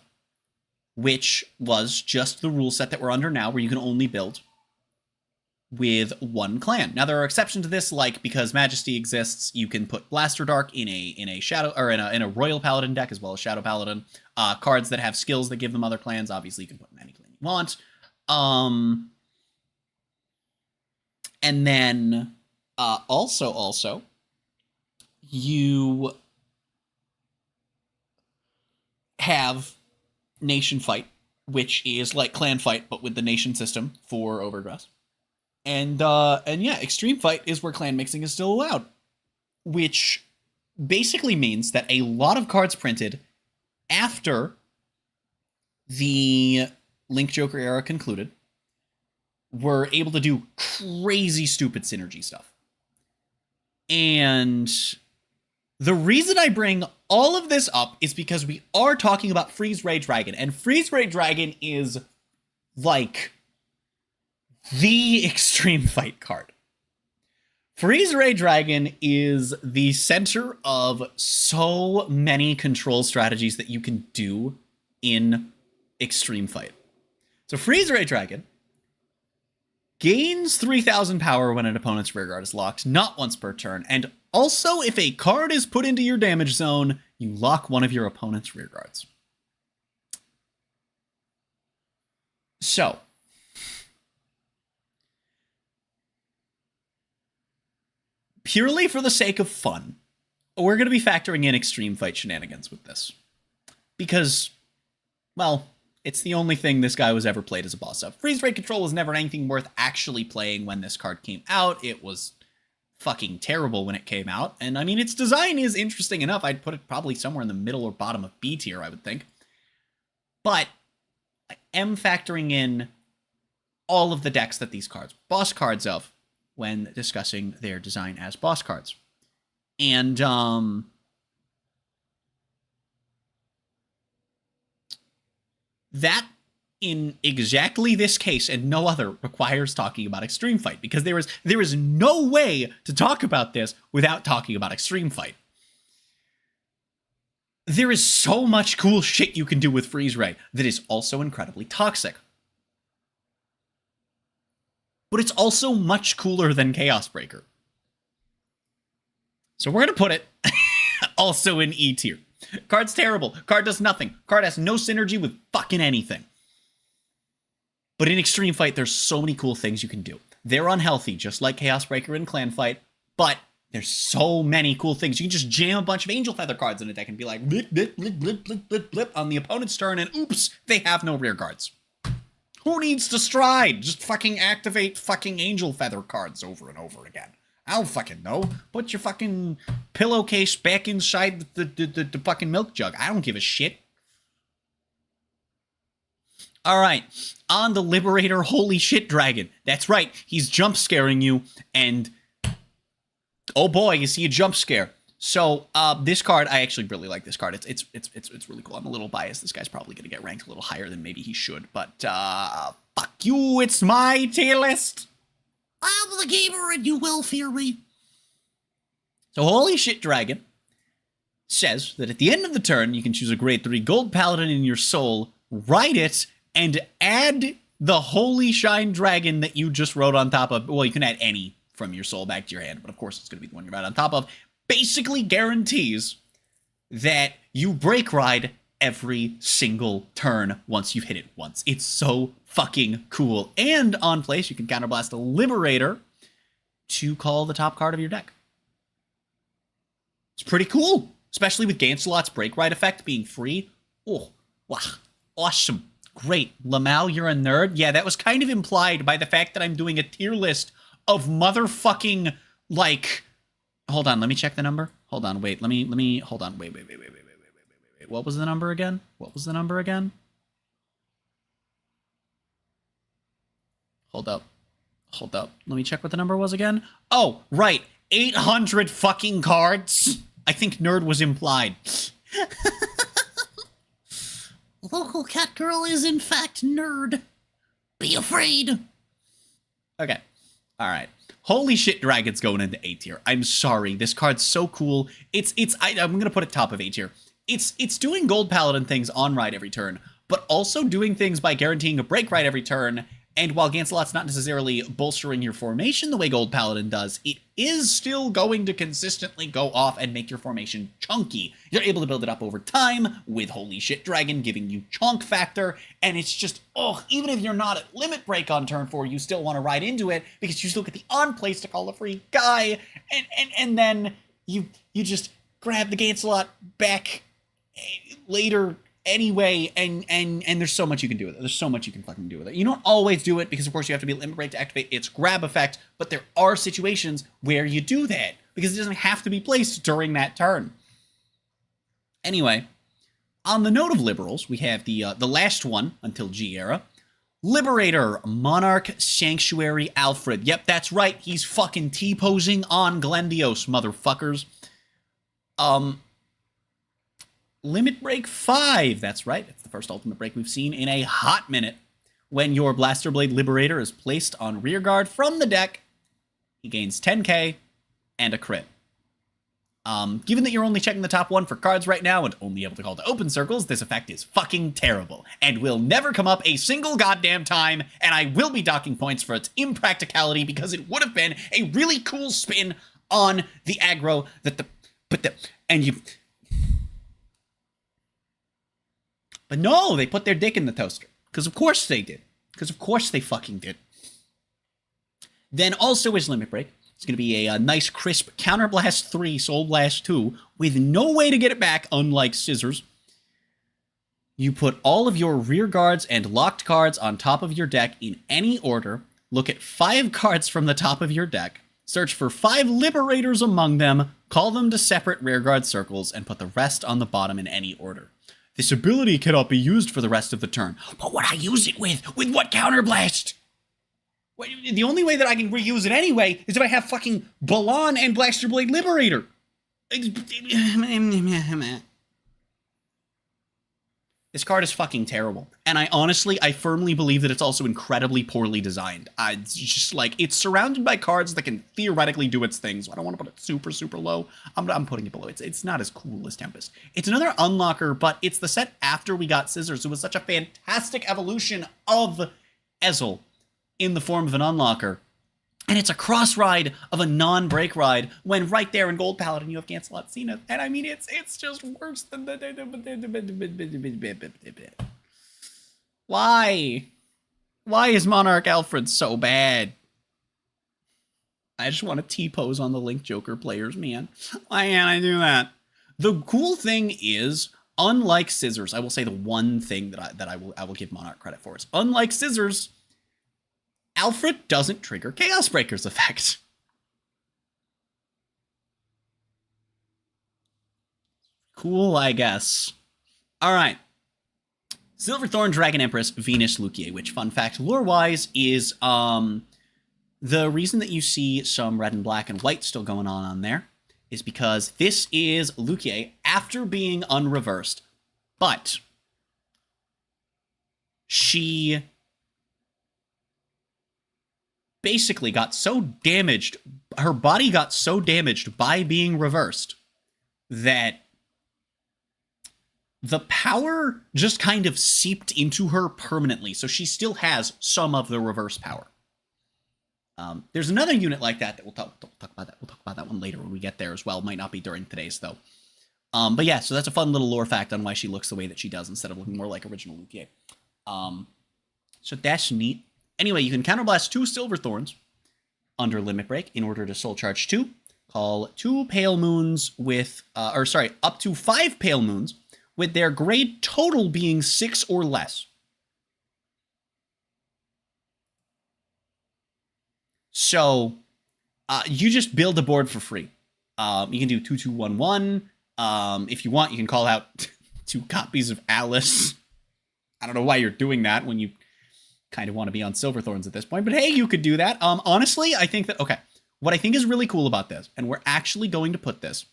which was just the rule set that we're under now, where you can only build with 1 clan. Now there are exceptions to this, like because Majesty exists, you can put Blaster Dark in a Shadow, or in a Royal Paladin deck as well as Shadow Paladin. Cards that have skills that give them other clans, obviously you can put in any clan you want. And then also you have Nation Fight, which is like Clan Fight but with the nation system for Overdress. And yeah, Extreme Fight is where clan mixing is still allowed, which basically means that a lot of cards printed after the Link Joker era concluded were able to do crazy stupid synergy stuff. And the reason I bring all of this up is because we are talking about Freeze Ray Dragon, and Freeze Ray Dragon is like the Extreme Fight card. Freeze Ray Dragon is the center of so many control strategies that you can do in Extreme Fight. So Freeze Ray Dragon gains 3,000 power when an opponent's rearguard is locked, not once per turn, and also if a card is put into your damage zone, you lock one of your opponent's rearguards. So, purely for the sake of fun, we're going to be factoring in Extreme Fight shenanigans with this. Because, well, it's the only thing this guy was ever played as a boss of. Freeze Ray Control was never anything worth actually playing when this card came out. It was fucking terrible when it came out. And I mean, its design is interesting enough. I'd put it probably somewhere in the middle or bottom of B tier, I would think. But I am factoring in all of the decks that these cards, boss cards of, when discussing their design as boss cards. And, that, in exactly this case and no other, requires talking about Extreme Fight, because there is no way to talk about this without talking about Extreme Fight. There is so much cool shit you can do with Freeze Ray that is also incredibly toxic. but it's also much cooler than Chaos Breaker. So we're going to put it also in E tier. Card's terrible. Card does nothing. Card has no synergy with fucking anything. But in Extreme Fight, there's so many cool things you can do. They're unhealthy, just like Chaos Breaker and Clan Fight, but there's so many cool things. You can just jam a bunch of Angel Feather cards in a deck and be like, blip, blip, blip, blip, blip, blip, blip on the opponent's turn, and oops, they have no rear guards. Who needs to stride? Just fucking activate fucking Angel Feather cards over and over again. I don't fucking know. Put your fucking pillowcase back inside the fucking milk jug. I don't give a shit. Alright, on the Liberator Holy Shit Dragon. That's right, he's jump scaring you, and oh boy, you see a jump scare. So, this card, I actually really like this card. It's really cool. I'm a little biased. This guy's probably going to get ranked a little higher than maybe he should, but, fuck you, it's my tier list.
I'm the gamer and you will fear me.
So Holy Shit Dragon says that at the end of the turn, you can choose a grade 3 gold paladin in your soul, write it, and add the Holy Shine Dragon that you just wrote on top of. Well, you can add any from your soul back to your hand, but of course it's going to be the one you're right on top of. Basically guarantees that you break ride every single turn once you've hit it once. It's so fucking cool. And on place, you can counterblast a Liberator to call the top card of your deck. It's pretty cool, especially with Gancelot's break ride effect being free. Oh, wow, awesome. Great. Lamau, you're a nerd? Yeah, that was kind of implied by the fact that I'm doing a tier list of motherfucking, like... Hold on, let me check the number. Hold on, wait, let me, hold on, wait. What was the number again? Hold up. Let me check what the number was again. Oh, right, 800 fucking cards. I think nerd was implied.
Local cat girl is in fact nerd. Be afraid.
Okay, all right. Holy Shit Dragon's going into A tier. I'm sorry, this card's so cool. I'm gonna put it top of A tier. It's doing Gold Paladin things on ride every turn, but also doing things by guaranteeing a break ride every turn. And while Gancelot's not necessarily bolstering your formation the way Gold Paladin does, it is still going to consistently go off and make your formation chunky. You're able to build it up over time with Holy Shit Dragon giving you chunk factor, and it's just, oh, even if you're not at limit break on turn 4, you still want to ride into it because you still get the on place to call a free guy, and then you just grab the Gancelot back later anyway, and there's so much you can do with it. There's so much you can fucking do with it. You don't always do it because, of course, you have to be limit break to activate its grab effect, but there are situations where you do that because it doesn't have to be placed during that turn. Anyway, on the note of liberals, we have the last one until G era. Liberator, Monarch Sanctuary Alfred. Yep, that's right. He's fucking T-posing on Glendios, motherfuckers. Limit Break 5. That's right. It's the first ultimate break we've seen in a hot minute. When your Blaster Blade Liberator is placed on rearguard from the deck, he gains 10k and a crit. Given that you're only checking the top 1 for cards right now and only able to call to open circles, this effect is fucking terrible and will never come up a single goddamn time, and I will be docking points for its impracticality because it would have been a really cool spin on the aggro But no, they put their dick in the toaster. Because of course they did. Because of course they fucking did. Then also is Limit Break. It's going to be a nice crisp Counterblast 3, Soul Blast 2, with no way to get it back, unlike Scissors. You put all of your rear guards and locked cards on top of your deck in any order, look at 5 cards from the top of your deck, search for 5 Liberators among them, call them to separate rearguard circles, and put the rest on the bottom in any order. This ability cannot be used for the rest of the turn. But what I use it with? With what counterblast? The only way that I can reuse it anyway is if I have fucking Balan and Blaster Blade Liberator. This card is fucking terrible. And I firmly believe that it's also incredibly poorly designed. It's just like, it's surrounded by cards that can theoretically do its things. So I don't want to put it super, super low. I'm putting it below. It's not as cool as Tempest. It's another unlocker, but it's the set after we got Scissors. It was such a fantastic evolution of Ezel in the form of an unlocker And it's a cross ride of a non-break ride when right there in Gold Paladin you have Cancel Out Zenith. And I mean, it's just worse than the... Why? Why is Monarch Alfred so bad? I just want to T-pose on the Link Joker players, man. Why can't I do that? The cool thing is, unlike Scissors, I will say the one thing that I will give Monarch credit for is, unlike Scissors, Alfred doesn't trigger Chaos Breaker's effect. Cool, I guess. All right. Silverthorn, Dragon Empress, Venus, Lukie, which, fun fact, lore-wise, is the reason that you see some red and black and white still going on there is because this is Lukie after being unreversed, but she basically got so damaged, her body got so damaged by being reversed that the power just kind of seeped into her permanently, so she still has some of the reverse power. There's another unit like that we'll talk about that. We'll talk about that one later when we get there as well. Might not be during today's though. But yeah, so that's a fun little lore fact on why she looks the way that she does instead of looking more like original Lukie. So that's neat. Anyway, you can counterblast 2 Silverthorns under Limit Break in order to Soul Charge 2. Call 2 Pale Moons with, up to 5 Pale Moons with their grade total being 6 or less. So, you just build a board for free. You can do 2-2-1-1. If you want, you can call out 2 copies of Alice. I don't know why you're doing that when you kind of want to be on Silverthorns at this point, but hey, you could do that. Honestly, I think that, okay, what I think is really cool about this, and we're actually going to put this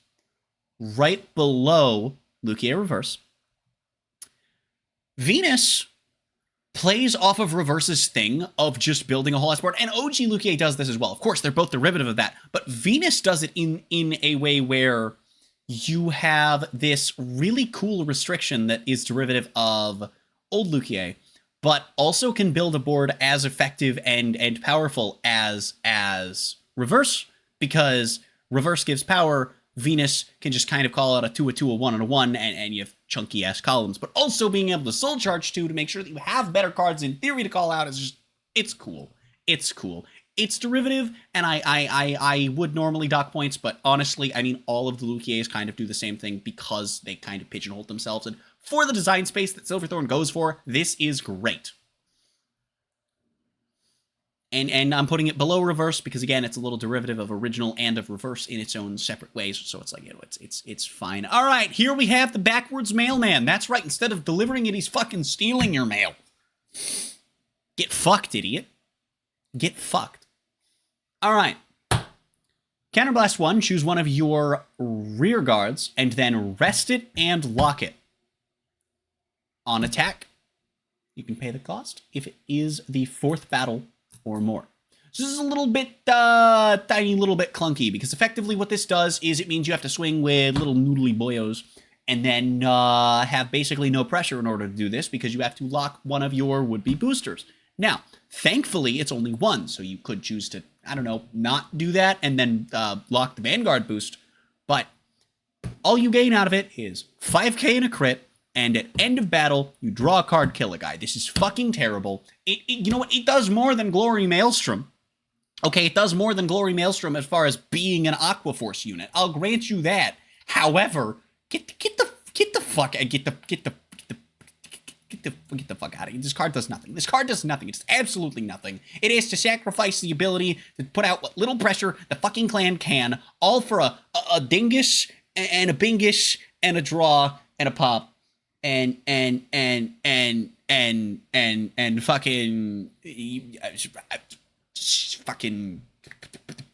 right below Lukie Reverse. Venus plays off of Reverse's thing of just building a whole ass board, and OG Lukie does this as well. Of course, they're both derivative of that, but Venus does it in a way where you have this really cool restriction that is derivative of old Lukie, but also can build a board as effective and powerful as Reverse, because Reverse gives power. Venus can just kind of call out a 2, a 2, a 1, and a 1, and you have chunky ass columns. But also being able to Soul Charge 2 to make sure that you have better cards in theory to call out is just, it's cool. It's cool. It's derivative, and I would normally dock points, but honestly, I mean, all of the Lukies kind of do the same thing because they kind of pigeonhole themselves. And for the design space that Silverthorn goes for, this is great. And I'm putting it below Reverse because, again, it's a little derivative of original and of Reverse in its own separate ways. So it's like, you know, it's fine. All right, here we have the backwards mailman. That's right. Instead of delivering it, he's fucking stealing your mail. Get fucked, idiot. Get fucked. All right. Counterblast 1, choose one of your rear guards, and then rest it and lock it. On attack, you can pay the cost if it is the 4th battle or more. So this is a little bit, tiny little bit clunky, because effectively what this does is it means you have to swing with little noodly boyos, and then have basically no pressure in order to do this, because you have to lock one of your would-be boosters. Now, thankfully, it's only 1, so you could choose to, I don't know, not do that, and then lock the Vanguard boost, but all you gain out of it is 5k and a crit, and at end of battle, you draw a card, kill a guy. This is fucking terrible. You know what? It does more than Glory Maelstrom. Okay, it does more than Glory Maelstrom as far as being an Aqua Force unit. I'll grant you that. However, get the fuck out of here. This card does nothing. This card does nothing. It's absolutely nothing. It is to sacrifice the ability to put out what little pressure the fucking clan can, all for a dingus and a bingus and a draw and a pop. And fucking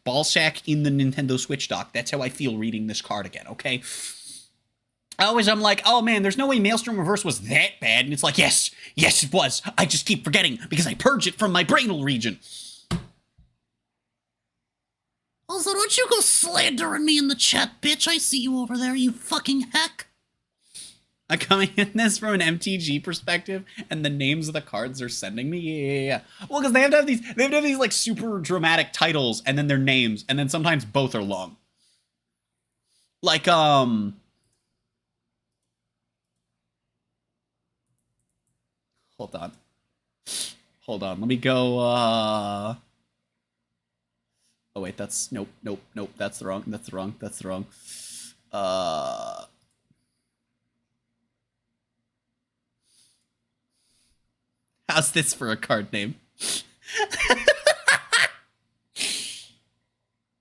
ballsack in the Nintendo Switch dock. That's how I feel reading this card again, okay? I'm like, oh man, there's no way Maelstrom Reverse was that bad. And it's like, yes, it was. I just keep forgetting because I purge it from my brainal region.
Also, don't you go slandering me in the chat, bitch. I see you over there, you fucking heck.
I'm coming in this from an MTG perspective, and the names of the cards they're sending me. Yeah. Well, because they have to have these like super dramatic titles, and then their names, and then sometimes both are long. Like hold on. Hold on. Let me go. Oh wait, that's nope. That's the wrong. How's this for a card name?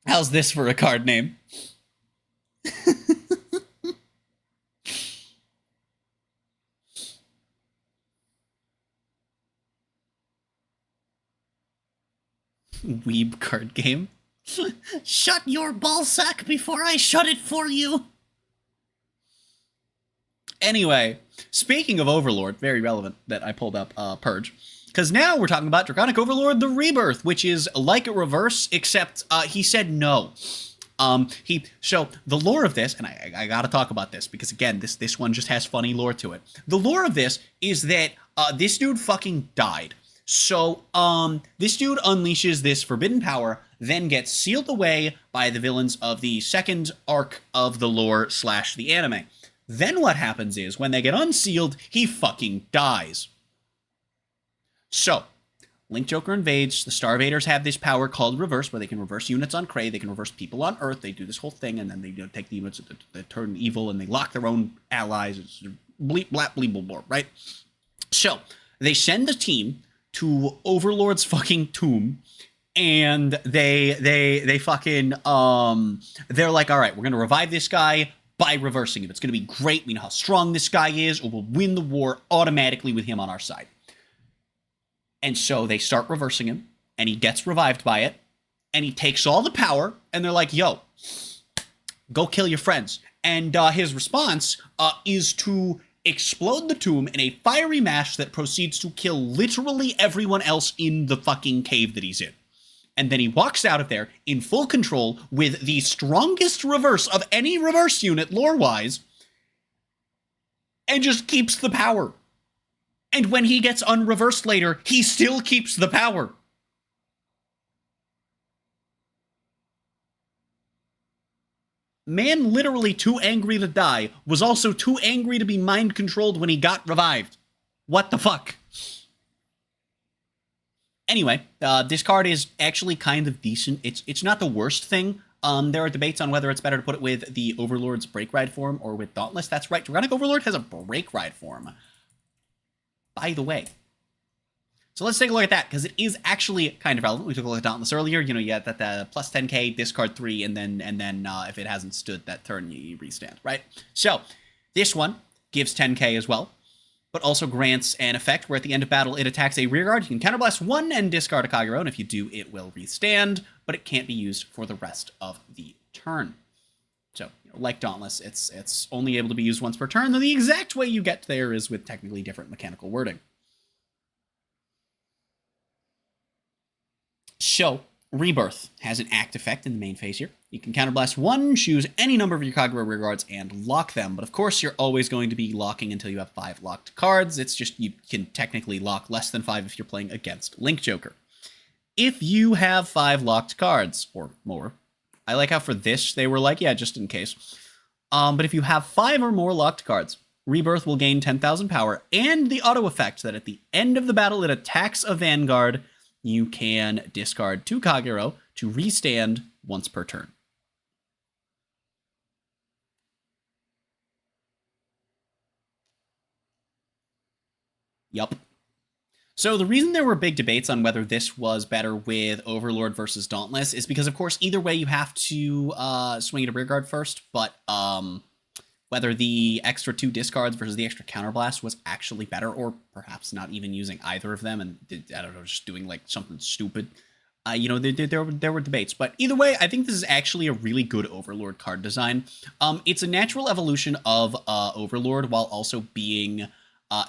How's this for a card name? Weeb card game.
Shut your ballsack before I shut it for you.
Anyway, speaking of Overlord, very relevant that I pulled up Purge, because now we're talking about Draconic Overlord: The Rebirth, which is like a reverse, except he said no. So the lore of this, and I gotta talk about this because again, this one just has funny lore to it. The lore of this is that this dude fucking died. So, this dude unleashes this forbidden power, then gets sealed away by the villains of the second arc of the lore / the anime. Then what happens is, when they get unsealed, he fucking dies. So, Link Joker invades, the Starvaders have this power called Reverse, where they can reverse units on Cray, they can reverse people on Earth, they do this whole thing, and then they take the units that turn evil, and they lock their own allies, it's bleep, blap, bleep, blop, right? So, they send the team to Overlord's fucking tomb, and they fucking they're like, all right, we're gonna revive this guy by reversing him. It's gonna be great. We know how strong this guy is, or we'll win the war automatically with him on our side. And so they start reversing him, and he gets revived by it, and he takes all the power, and they're like, yo, go kill your friends. And his response is to explode the tomb in a fiery mash that proceeds to kill literally everyone else in the fucking cave that he's in. And then he walks out of there in full control with the strongest reverse of any reverse unit lore-wise, and just keeps the power. And when he gets unreversed later, he still keeps the power. Man literally too angry to die was also too angry to be mind-controlled when he got revived. What the fuck? Anyway, this card is actually kind of decent. It's not the worst thing. There are debates on whether it's better to put it with the Overlord's Break Ride form or with Dauntless. That's right, Draconic Overlord has a Break Ride form. By the way. So let's take a look at that, because it is actually kind of relevant. We took a look at Dauntless earlier. You know, you had that plus 10k, discard 3, and then if it hasn't stood that turn, you restand, right? So this one gives 10k as well, but also grants an effect where at the end of battle, it attacks a rearguard. You can counterblast 1 and discard a Kagero, and if you do, it will restand, but it can't be used for the rest of the turn. So, you know, like Dauntless, it's only able to be used once per turn, though the exact way you get there is with technically different mechanical wording. So, Rebirth has an act effect in the main phase here. You can counterblast 1, choose any number of your Kagero rearguards, and lock them. But of course, you're always going to be locking until you have 5 locked cards. It's just you can technically lock less than 5 if you're playing against Link Joker. If you have 5 locked cards, or more, I like how for this, they were like, yeah, just in case. But if you have 5 or more locked cards, Rebirth will gain 10,000 power, and the auto effect that at the end of the battle, it attacks a Vanguard. You can discard 2 Kagero to restand once per turn. Yup. So the reason there were big debates on whether this was better with Overlord versus Dauntless is because, of course, either way you have to swing at a rearguard first, but whether the extra 2 discards versus the extra counterblast was actually better, or perhaps not even using either of them and, I don't know, just doing like something stupid. You know, there were debates, but either way, I think this is actually a really good Overlord card design. It's a natural evolution of Overlord while also being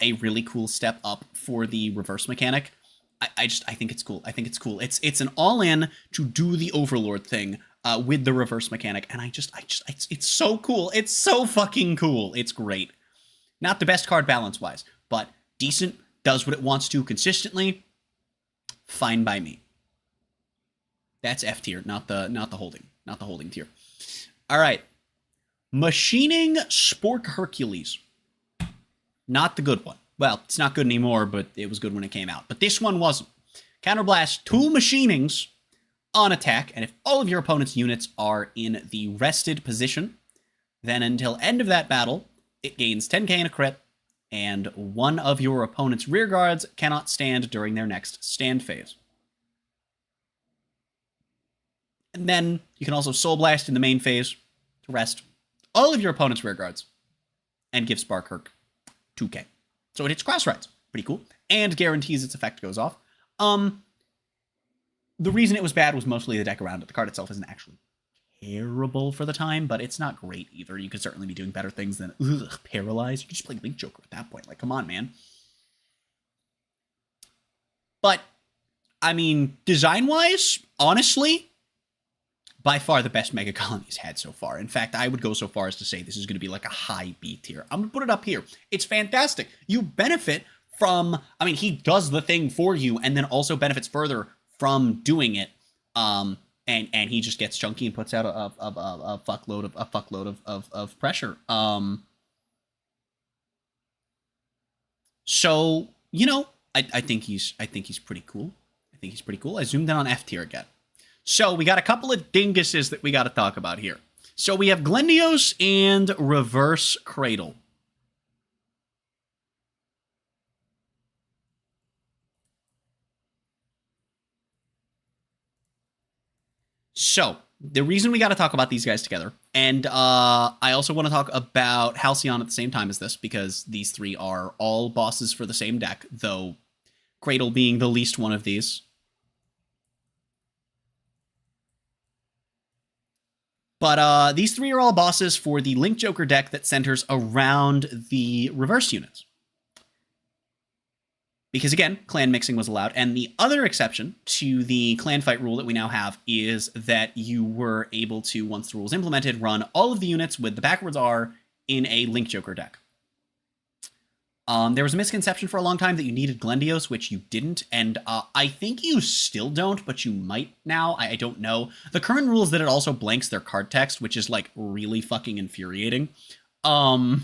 a really cool step up for the reverse mechanic. I think it's cool. I think it's cool. It's an all-in to do the Overlord thing with the reverse mechanic, and it's so cool. It's so fucking cool. It's great. Not the best card balance-wise, but decent, does what it wants to consistently. Fine by me. That's F tier, not the holding tier. All right. Machining Spork Hercules. Not the good one. Well, it's not good anymore, but it was good when it came out. But this one wasn't. Counterblast 2 machinings on attack, and if all of your opponent's units are in the rested position, then until end of that battle, it gains 10k in a crit, and one of your opponent's rear guards cannot stand during their next stand phase. And then you can also Soul Blast in the main phase to rest all of your opponent's rear guards and give Spark Herc 2k. So it hits cross rides. Pretty cool. And guarantees its effect goes off. The reason it was bad was mostly the deck around it. The card itself isn't actually terrible for the time, but it's not great either. You could certainly be doing better things than Paralyze. You could just play Link Joker at that point. Like, come on, man. But, I mean, design-wise, honestly, by far the best Mega Colony's had so far. In fact, I would go so far as to say this is going to be like a high B tier. I'm going to put it up here. It's fantastic. You benefit from, I mean, he does the thing for you and then also benefits further from doing it. And he just gets chunky and puts out a fuckload of pressure. So, you know, I think he's pretty cool. I zoomed in on F tier again. So we got a couple of dinguses that we got to talk about here. So we have Glendios and Reverse Cradle. So the reason we got to talk about these guys together, and I also want to talk about Halcyon at the same time as this, because these three are all bosses for the same deck, though Cradle being the least one of these. But these three are all bosses for the Link Joker deck that centers around the reverse units. Because again, clan mixing was allowed. And the other exception to the clan fight rule that we now have is that you were able to, once the rule is implemented, run all of the units with the backwards R in a Link Joker deck. There was a misconception for a long time that you needed Glendios, which you didn't, and I think you still don't, but you might now. I don't know. The current rule is that it also blanks their card text, which is, like, really fucking infuriating. But,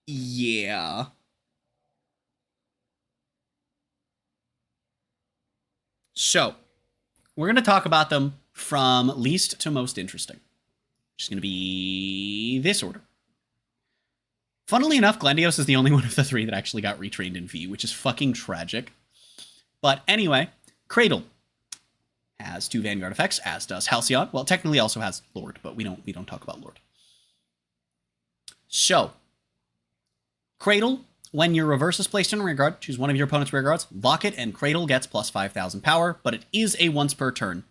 yeah. So, we're going to talk about them from least to most interesting. Which is going to be this order. Funnily enough, Glendios is the only one of the three that actually got retrained in V, which is fucking tragic. But anyway, Cradle has 2 Vanguard effects, as does Halcyon. Well, technically also has Lord, but we don't talk about Lord. So, Cradle, when your reverse is placed in a rear guard, choose one of your opponent's rear guards, lock it, and Cradle gets plus 5,000 power, but it is a once per turn.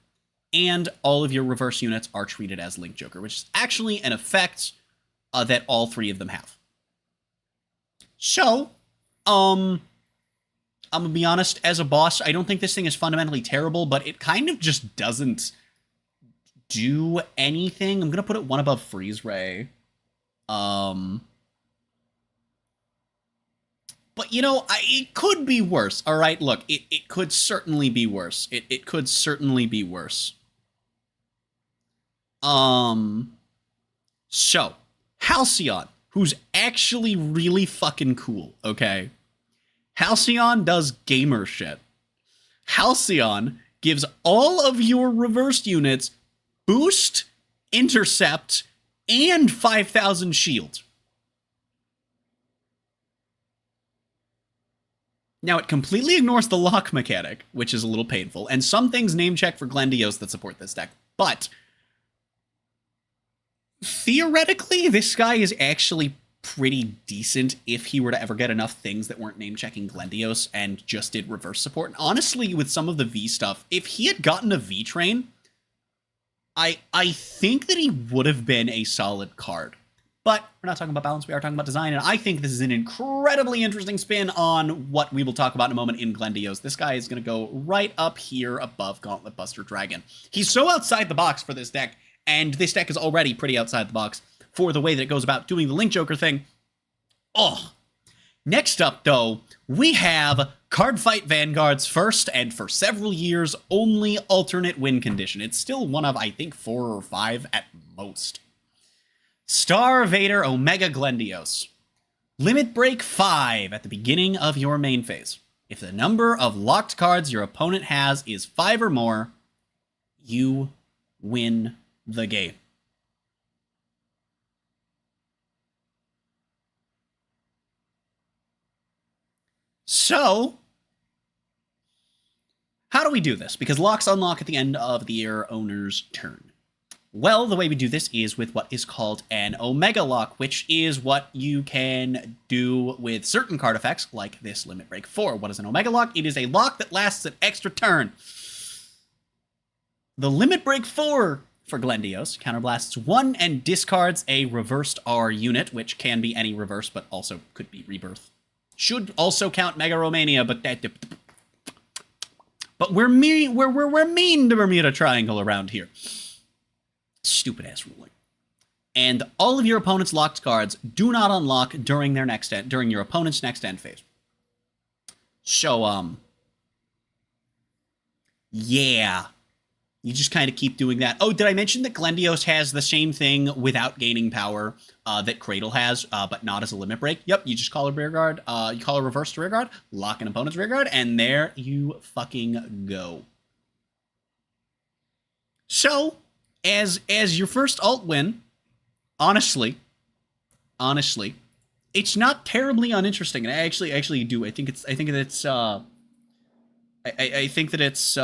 And all of your reverse units are treated as Link Joker, which is actually an effect that all three of them have. So, I'm gonna be honest, as a boss, I don't think this thing is fundamentally terrible, but it kind of just doesn't do anything. I'm gonna put it one above Freeze Ray. But, you know, it could be worse, all right? Look, it could certainly be worse. It could certainly be worse. So, Halcyon, who's actually really fucking cool, okay? Halcyon does gamer shit. Halcyon gives all of your reversed units boost, intercept, and 5,000 shield. Now, it completely ignores the lock mechanic, which is a little painful, and some things name check for Glendios that support this deck, but theoretically, this guy is actually pretty decent if he were to ever get enough things that weren't name-checking Glendios and just did reverse support. And honestly, with some of the V stuff, if he had gotten a V train, I think that he would have been a solid card. But we're not talking about balance, we are talking about design, and I think this is an incredibly interesting spin on what we will talk about in a moment in Glendios. This guy is going to go right up here above Gauntlet Buster Dragon. He's so outside the box for this deck, And this deck is already pretty outside the box for the way that it goes about doing the Link Joker thing. Oh. Next up, though, we have Card Fight Vanguard's first and for several years only alternate win condition. It's still one of, I think, 4 or 5 at most. Star Vader Omega Glendios. Limit break 5 at the beginning of your main phase. If the number of locked cards your opponent has is 5 or more, you win the game. So, how do we do this? Because locks unlock at the end of the owner's turn. Well, the way we do this is with what is called an Omega Lock, which is what you can do with certain card effects, like this Limit Break 4. What is an Omega Lock? It is a lock that lasts an extra turn. The Limit Break 4 for Glendios counterblasts 1 and discards a reversed R unit, which can be any reverse, but also could be Rebirth. Should also count Mega Romania, but that... But we're mean to Bermuda Triangle around here. Stupid ass ruling. And all of your opponent's locked cards do not unlock during their next end, during your opponent's next end phase. So, yeah. You just kind of keep doing that. Oh, did I mention that Glendios has the same thing without gaining power that Cradle has, but not as a limit break? Yep, you just call a rear guard, you call a reverse to rear guard, lock an opponent's rear guard, and there you fucking go. So, as your first alt win, honestly, it's not terribly uninteresting, and I actually do. I think that it's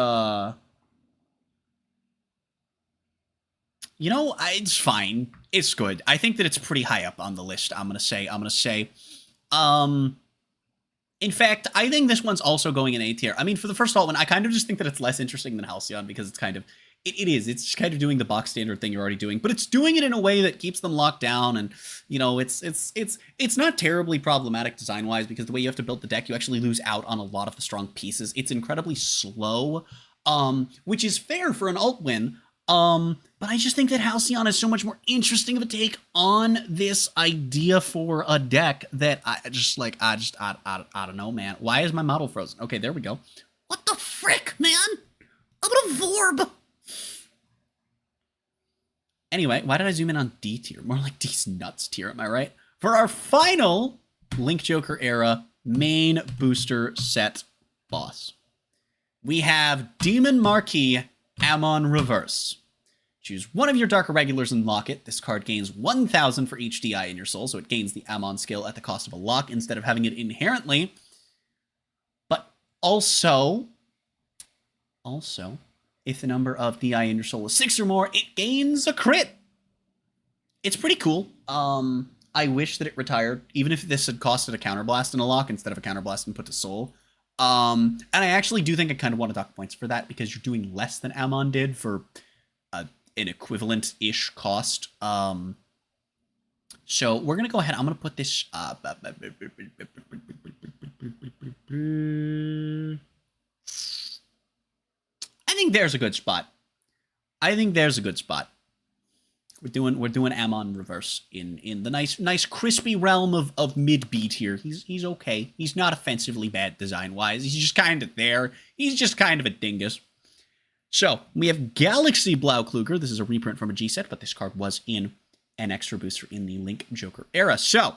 you know, it's fine. It's good. I think that it's pretty high up on the list, I'm gonna say. In fact, I think this one's also going in A tier. I mean, for the first alt one, I kind of just think that it's less interesting than Halcyon because it's kind of, it's just kind of doing the box standard thing you're already doing, but it's doing it in a way that keeps them locked down, and, you know, it's not terribly problematic design-wise because the way you have to build the deck, you actually lose out on a lot of the strong pieces. It's incredibly slow, which is fair for an alt win, but I just think that Halcyon is so much more interesting of a take on this idea for a deck that I don't know, man. Why is my model frozen? Okay, there we go.
What the frick, man? I'm gonna Vorb.
Anyway, why did I zoom in on D tier? More like D's nuts tier, am I right? For our final Link Joker era main booster set boss, we have Demon Marquis Amon Reverse. Choose one of your Dark Irregulars and lock it. This card gains 1,000 for each DI in your soul, so it gains the Amon skill at the cost of a lock instead of having it inherently. But also, if the number of DI in your soul is 6 or more, it gains a crit. It's pretty cool. I wish that it retired, even if this had costed a counterblast and a lock instead of a counterblast and put to soul. And I actually do think I kind of want to dock points for that because you're doing less than Amon did for an equivalent-ish cost. So we're going to go ahead. I'm going to put this... I think there's a good spot. We're doing Amon Reverse in the nice crispy realm of mid beat here. He's okay. He's not offensively bad design wise. He's just kind of there. He's just kind of a dingus. So we have Galaxy Blaukluger. This is a reprint from a G set, but this card was in an extra booster in the Link Joker era. So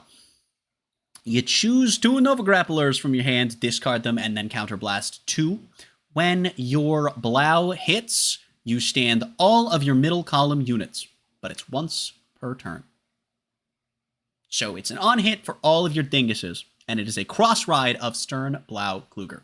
you choose 2 Nova Grapplers from your hand, discard them, and then counterblast 2. When your Blau hits, you stand all of your middle column units, but it's once per turn. So it's an on-hit for all of your dinguses, and it is a cross-ride of Stern Blau Kluger.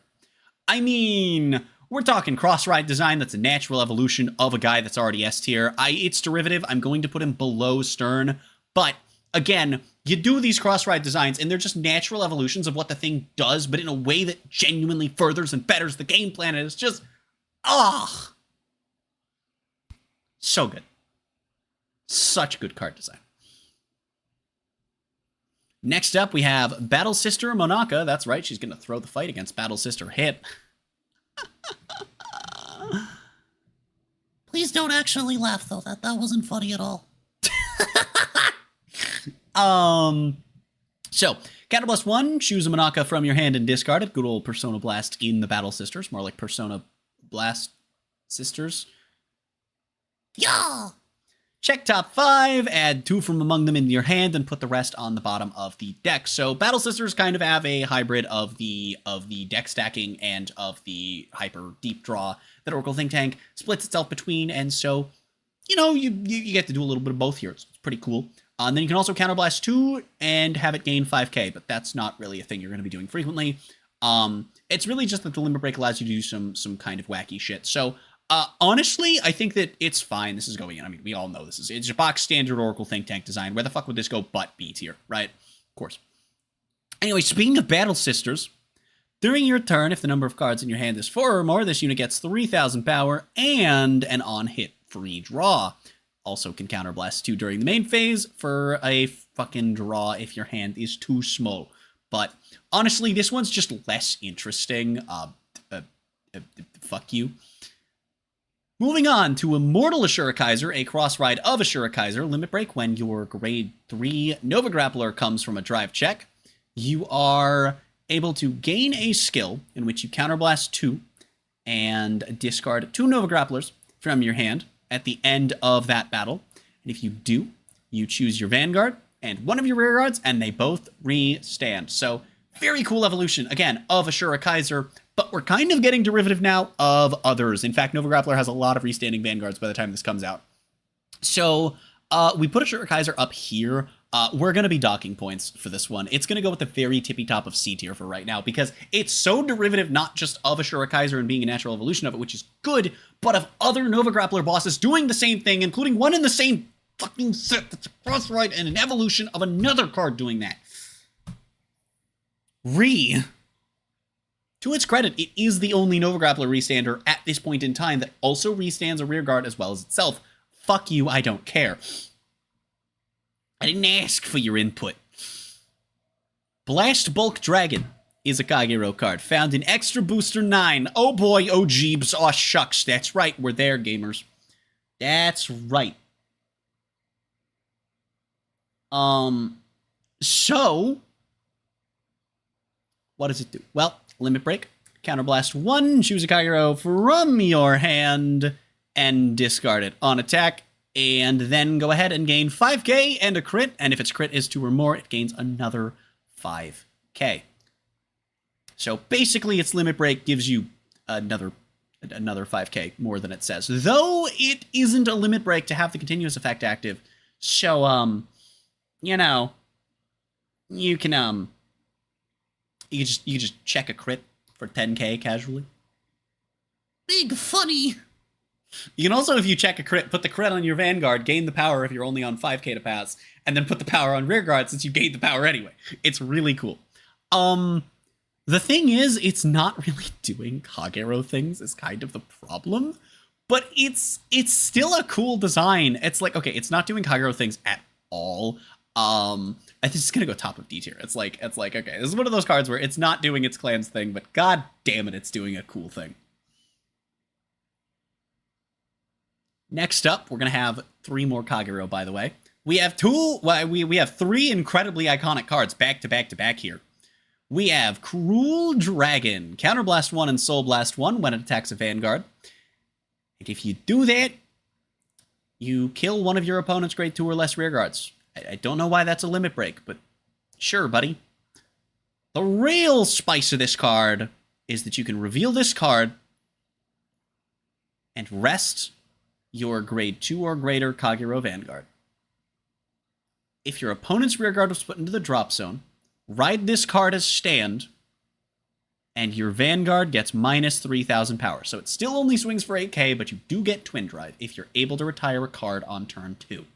I mean, we're talking cross-ride design that's a natural evolution of a guy that's already S tier. It's derivative. I'm going to put him below Stern, but again, you do these cross-ride designs, and they're just natural evolutions of what the thing does, but in a way that genuinely furthers and betters the game plan, and it's just, so good. Such good card design. Next up, we have Battle Sister Monaka. That's right, she's going to throw the fight against Battle Sister Hip.
Please don't actually laugh, though. That wasn't funny at all.
So, Counterblast 1, choose a Monaka from your hand and discard it. Good old Persona Blast in the Battle Sisters. More like Persona Blast Sisters.
Yeah!
Check top 5, add 2 from among them into your hand, and put the rest on the bottom of the deck. So Battle Sisters kind of have a hybrid of the deck stacking and of the hyper deep draw that Oracle Think Tank splits itself between, and so, you know, you get to do a little bit of both here. It's pretty cool. And then you can also Counterblast 2 and have it gain 5k, but that's not really a thing you're going to be doing frequently. It's really just that the Limit Break allows you to do some kind of wacky shit. So, honestly, I think that it's fine. This is going in. I mean, we all know it's a box standard Oracle Think Tank design. Where the fuck would this go but B tier, right? Of course. Anyway, speaking of Battle Sisters, during your turn, if the number of cards in your hand is 4 or more, this unit gets 3,000 power and an on-hit free draw. Also can Counterblast 2 during the main phase for a fucking draw if your hand is too small. But honestly, this one's just less interesting. Fuck you. Moving on to Immortal Ashura-Kaiser, a cross-ride of Ashura-Kaiser. Limit Break when your grade 3 Nova Grappler comes from a drive check. You are able to gain a skill in which you Counterblast 2 and discard 2 Nova Grapplers from your hand at the end of that battle. And if you do, you choose your Vanguard and one of your rear guards, and they both re-stand. So, very cool evolution, again, of Ashura-Kaiser, but we're kind of getting derivative now of others. In fact, Nova Grappler has a lot of restanding Vanguards by the time this comes out. So, we put Ashura-Kaiser up here. We're going to be docking points for this one. It's going to go with the very tippy top of C tier for right now, because it's so derivative not just of Ashura-Kaiser and being a natural evolution of it, which is good, but of other Nova Grappler bosses doing the same thing, including one in the same fucking set that's a cross-ride and an evolution of another card doing that. To its credit, it is the only Nova Grappler restander at this point in time that also restands a rear guard as well as itself. Fuck you, I don't care. I didn't ask for your input. Blast Bulk Dragon is a Kagero card found in Extra Booster 9. Oh boy, oh jeebs, oh shucks. That's right, we're there, gamers. That's right. So, what does it do? Well, Limit Break, Counterblast 1, choose a Kagero from your hand, and discard it on attack. And then go ahead and gain 5k and a crit, and if its crit is 2 or more, it gains another 5k. So basically, its Limit Break gives you another 5k more than it says. Though it isn't a Limit Break to have the continuous effect active, so you know, you can you just check a crit for 10k casually.
Big funny.
You can also, if you check a crit, put the crit on your Vanguard, gain the power if you're only on 5k to pass, and then put the power on Rearguard since you gained the power anyway. It's really cool. The thing is, it's not really doing Kagero things is kind of the problem, but it's still a cool design. It's like, okay, it's not doing Kagero things at all. I think it's gonna go top of D tier. It's like, okay, this is one of those cards where it's not doing its clan's thing, but god damn it, it's doing a cool thing. Next up, we're gonna have 3 more Kagero, by the way. We have we have 3 incredibly iconic cards back to back to back here. We have Cruel Dragon, Counterblast 1 and Soul Blast 1 when it attacks a Vanguard. And if you do that, you kill one of your opponent's grade 2 or less rearguards. I don't know why that's a Limit Break, but sure, buddy. The real spice of this card is that you can reveal this card and rest your grade 2 or greater Kagero Vanguard. If your opponent's rearguard was put into the drop zone, ride this card as stand, and your Vanguard gets minus 3,000 power. So it still only swings for 8k, but you do get Twin Drive if you're able to retire a card on turn 2.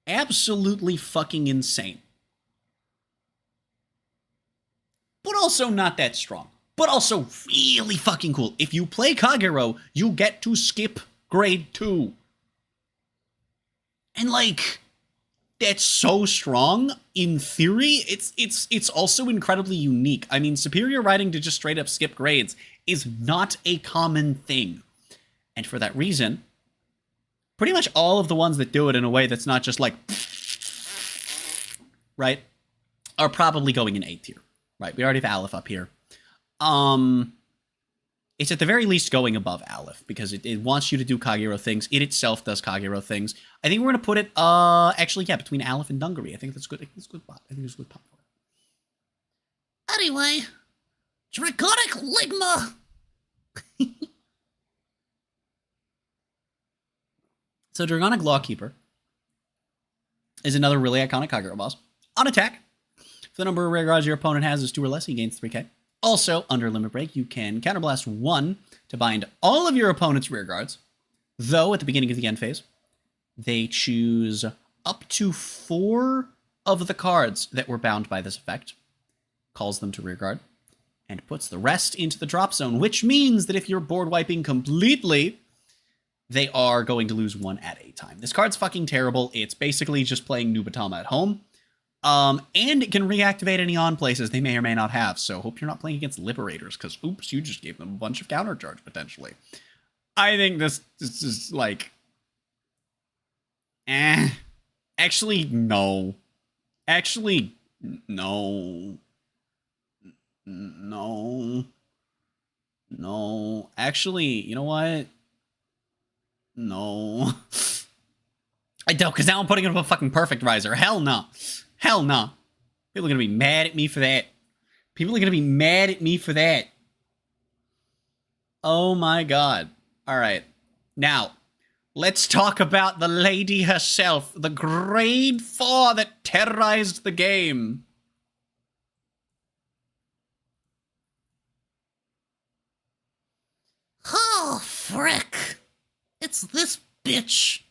Absolutely fucking insane. But also not that strong. But also really fucking cool. If you play Kagero, you get to skip grade 2. And like, that's so strong. In theory, it's also incredibly unique. I mean, superior riding to just straight up skip grades is not a common thing. And for that reason, pretty much all of the ones that do it in a way that's not just like, right, are probably going in A tier, right? We already have Aleph up here. It's at the very least going above Aleph because it wants you to do Kagero things. It itself does Kagero things. I think we're going to put it, actually, yeah, between Aleph and Dungaree. I think that's good. I think it's good bot. I think it's good pop.
Anyway, Draconic Ligma!
So Draconic Lawkeeper is another really iconic Kagero boss. On attack, if the number of rare guards your opponent has is 2 or less, he gains 3k. Also, under Limit Break, you can Counterblast 1 to bind all of your opponent's rear guards, though at the beginning of the end phase, they choose up to 4 of the cards that were bound by this effect, calls them to rear guard, and puts the rest into the drop zone, which means that if you're board wiping completely, they are going to lose 1 at a time. This card's fucking terrible. It's basically just playing Nubatama at home. And it can reactivate any on places they may or may not have. So hope you're not playing against Liberators, because oops, you just gave them a bunch of counter charge potentially. I think this is like, Actually, no. Actually, no. No. No. Actually, you know what? No. I don't, because now I'm putting it up a fucking perfect riser. Hell no. Hell no. People are going to be mad at me for that. People are going to be mad at me for that. Oh my god. Alright. Now, let's talk about the lady herself. The grade 4 that terrorized the game.
Oh, frick. It's this bitch.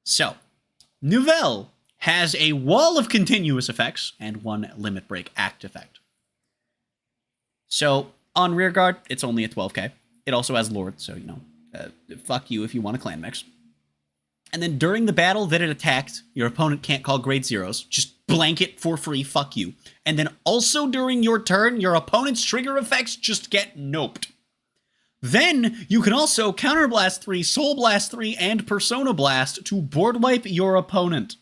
So, Nouvelle has a wall of continuous effects and 1 limit break act effect. So, on rearguard, it's only a 12k. It also has Lord, so, you know, fuck you if you want a clan mix. And then during the battle that it attacked, your opponent can't call grade 0s. Just blanket for free, fuck you. And then also during your turn, your opponent's trigger effects just get noped. Then, you can also Counterblast 3, Soul Blast 3, and Persona Blast to board wipe your opponent.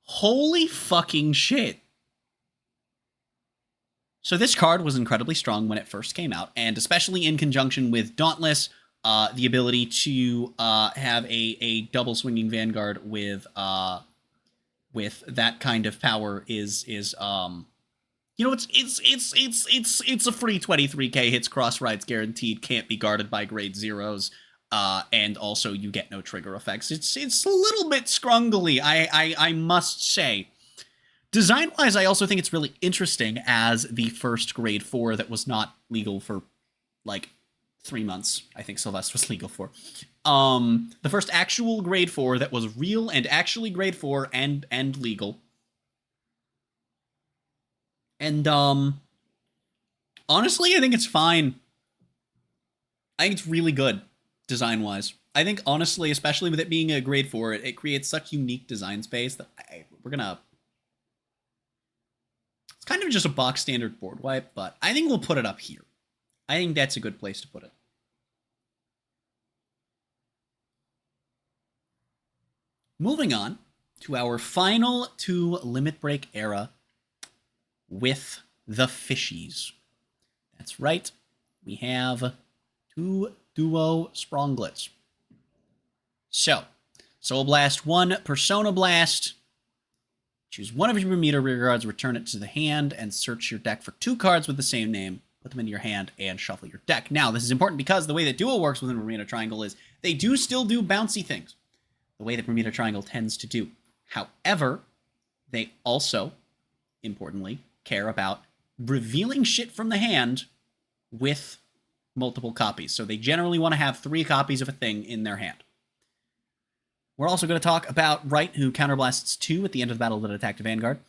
Holy fucking shit. So this card was incredibly strong when it first came out, and especially in conjunction with Dauntless, the ability to have a double swinging Vanguard with that kind of power is you know, it's a free 23k, hits cross rides guaranteed, can't be guarded by grade 0s, and also you get no trigger effects. It's a little bit scrungly, I must say. Design-wise, I also think it's really interesting as the first grade 4 that was not legal for, like, 3 months. I think Sylvester was legal for. The first actual grade 4 that was real and actually grade 4 and legal. And, honestly, I think it's fine. I think it's really good, design-wise. I think, honestly, especially with it being a grade 4, it creates such unique design space that we're gonna... It's kind of just a box standard board wipe, but I think we'll put it up here. I think that's a good place to put it. Moving on to our final 2 limit break era with the fishies. That's right. We have 2 duo Spronglets. So, Soul Blast 1, Persona Blast. Choose one of your Bermuda rear guards, return it to the hand, and search your deck for 2 cards with the same name. Put them into your hand and shuffle your deck. Now, this is important because the way that Duo works within Bermuda Triangle is they do still do bouncy things, the way that Bermuda Triangle tends to do. However, they also, importantly, care about revealing shit from the hand with multiple copies. So they generally want to have 3 copies of a thing in their hand. We're also going to talk about Right, who counterblasts 2 at the end of the battle that attacked a Vanguard.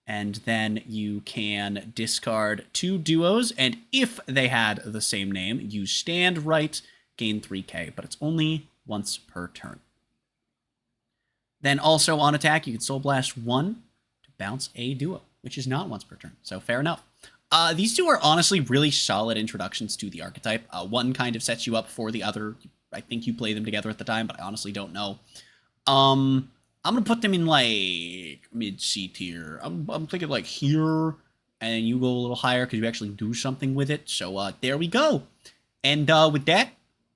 And then you can discard 2 duos, and if they had the same name, you stand Right, gain 3k, but it's only once per turn. Then also on attack, you can Soul Blast 1 to bounce a duo. which is not once per turn. So fair enough. These two are honestly really solid introductions to the archetype. One kind of sets you up for the other. I think you play them together at the time, but I honestly don't know. I'm gonna put them in like mid C tier. I'm thinking like here, and you go a little higher because you actually do something with it. So there we go. And with that,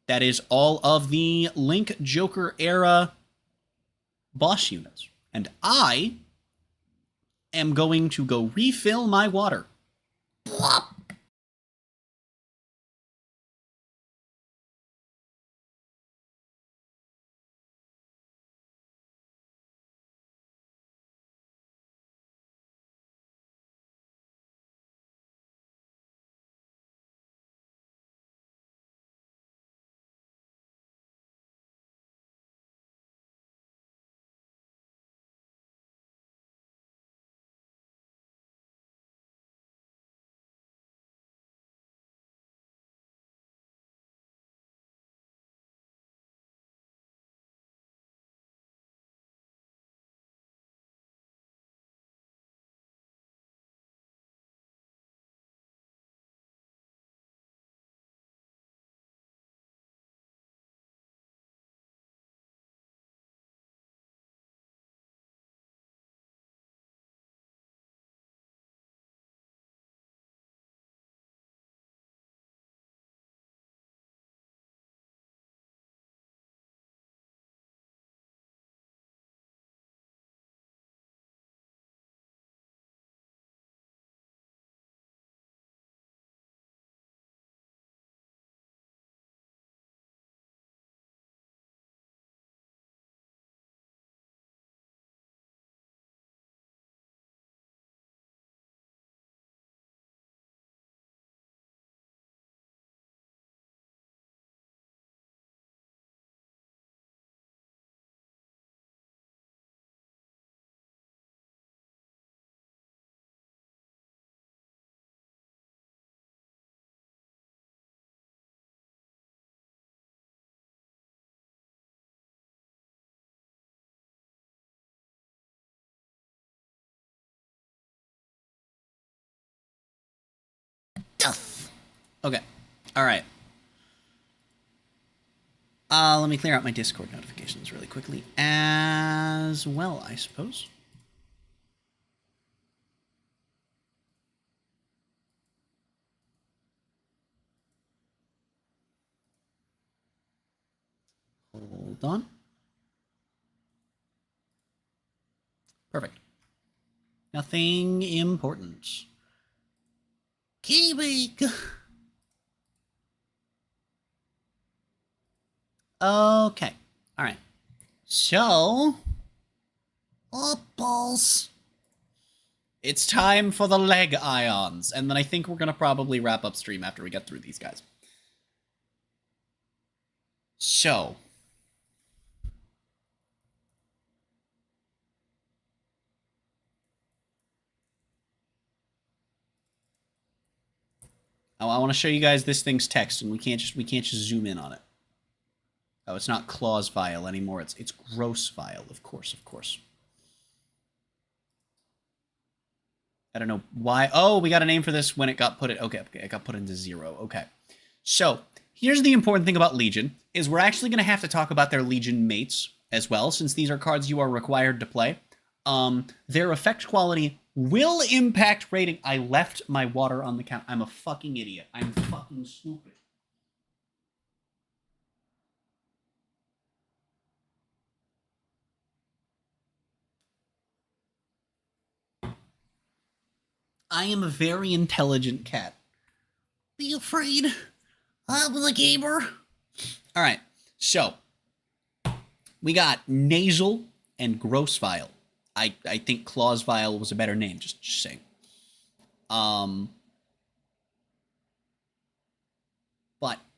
that is all of the Link Joker era boss units. And I am going to go refill my water. Plop. Duff. Okay. All right. Let me clear out my Discord notifications really quickly as well, I suppose. Hold on. Perfect. Nothing important. Keeping. Okay. All right. So, oh balls. It's time for the leg ions, and then I think we're gonna probably wrap up stream after we get through these guys. So, I want to show you guys this thing's text, and we can't just zoom in on it. Oh, it's not Claws Vial anymore. It's Gross Vial, of course, of course. I don't know why. Oh, we got a name for this when it got put it. Okay, it got put into 0. Okay. So, here's the important thing about Legion, is we're actually going to have to talk about their Legion mates as well, since these are cards you are required to play. Their effect quality will impact rating. I left my water on the counter. I'm a fucking idiot. I'm fucking stupid. I am a very intelligent cat. Be afraid. I'm the gamer. All right, so we got Nasal and Gross Vial. I think Claws Vial was a better name, just saying. But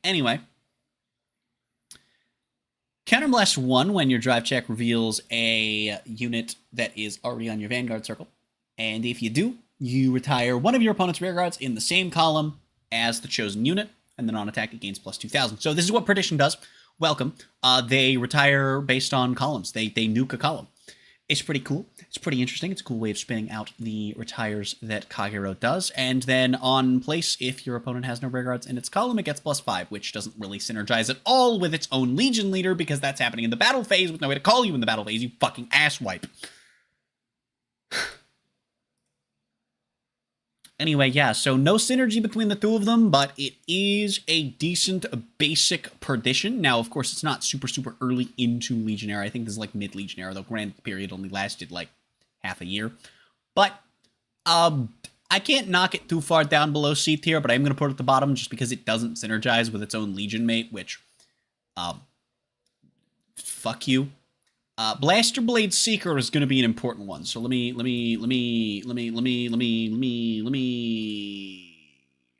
anyway, Counterblast 1 when your drive check reveals a unit that is already on your Vanguard circle. And if you do, you retire one of your opponent's rear guards in the same column as the chosen unit, and then on attack it gains plus 2,000. So this is what Perdition does. Welcome. They retire based on columns. They nuke a column. It's pretty cool. It's pretty interesting. It's a cool way of spinning out the retires that Kagero does. And then on place, if your opponent has no rear guards in its column, it gets +5, which doesn't really synergize at all with its own Legion leader, because that's happening in the battle phase with no way to call you in the battle phase, you fucking asswipe. Anyway, yeah, so no synergy between the two of them, but it is a decent basic perdition. Now, of course, it's not super, super early into Legionnaire. I think this is like mid-Legionnaire, though granted the period only lasted like half a year. But I can't knock it too far down below C tier, but I'm going to put it at the bottom just because it doesn't synergize with its own Legion mate, which, fuck you. Blaster Blade Seeker is going to be an important one. So let me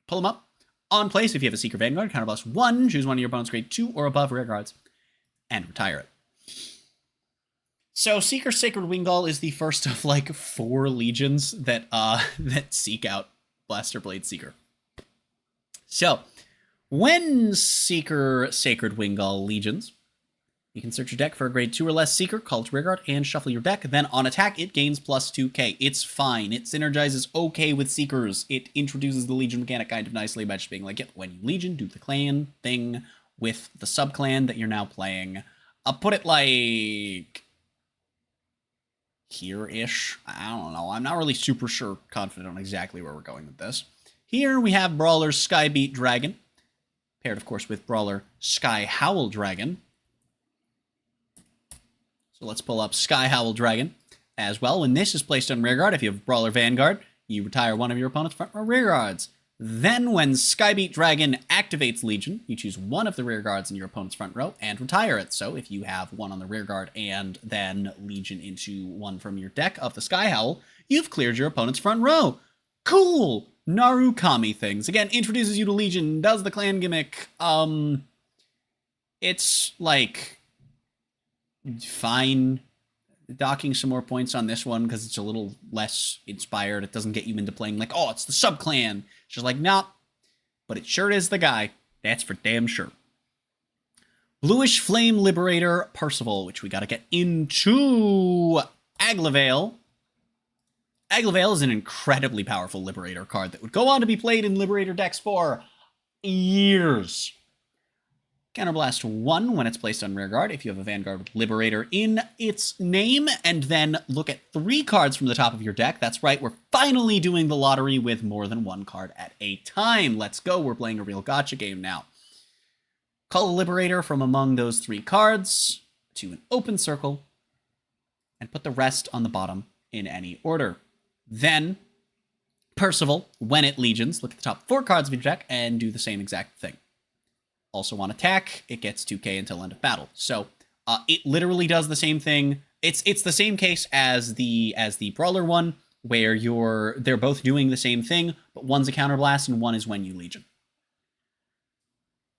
pull them up. On place, if you have a Seeker Vanguard, counter +1, choose one of your opponent's grade 2 or above rear guards, and retire it. So Seeker Sacred Wingall is the first of like 4 legions that that seek out Blaster Blade Seeker. So when Seeker Sacred Wingall legions, you can search your deck for a grade 2 or less Seeker, call its rearguard, and shuffle your deck. Then on attack, it gains +2k. It's fine. It synergizes okay with Seekers. It introduces the Legion mechanic kind of nicely by just being like, yep, when you Legion, do the clan thing with the sub-clan that you're now playing. I'll put it like here-ish. I don't know. I'm not really super confident on exactly where we're going with this. Here we have Brawler Skybeat Dragon, paired, of course, with Brawler Sky Howl Dragon. So let's pull up Sky Howl Dragon as well. When this is placed on rearguard, if you have Brawler Vanguard, you retire one of your opponent's front row rearguards. Then when Skybeat Dragon activates Legion, you choose one of the rearguards in your opponent's front row and retire it. So if you have one on the rearguard and then Legion into one from your deck of the Sky Howl, you've cleared your opponent's front row. Cool! Narukami things. Again, introduces you to Legion, does the clan gimmick. It's like fine. Docking some more points on this one because it's a little less inspired. It doesn't get you into playing like, oh, it's the sub-clan. It's just like, nah, but it sure is the guy. That's for damn sure. Bluish Flame Liberator Percival, which we got to get into. Aglavale. Aglavale is an incredibly powerful Liberator card that would go on to be played in Liberator decks for years. Counterblast 1 when it's placed on rearguard if you have a Vanguard with Liberator in its name, and then look at 3 cards from the top of your deck. That's right, we're finally doing the lottery with more than 1 card at a time. Let's go, we're playing a real gacha game now. Call a Liberator from among those 3 cards to an open circle, and put the rest on the bottom in any order. Then, Percival, when it legions, look at the top 4 cards of your deck and do the same exact thing. Also on attack, it gets 2k until end of battle. So it literally does the same thing. It's the same case as the Brawler one, where they're both doing the same thing, but one's a counterblast and one is when you Legion.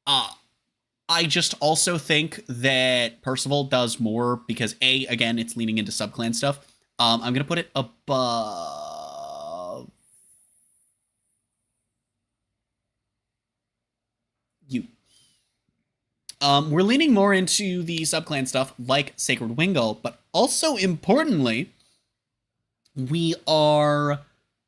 I just also think that Percival does more because again, it's leaning into subclan stuff. I'm gonna put it above you. We're leaning more into the subclan stuff like Sacred Wingall, but also importantly, we are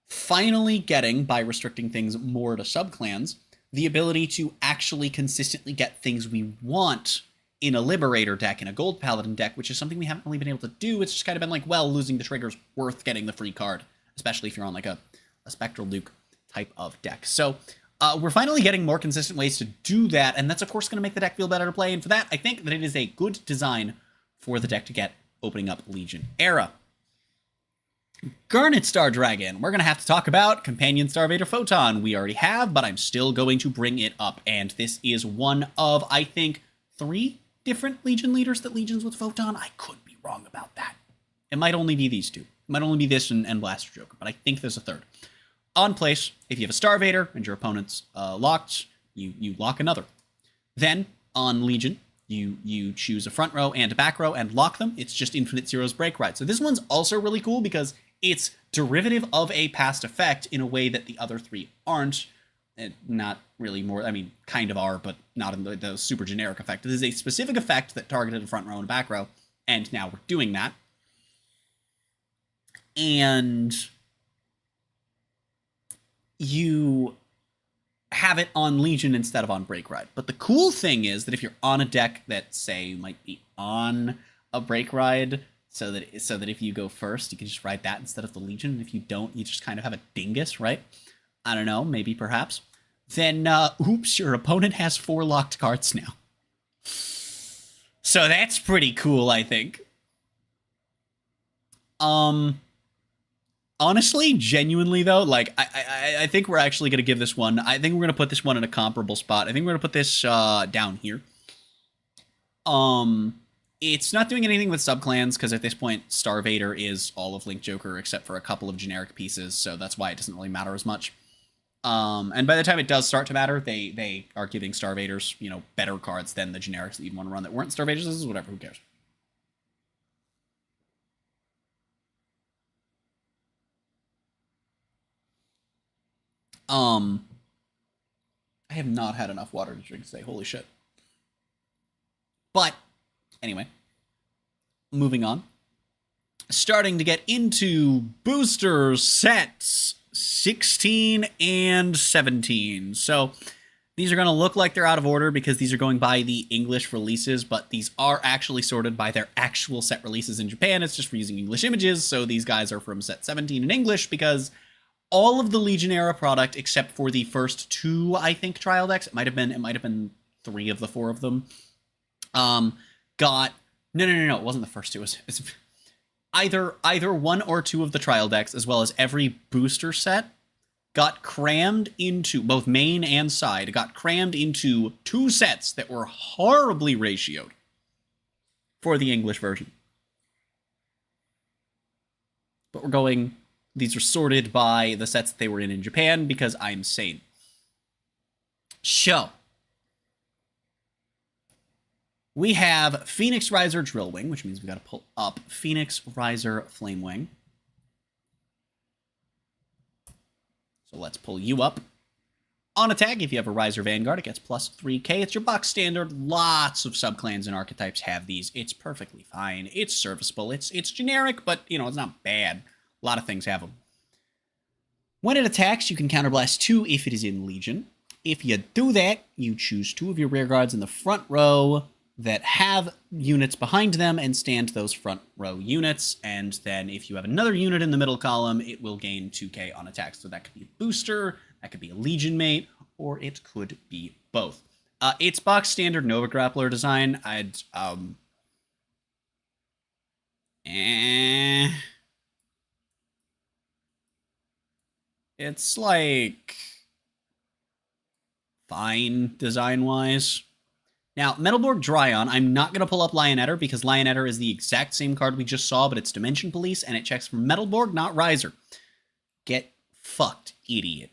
finally getting, by restricting things more to subclans, the ability to actually consistently get things we want in a Liberator deck, in a Gold Paladin deck, which is something we haven't really been able to do. It's just kind of been like, well, losing the trigger's worth getting the free card, especially if you're on like a Spectral Duke type of deck. So we're finally getting more consistent ways to do that, and that's of course going to make the deck feel better to play, and for that, I think that it is a good design for the deck to get opening up Legion Era. Garnet Star Dragon. We're going to have to talk about Companion Starvator Photon. We already have, but I'm still going to bring it up, and this is one of, I think, 3 different Legion leaders that Legions with Photon. I could be wrong about that. It might only be these 2. It might only be this and Blaster Joker, but I think there's a 3rd. On place, if you have a Starvator and your opponent's locked, you lock another. Then, on Legion, you choose a front row and a back row and lock them. It's just Infinite Zero's Break Ride. So this one's also really cool because it's derivative of a past effect in a way that the other 3 aren't. Not really more, I mean, kind of are, but not in the super generic effect. This is a specific effect that targeted a front row and a back row, and now we're doing that. and you have it on Legion instead of on Break Ride. But the cool thing is that if you're on a deck that, say, might be on a Break Ride, so that if you go first, you can just ride that instead of the Legion. And if you don't, you just kind of have a dingus, right? I don't know, maybe, perhaps. Then, oops, your opponent has 4 locked cards now. So that's pretty cool, I think. Honestly, genuinely though, like I think we're actually gonna give this one. I think we're gonna put this one in a comparable spot. I think we're gonna put this down here. It's not doing anything with subclans because at this point, Starvader is all of Link Joker except for a couple of generic pieces, so that's why it doesn't really matter as much. And by the time it does start to matter, they are giving Starvaders, you know, better cards than the generics that you'd want to run that weren't Starvaders. This is whatever. Who cares? I have not had enough water to drink today. Holy shit. But, anyway. Moving on. Starting to get into booster sets 16 and 17. So, these are going to look like they're out of order because these are going by the English releases, but these are actually sorted by their actual set releases in Japan. It's just for using English images, so these guys are from set 17 in English because all of the Legion era product, except for the first 2, I think, trial decks, it might have been 3 of the 4 of them, got... No, it wasn't the first 2. It's either 1 or 2 of the trial decks, as well as every booster set, got crammed into, both main and side, got crammed into 2 sets that were horribly ratioed for the English version. But we're going... These are sorted by the sets that they were in Japan because I'm sane. So, we have Phoenix Riser Drillwing, which means we got to pull up Phoenix Riser Flamewing. So let's pull you up. On attack, if you have a Riser Vanguard, it gets plus 3k. It's your box standard. Lots of subclans and archetypes have these. It's perfectly fine. It's serviceable. It's generic, but, you know, it's not bad. A lot of things have them. When it attacks, you can counterblast 2 if it is in Legion. If you do that, you choose 2 of your rear guards in the front row that have units behind them and stand those front row units. And then if you have another unit in the middle column, it will gain 2k on attack. So that could be a booster, that could be a Legion mate, or it could be both. It's box standard Nova Grappler design. It's like fine design-wise. Now, Metalborg Dryon, I'm not going to pull up Lionetter because Lionetter is the exact same card we just saw, but it's Dimension Police, and it checks for Metalborg, not Riser. Get fucked, idiot.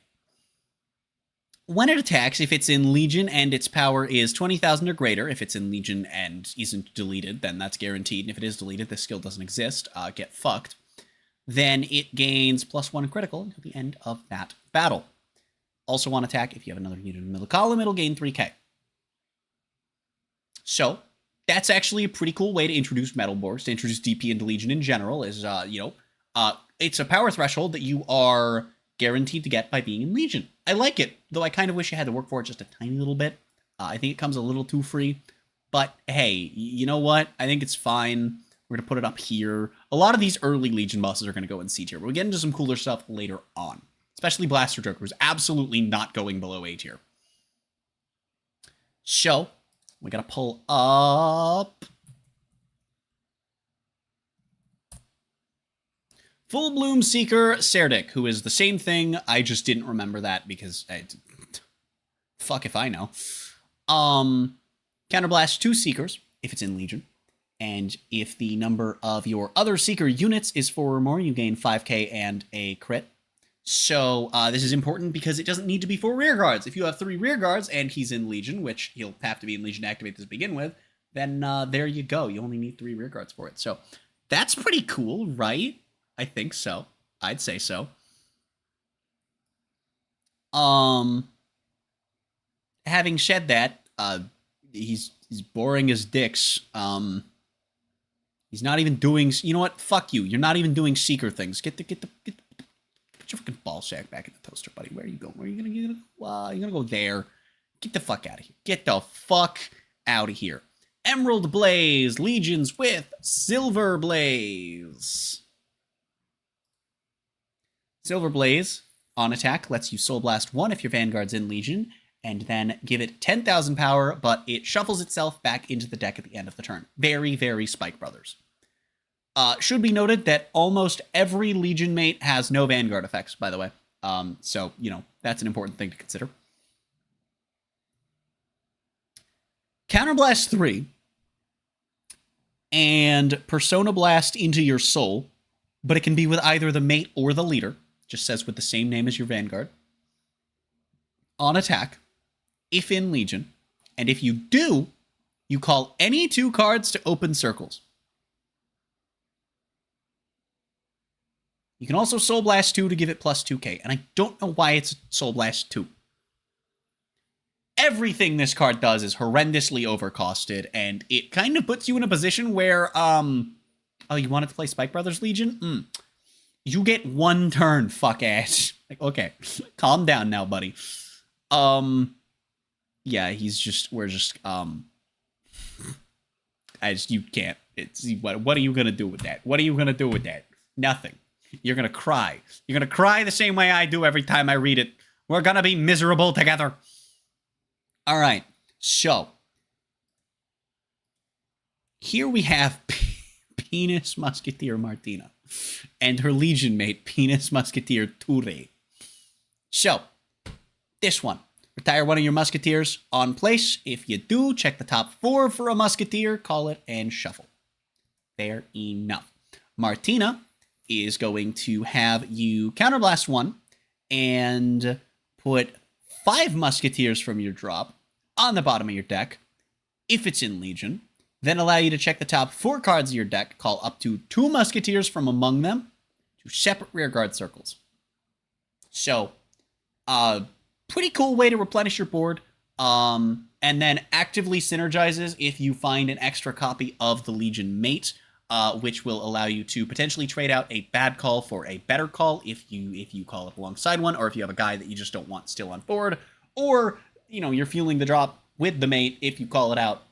When it attacks, if it's in Legion and its power is 20,000 or greater, if it's in Legion and isn't deleted, then that's guaranteed, and if it is deleted, this skill doesn't exist, get fucked. Then it gains +1 critical until the end of that battle. Also on attack, if you have another unit in the middle column, it'll gain 3k. So, that's actually a pretty cool way to introduce Metalborgs, to introduce DP into Legion in general, is, it's a power threshold that you are guaranteed to get by being in Legion. I like it, though I kind of wish you had to work for it just a tiny little bit. I think it comes a little too free. But, hey, you know what? I think it's fine. We're going to put it up here. A lot of these early Legion bosses are going to go in C tier, but we'll get into some cooler stuff later on. Especially Blaster Joker, who's absolutely not going below A tier. So, we got to pull up Full Bloom Seeker Serdic, who is the same thing. I just didn't remember that because fuck if I know. Counterblast 2 Seekers if it's in Legion. And if the number of your other Seeker units is 4 or more, you gain 5k and a crit. So this is important because it doesn't need to be 4 rear guards. If you have 3 rear guards and he's in Legion, which he'll have to be in Legion to activate this to begin with, then there you go. You only need 3 rear guards for it. So that's pretty cool, right? I think so. I'd say so. Having said that, he's boring as dicks. He's not even doing... You know what? Fuck you. You're not even doing seeker things. Put your fucking ball sack back in the toaster, buddy. Where are you going? Where are you gonna go? You're gonna go there. Get the fuck out of here. Get the fuck out of here. Emerald Blaze, legions with Silver Blaze. Silver Blaze, on attack, lets you Soul Blast 1 if your Vanguard's in Legion, and then give it 10,000 power, but it shuffles itself back into the deck at the end of the turn. Very, very Spike Brothers. Should be noted that almost every Legion mate has no Vanguard effects, by the way. So, you know, that's an important thing to consider. Counterblast 3 and Persona Blast into your soul, but it can be with either the mate or the leader. Just says with the same name as your Vanguard. On attack, if in Legion, and if you do, you call any 2 cards to open circles. You can also Soul Blast 2 to give it plus 2k, and I don't know why it's Soul Blast 2. Everything this card does is horrendously overcosted, and it kind of puts you in a position where, oh, you wanted to play Spike Brothers Legion? You get 1 turn, fuck ass. Like, okay, calm down now, buddy. Yeah, you can't. What are you gonna do with that? What are you gonna do with that? Nothing. You're gonna cry. You're gonna cry the same way I do every time I read it. We're gonna be miserable together. All right, so here we have Penis Musketeer Martina and her Legion mate, Penis Musketeer Toure. So, this one. Retire one of your Musketeers on place. If you do, check the top 4 for a Musketeer, call it, and shuffle. Fair enough. Martina is going to have you Counterblast 1 and put 5 Musketeers from your drop on the bottom of your deck, if it's in Legion, then allow you to check the top 4 cards of your deck, call up to 2 Musketeers from among them to separate rearguard circles. So, pretty cool way to replenish your board, and then actively synergizes if you find an extra copy of the Legion mate, which will allow you to potentially trade out a bad call for a better call if you call it alongside one, or if you have a guy that you just don't want still on board, or, you know, you're fueling the drop with the mate if you call it out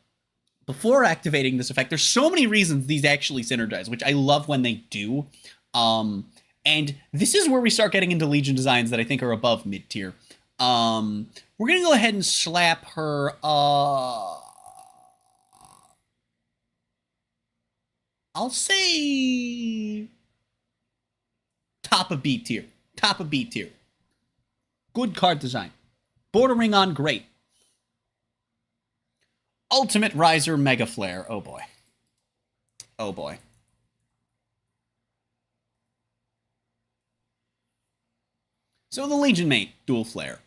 before activating this effect. There's so many reasons these actually synergize, which I love when they do. And this is where we start getting into Legion designs that I think are above mid-tier. We're going to go ahead and slap her, I'll say top of B tier. Top of B tier. Good card design. Bordering on great. Ultimate Riser Mega Flare. Oh boy. Oh boy. So the Legion mate, dual flare.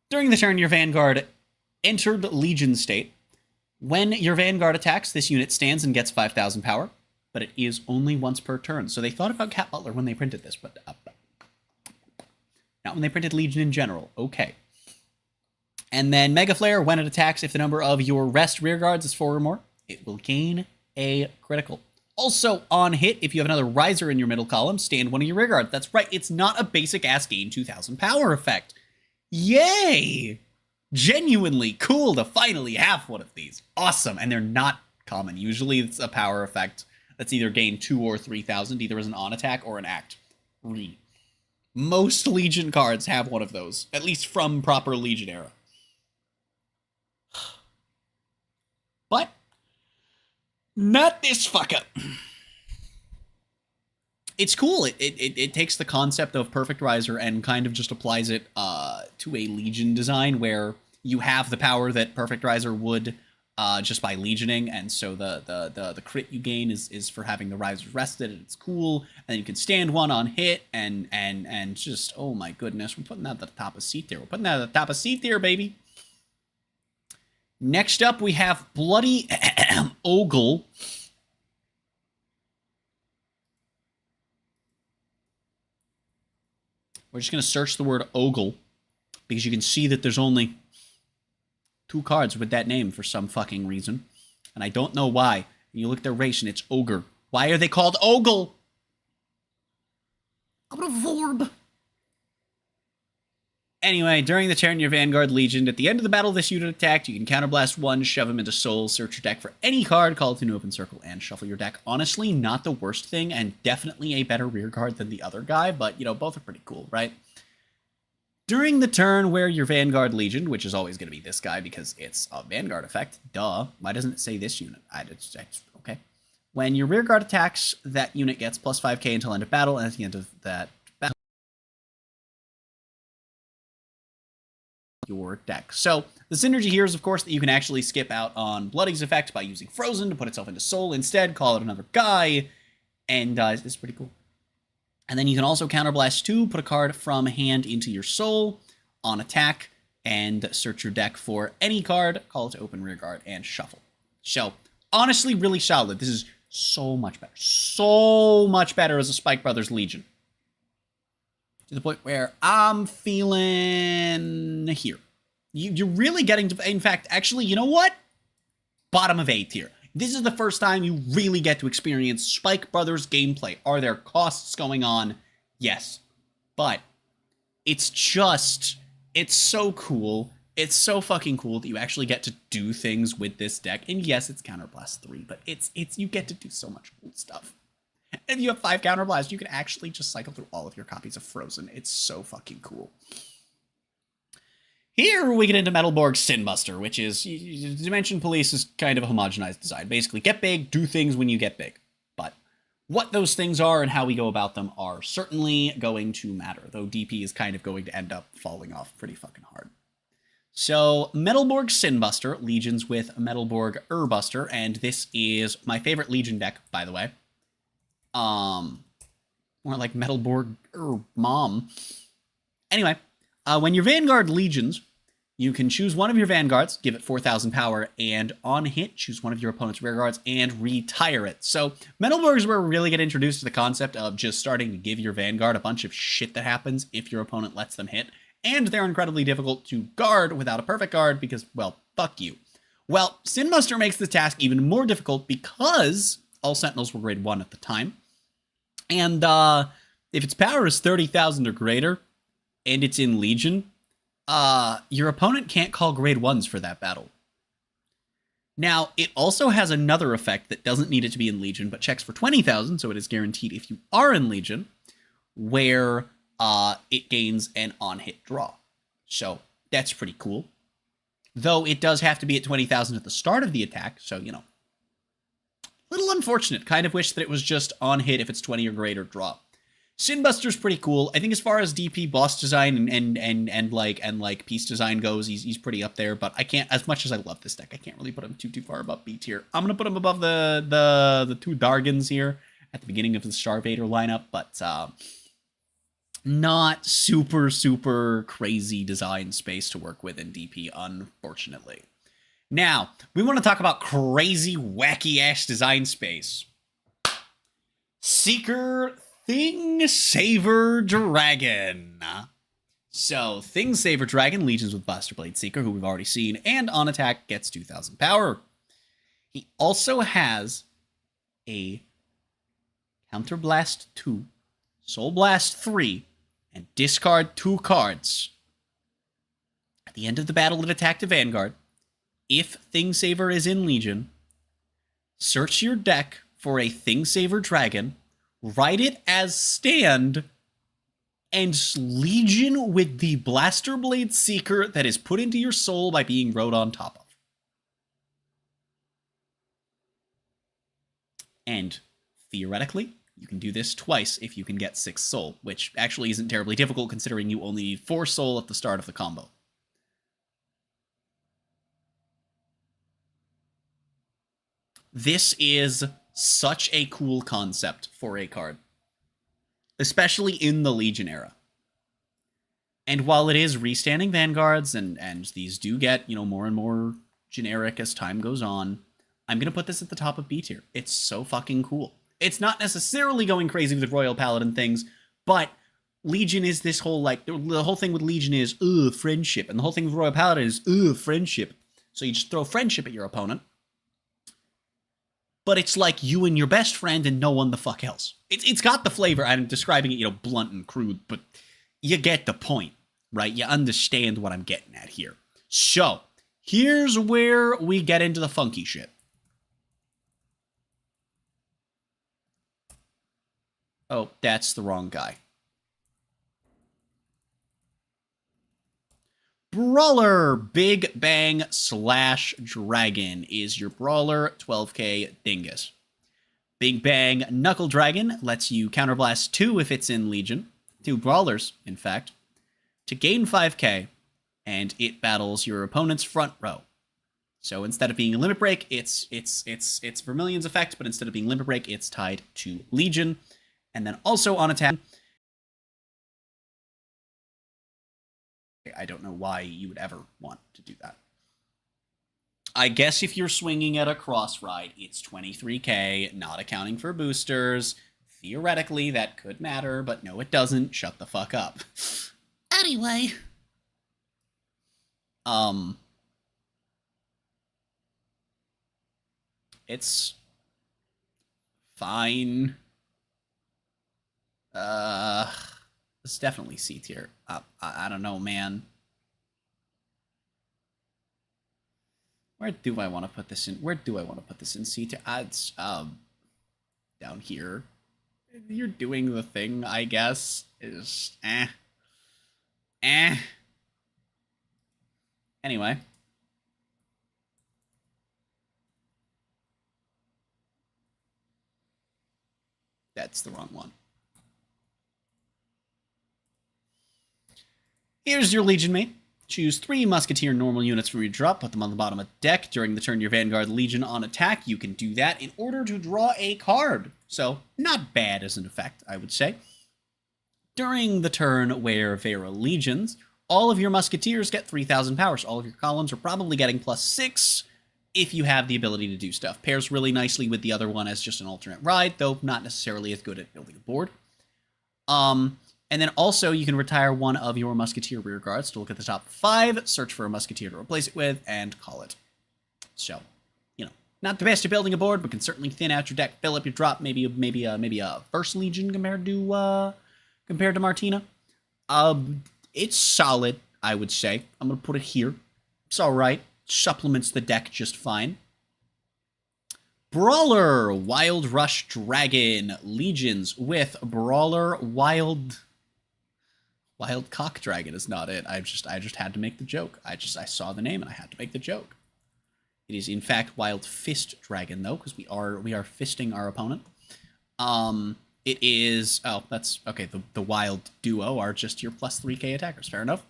During the turn, your Vanguard entered Legion state. When your Vanguard attacks, this unit stands and gets 5,000 power, but it is only once per turn. So they thought about Cat Butler when they printed this, but not when they printed Legion in general. Okay. And then Mega Flare, when it attacks, if the number of your rest rearguards is 4 or more, it will gain a critical. Also, on hit, if you have another Riser in your middle column, stand one of your rearguards. That's right, it's not a basic-ass gain 2,000 power effect. Yay! Genuinely cool to finally have one of these. Awesome, and they're not common. Usually it's a power effect that's either gain 2 or 3,000, either as an on-attack or an act. Most Legion cards have one of those, at least from proper Legion era. But not this fucker. It's cool. It takes the concept of Perfect Riser and kind of just applies it to a Legion design where you have the power that Perfect Riser would just by Legioning, and so the crit you gain is for having the Risers rested, and it's cool. And then you can stand one on hit, and just, oh my goodness, we're putting that at the top of C tier. We're putting that at the top of C tier, baby. Next up, we have Bloody Ogle. We're just going to search the word Ogle, because you can see that there's only 2 cards with that name for some fucking reason. And I don't know why. You look at their race and it's ogre. Why are they called ogle?
I'm gonna vorb.
Anyway, during the turn, your Vanguard Legion, at the end of the battle this unit attacked, you can counterblast one, shove him into soul, search your deck for any card, call it to an open circle, and shuffle your deck. Honestly, not the worst thing, and definitely a better rear guard than the other guy, but, you know, both are pretty cool, right? During the turn where your Vanguard Legion, which is always going to be this guy because it's a Vanguard effect, duh, why doesn't it say this unit? Okay. When your rear guard attacks, that unit gets plus 5k until end of battle, and at the end of that battle, your deck. So the synergy here is, of course, that you can actually skip out on Bloody's effect by using Frozen to put itself into Soul instead, call it another guy, and it's pretty cool. And then you can also counterblast 2, put a card from hand into your Soul on attack, and search your deck for any card, call it to open rear guard, and shuffle. So honestly, really solid. This is so much better. So much better as a Spike Brothers Legion. To the point where I'm feeling here. You're really getting to, in fact, actually, you know what? Bottom of A tier. This is the first time you really get to experience Spike Brothers gameplay. Are there costs going on? Yes. But it's just, it's so cool. It's so fucking cool that you actually get to do things with this deck. And yes, it's Counterblast 3, but it's you get to do so much cool stuff. If you have 5 Counterblast, you can actually just cycle through all of your copies of Frozen. It's so fucking cool. Here we get into Metalborg's Sinbuster, which is Dimension Police is kind of a homogenized design. Basically, get big, do things when you get big. But what those things are and how we go about them are certainly going to matter, though DP is kind of going to end up falling off pretty fucking hard. So, Metalborg Sinbuster, Legions with Metalborg Urbuster, and this is my favorite Legion deck, by the way. More like Metalborg Mom. Anyway, when your Vanguard Legions, you can choose one of your Vanguards, give it 4,000 power, and on hit, choose one of your opponent's rear guards and retire it. So, Metalborg is where we really get introduced to the concept of just starting to give your Vanguard a bunch of shit that happens if your opponent lets them hit. And they're incredibly difficult to guard without a perfect guard because, well, fuck you. Well, Sinbuster makes the task even more difficult because all Sentinels were grade 1 at the time. And if its power is 30,000 or greater, and it's in Legion, your opponent can't call grade 1s for that battle. Now, it also has another effect that doesn't need it to be in Legion, but checks for 20,000, so it is guaranteed if you are in Legion, where it gains an on-hit draw. So, that's pretty cool. Though it does have to be at 20,000 at the start of the attack, so, you know. Little unfortunate. Kind of wish that it was just on hit if it's 20 or greater draw. Sinbuster's pretty cool. I think as far as DP boss design and like piece design goes, he's pretty up there. But I can't, as much as I love this deck, I can't really put him too far above B tier. I'm gonna put him above the 2 Dargans here at the beginning of the Starvader lineup, but not super crazy design space to work with in DP, unfortunately. Now, we want to talk about crazy, wacky-ass design space. Seeker Thingsaver Dragon. So, Thingsaver Dragon, Legions with Blaster Blade Seeker, who we've already seen, and on attack gets 2,000 power. He also has a Counterblast 2, Soul Blast 3, and discard 2 cards. At the end of the battle, it attacked a Vanguard. If Thingsaver is in Legion, search your deck for a Thingsaver Dragon, write it as stand, and Legion with the Blaster Blade Seeker that is put into your soul by being wrote on top of. And theoretically, you can do this twice if you can get 6 soul, which actually isn't terribly difficult considering you only need 4 soul at the start of the combo. This is such a cool concept for a card, especially in the Legion era. And while it is restanding Vanguards, and these do get, you know, more and more generic as time goes on, I'm going to put this at the top of B tier. It's so fucking cool. It's not necessarily going crazy with Royal Paladin things, but Legion is this whole, like, the whole thing with Legion is, friendship. And the whole thing with Royal Paladin is, friendship. So you just throw friendship at your opponent. but it's like you and your best friend and no one the fuck else. It's got the flavor. I'm describing it, blunt and crude, but you get the point, right? You understand what I'm getting at here. So, here's where we get into the funky shit. Oh, that's the wrong guy. Brawler Big Bang / Dragon is your Brawler 12k Dingus. Big Bang Knuckle Dragon lets you counterblast 2 if it's in Legion. 2 Brawlers, in fact, to gain 5k, and it battles your opponent's front row. So instead of being a Limit Break, it's Vermilion's effect, but instead of being Limit Break, it's tied to Legion. And then also on attack, I don't know why you would ever want to do that. I guess if you're swinging at a cross ride, it's 23k, not accounting for boosters. Theoretically, that could matter, but no, it doesn't. Shut the fuck up.
Anyway.
It's fine. It's definitely C tier. I don't know, man. Where do I want to put this in? Where do I want to put this in C tier? It's down here. You're doing the thing, I guess. Is Anyway. That's the wrong one. Here's your Legion mate. Choose 3 Musketeer normal units from your drop, put them on the bottom of the deck. During the turn your Vanguard Legion on attack, you can do that in order to draw a card. So, not bad as an effect, I would say. During the turn where Vera Legions, all of your Musketeers get 3,000 powers. All of your columns are probably getting +6 if you have the ability to do stuff. Pairs really nicely with the other one as just an alternate ride, though not necessarily as good at building a board. And then also, you can retire one of your Musketeer rear guards to look at the top 5, search for a Musketeer to replace it with, and call it. So, not the best at building a board, but can certainly thin out your deck, fill up your drop, maybe a First Legion compared to Martina. It's solid, I would say. I'm gonna put it here. It's all right. Supplements the deck just fine. Brawler Wild Rush Dragon Legions with Brawler Wild Cock Dragon is not it. I just had to make the joke. I saw the name and I had to make the joke. It is in fact Wild Fist Dragon though, because we are fisting our opponent. It is that's okay. The Wild Duo are just your +3k attackers. Fair enough.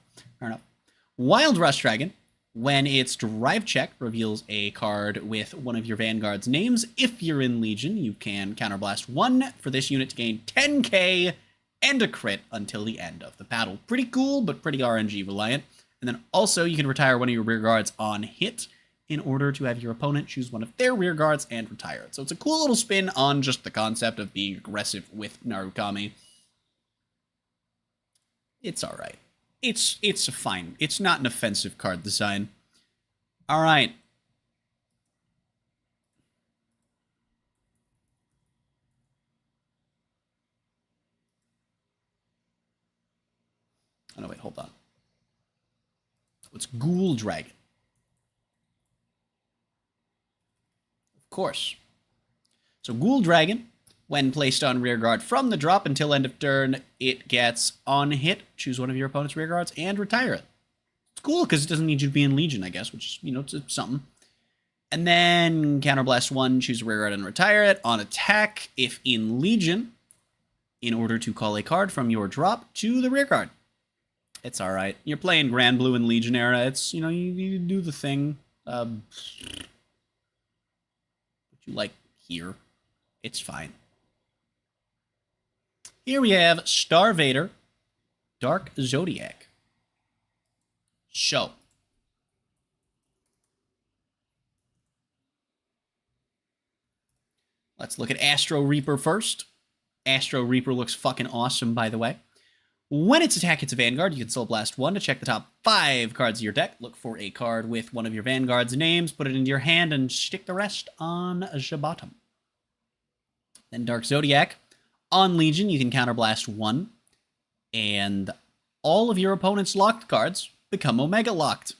Wild Rush Dragon, when its drive check reveals a card with one of your Vanguard's names, if you're in Legion, you can counterblast 1 for this unit to gain 10k and a crit until the end of the battle. Pretty cool, but pretty RNG reliant. And then also, you can retire one of your rear guards on hit in order to have your opponent choose one of their rear guards and retire it. So it's a cool little spin on just the concept of being aggressive with Narukami. It's alright. It's fine. It's not an offensive card design. Alright. Oh, no, wait, hold on. It's Ghoul Dragon. Of course. So Ghoul Dragon, when placed on rear guard from the drop until end of turn, it gets on hit, choose one of your opponent's rear guards, and retire it. It's cool because it doesn't need you to be in Legion, I guess, which is, it's something. And then counterblast 1, choose a rear guard and retire it. On attack, if in Legion, in order to call a card from your drop to the rear guard. It's alright. You're playing Grand Blue and Legion era. It's, you do the thing. What you like here. It's fine. Here we have Star Vader, Dark Zodiac. So. Let's look at Astro Reaper first. Astro Reaper looks fucking awesome, by the way. When its attack hits a Vanguard, you can Soul Blast 1 to check the top 5 cards of your deck. Look for a card with one of your Vanguard's names, put it into your hand, and stick the rest on the bottom. And Dark Zodiac. On Legion, you can counterblast 1, and all of your opponent's locked cards become Omega locked.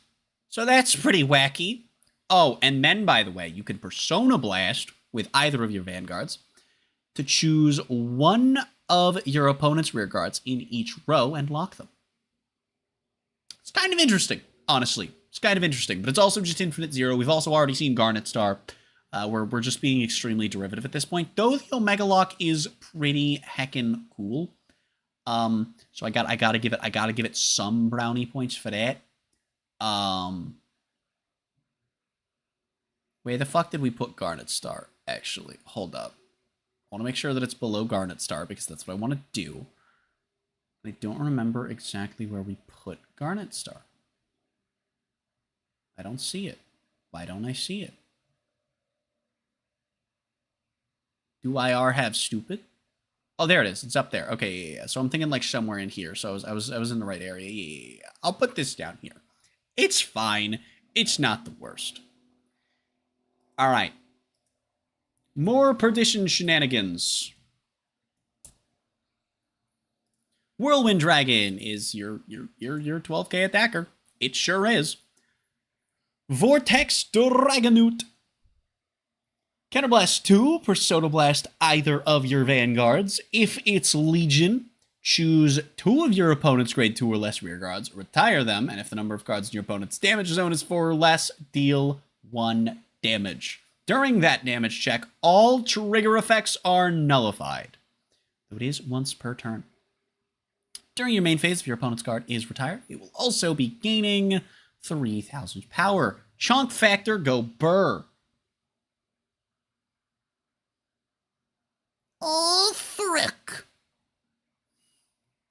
So that's pretty wacky. Oh, and then, by the way, you can Persona Blast with either of your Vanguards to choose one of your opponent's rear guards in each row and lock them. It's kind of interesting, honestly. It's kind of interesting, but it's also just Infinite Zero. We've also already seen Garnet Star. We're just being extremely derivative at this point, though the Omega Lock is pretty heckin' cool. So I gotta give it some brownie points for that. Where the fuck did we put Garnet Star? Actually, hold up. I want to make sure that it's below Garnet Star because that's what I want to do. I don't remember exactly where we put Garnet Star. I don't see it. Why don't I see it? Do IR have stupid? Oh, there it is. It's up there. Okay, yeah. So I'm thinking like somewhere in here. So I was in the right area. Yeah. I'll put this down here. It's fine. It's not the worst. All right. More Perdition shenanigans. Whirlwind Dragon is your 12k attacker. It sure is. Vortex Dragonoot. Counterblast 2, Persona Blast either of your Vanguards. If it's Legion, choose 2 of your opponent's grade 2 or less rear guards, retire them, and if the number of cards in your opponent's damage zone is 4 or less, deal 1 damage. During that damage check, all trigger effects are nullified, though it is once per turn. During your main phase, if your opponent's card is retired, it will also be gaining 3,000 power. Chonk factor, go burr.
Oh, frick.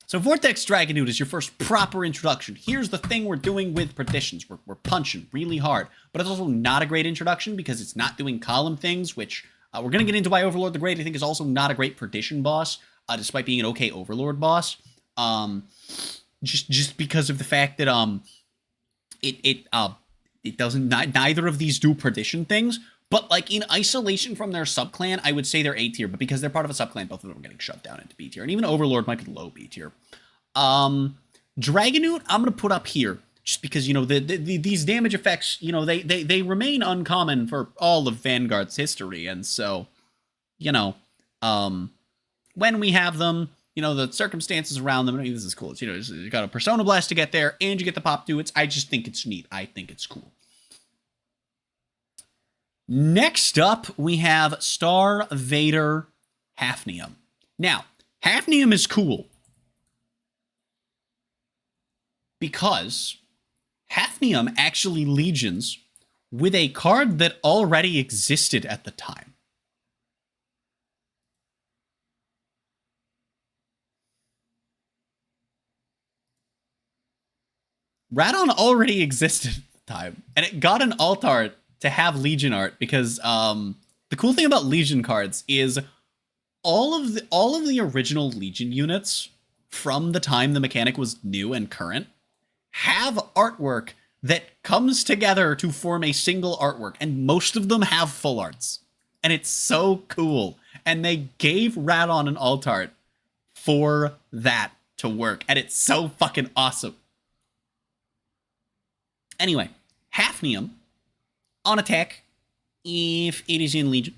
So Vortex Dragonoot is your first proper introduction. Here's the thing we're doing with Perditions. We're punching really hard, but it's also not a great introduction because it's not doing column things, which we're going to get into why Overlord the Great, I think, is also not a great Perdition boss, despite being an okay Overlord boss. Just because of the fact that it doesn't, neither of these do Perdition things. But, like, in isolation from their subclan, I would say they're A tier. But because they're part of a subclan, both of them are getting shoved down into B tier. And even Overlord might be low B tier. Dragonoot, I'm going to put up here. Just because, you know, these damage effects, you know, they remain uncommon for all of Vanguard's history. And so, you know, when we have them, you know, the circumstances around them, I mean, this is cool. It's, you know, you got a Persona Blast to get there, and you get the pop to it. I just think it's neat. I think it's cool. Next up, we have Star Vader Hafnium. Now, Hafnium is cool because Hafnium actually legions with a card that already existed at the time. Radon already existed at the time, and it got an alt art to have Legion art because the cool thing about Legion cards is all of the original Legion units from the time the mechanic was new and current have artwork that comes together to form a single artwork, and most of them have full arts, and it's so cool. And they gave Radon an alt art for that to work, and it's so fucking awesome. Anyway, Hafnium on attack, if it is in Legion,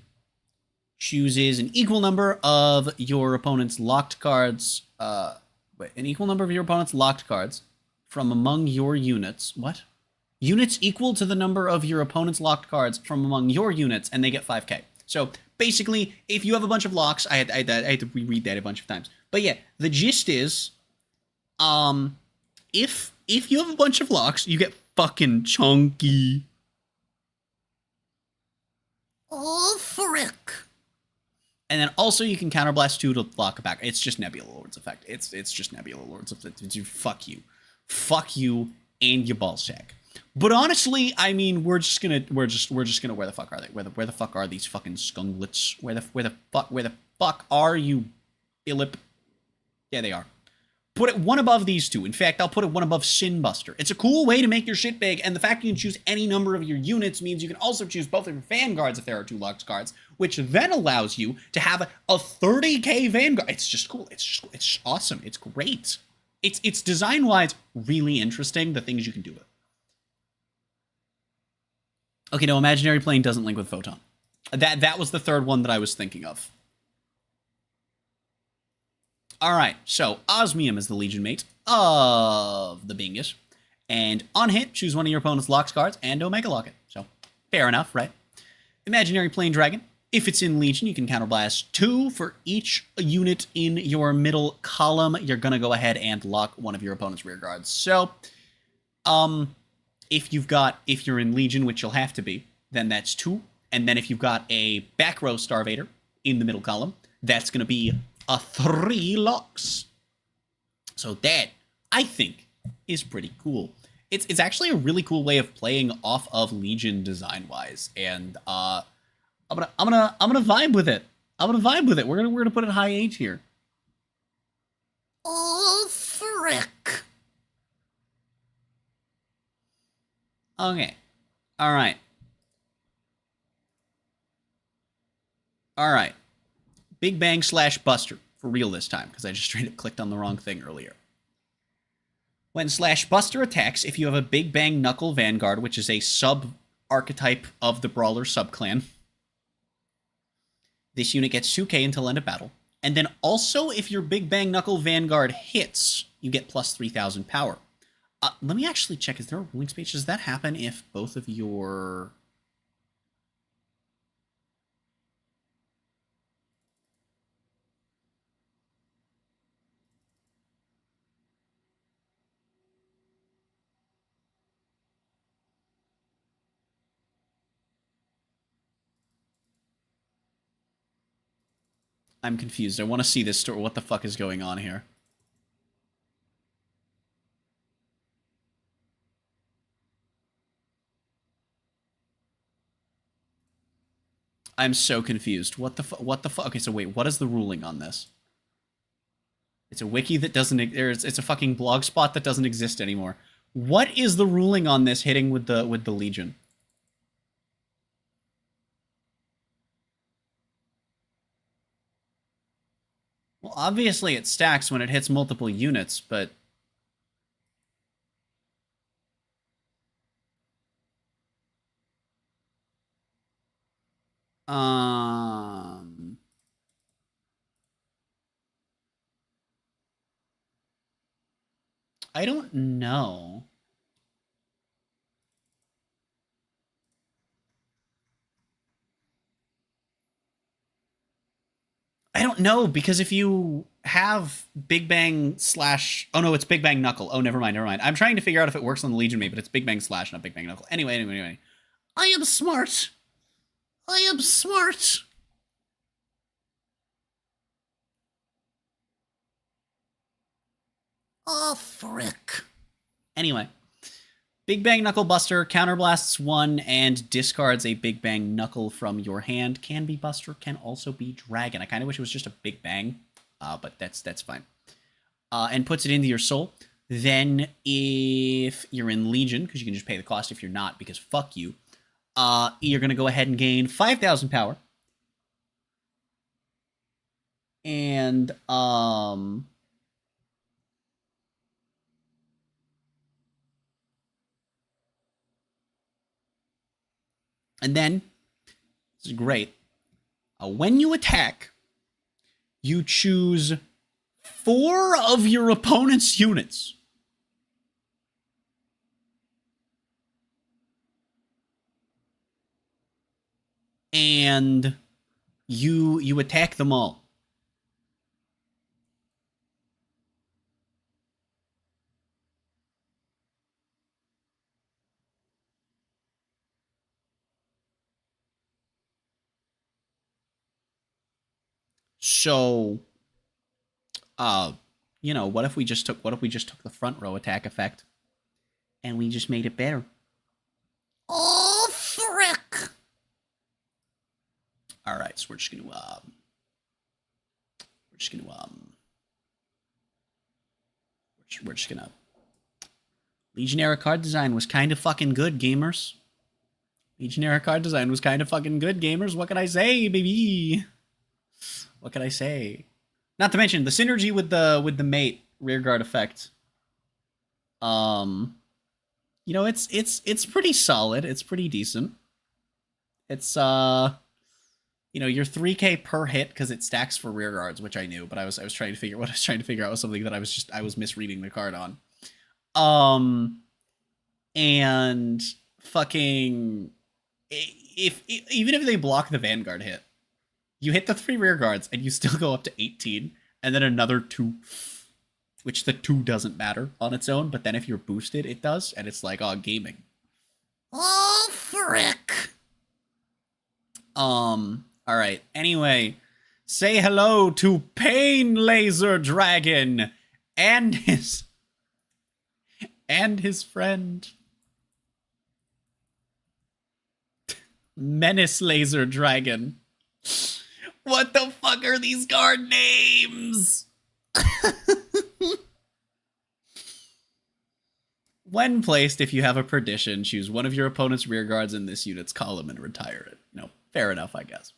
chooses an equal number of your opponent's locked cards. An equal number of your opponent's locked cards from among your units. What? Units equal to the number of your opponent's locked cards from among your units, and they get 5k. So basically, if you have a bunch of locks, I had to reread that a bunch of times. But yeah, the gist is, if you have a bunch of locks, you get fucking chunky.
Oh, frick.
And then also you can counterblast 2 to lock it back. It's just Nebula Lord's effect. It's just Nebula Lord's effect. Fuck you. Fuck you and your ballsack. But honestly, I mean, we're just gonna where the fuck are they? Where the fuck are these fucking skunglets? Where the fuck are you, Philip? Yeah, they are. Put it one above these two. In fact, I'll put it one above Sin Buster. It's a cool way to make your shit big, and the fact you can choose any number of your units means you can also choose both of your Vanguards if there are 2 Lux cards, which then allows you to have a 30k Vanguard. It's just cool. It's awesome. It's great. It's design-wise really interesting, the things you can do with it. Okay, no, Imaginary Plane doesn't link with Photon. That was the third one that I was thinking of. Alright, so Osmium is the Legion mate of the Bingus. And on hit, choose one of your opponent's Locks cards and Omega Lock it. So, fair enough, right? Imaginary Plane Dragon. If it's in Legion, you can counterblast 2 for each unit in your middle column. You're going to go ahead and lock one of your opponent's rear guards. So, if you're in Legion, which you'll have to be, then that's 2. And then if you've got a back row Starvader in the middle column, that's going to be a 3 locks. So that, I think, is pretty cool. It's actually a really cool way of playing off of Legion design-wise, and I'm gonna vibe with it. I'm gonna vibe with it. We're gonna put it high 8 here.
Oh, frick.
Okay. Alright. Alright. Big Bang / Buster. For real this time, because I just straight up clicked on the wrong thing earlier. When / Buster attacks, if you have a Big Bang Knuckle Vanguard, which is a sub-archetype of the Brawler subclan, this unit gets 2k until end of battle. And then also, if your Big Bang Knuckle Vanguard hits, you get plus 3,000 power. Let me actually check. Is there a ruling space? Does that happen if both of your... I'm confused. I want to see this story. What the fuck is going on here? I'm so confused. What the fuck? Okay, so wait, what is the ruling on this? It's a wiki that doesn't... It's a fucking blog spot that doesn't exist anymore. What is the ruling on this hitting with the Legion? Well, obviously it stacks when it hits multiple units, but... I don't know. I don't know, because if you have Big Bang / oh no, it's Big Bang Knuckle. Oh, never mind. I'm trying to figure out if it works on the Legion mate, but it's Big Bang / not Big Bang Knuckle. Anyway.
I am smart. I am smart. Oh, frick.
Anyway. Big Bang Knuckle Buster counterblasts 1 and discards a Big Bang Knuckle from your hand. Can be Buster, can also be Dragon. I kind of wish it was just a Big Bang, but that's fine. And puts it into your soul. Then, if you're in Legion, because you can just pay the cost if you're not, because fuck you, you're going to go ahead and gain 5,000 power. And, and then, this is great, when you attack, you choose 4 of your opponent's units. And you attack them all. So, you know, what if we just took the front row attack effect and we just made it better?
Oh, frick.
All right, so we're just gonna We're just gonna... Legionnaire card design was kind of fucking good, gamers. Legionnaire card design was kind of fucking good, gamers. What can I say, baby? What can I say? Not to mention the synergy with the mate rearguard effect. You know, it's pretty solid. It's pretty decent. It's you know, you're 3k per hit because it stacks for rearguards, which I knew, but I was trying to figure out was something that I was misreading the card on. And fucking even if they block the Vanguard hit, you hit the 3 rear guards and you still go up to 18, and then another 2, which the 2 doesn't matter on its own, but then if you're boosted, it does, and it's like, oh, gaming.
Oh, frick.
Alright, anyway, say hello to Pain Laser Dragon and his friend Menace Laser Dragon. What the fuck are these card names? When placed, if you have a Perdition, choose one of your opponent's rear guards in this unit's column and retire it. No, fair enough, I guess.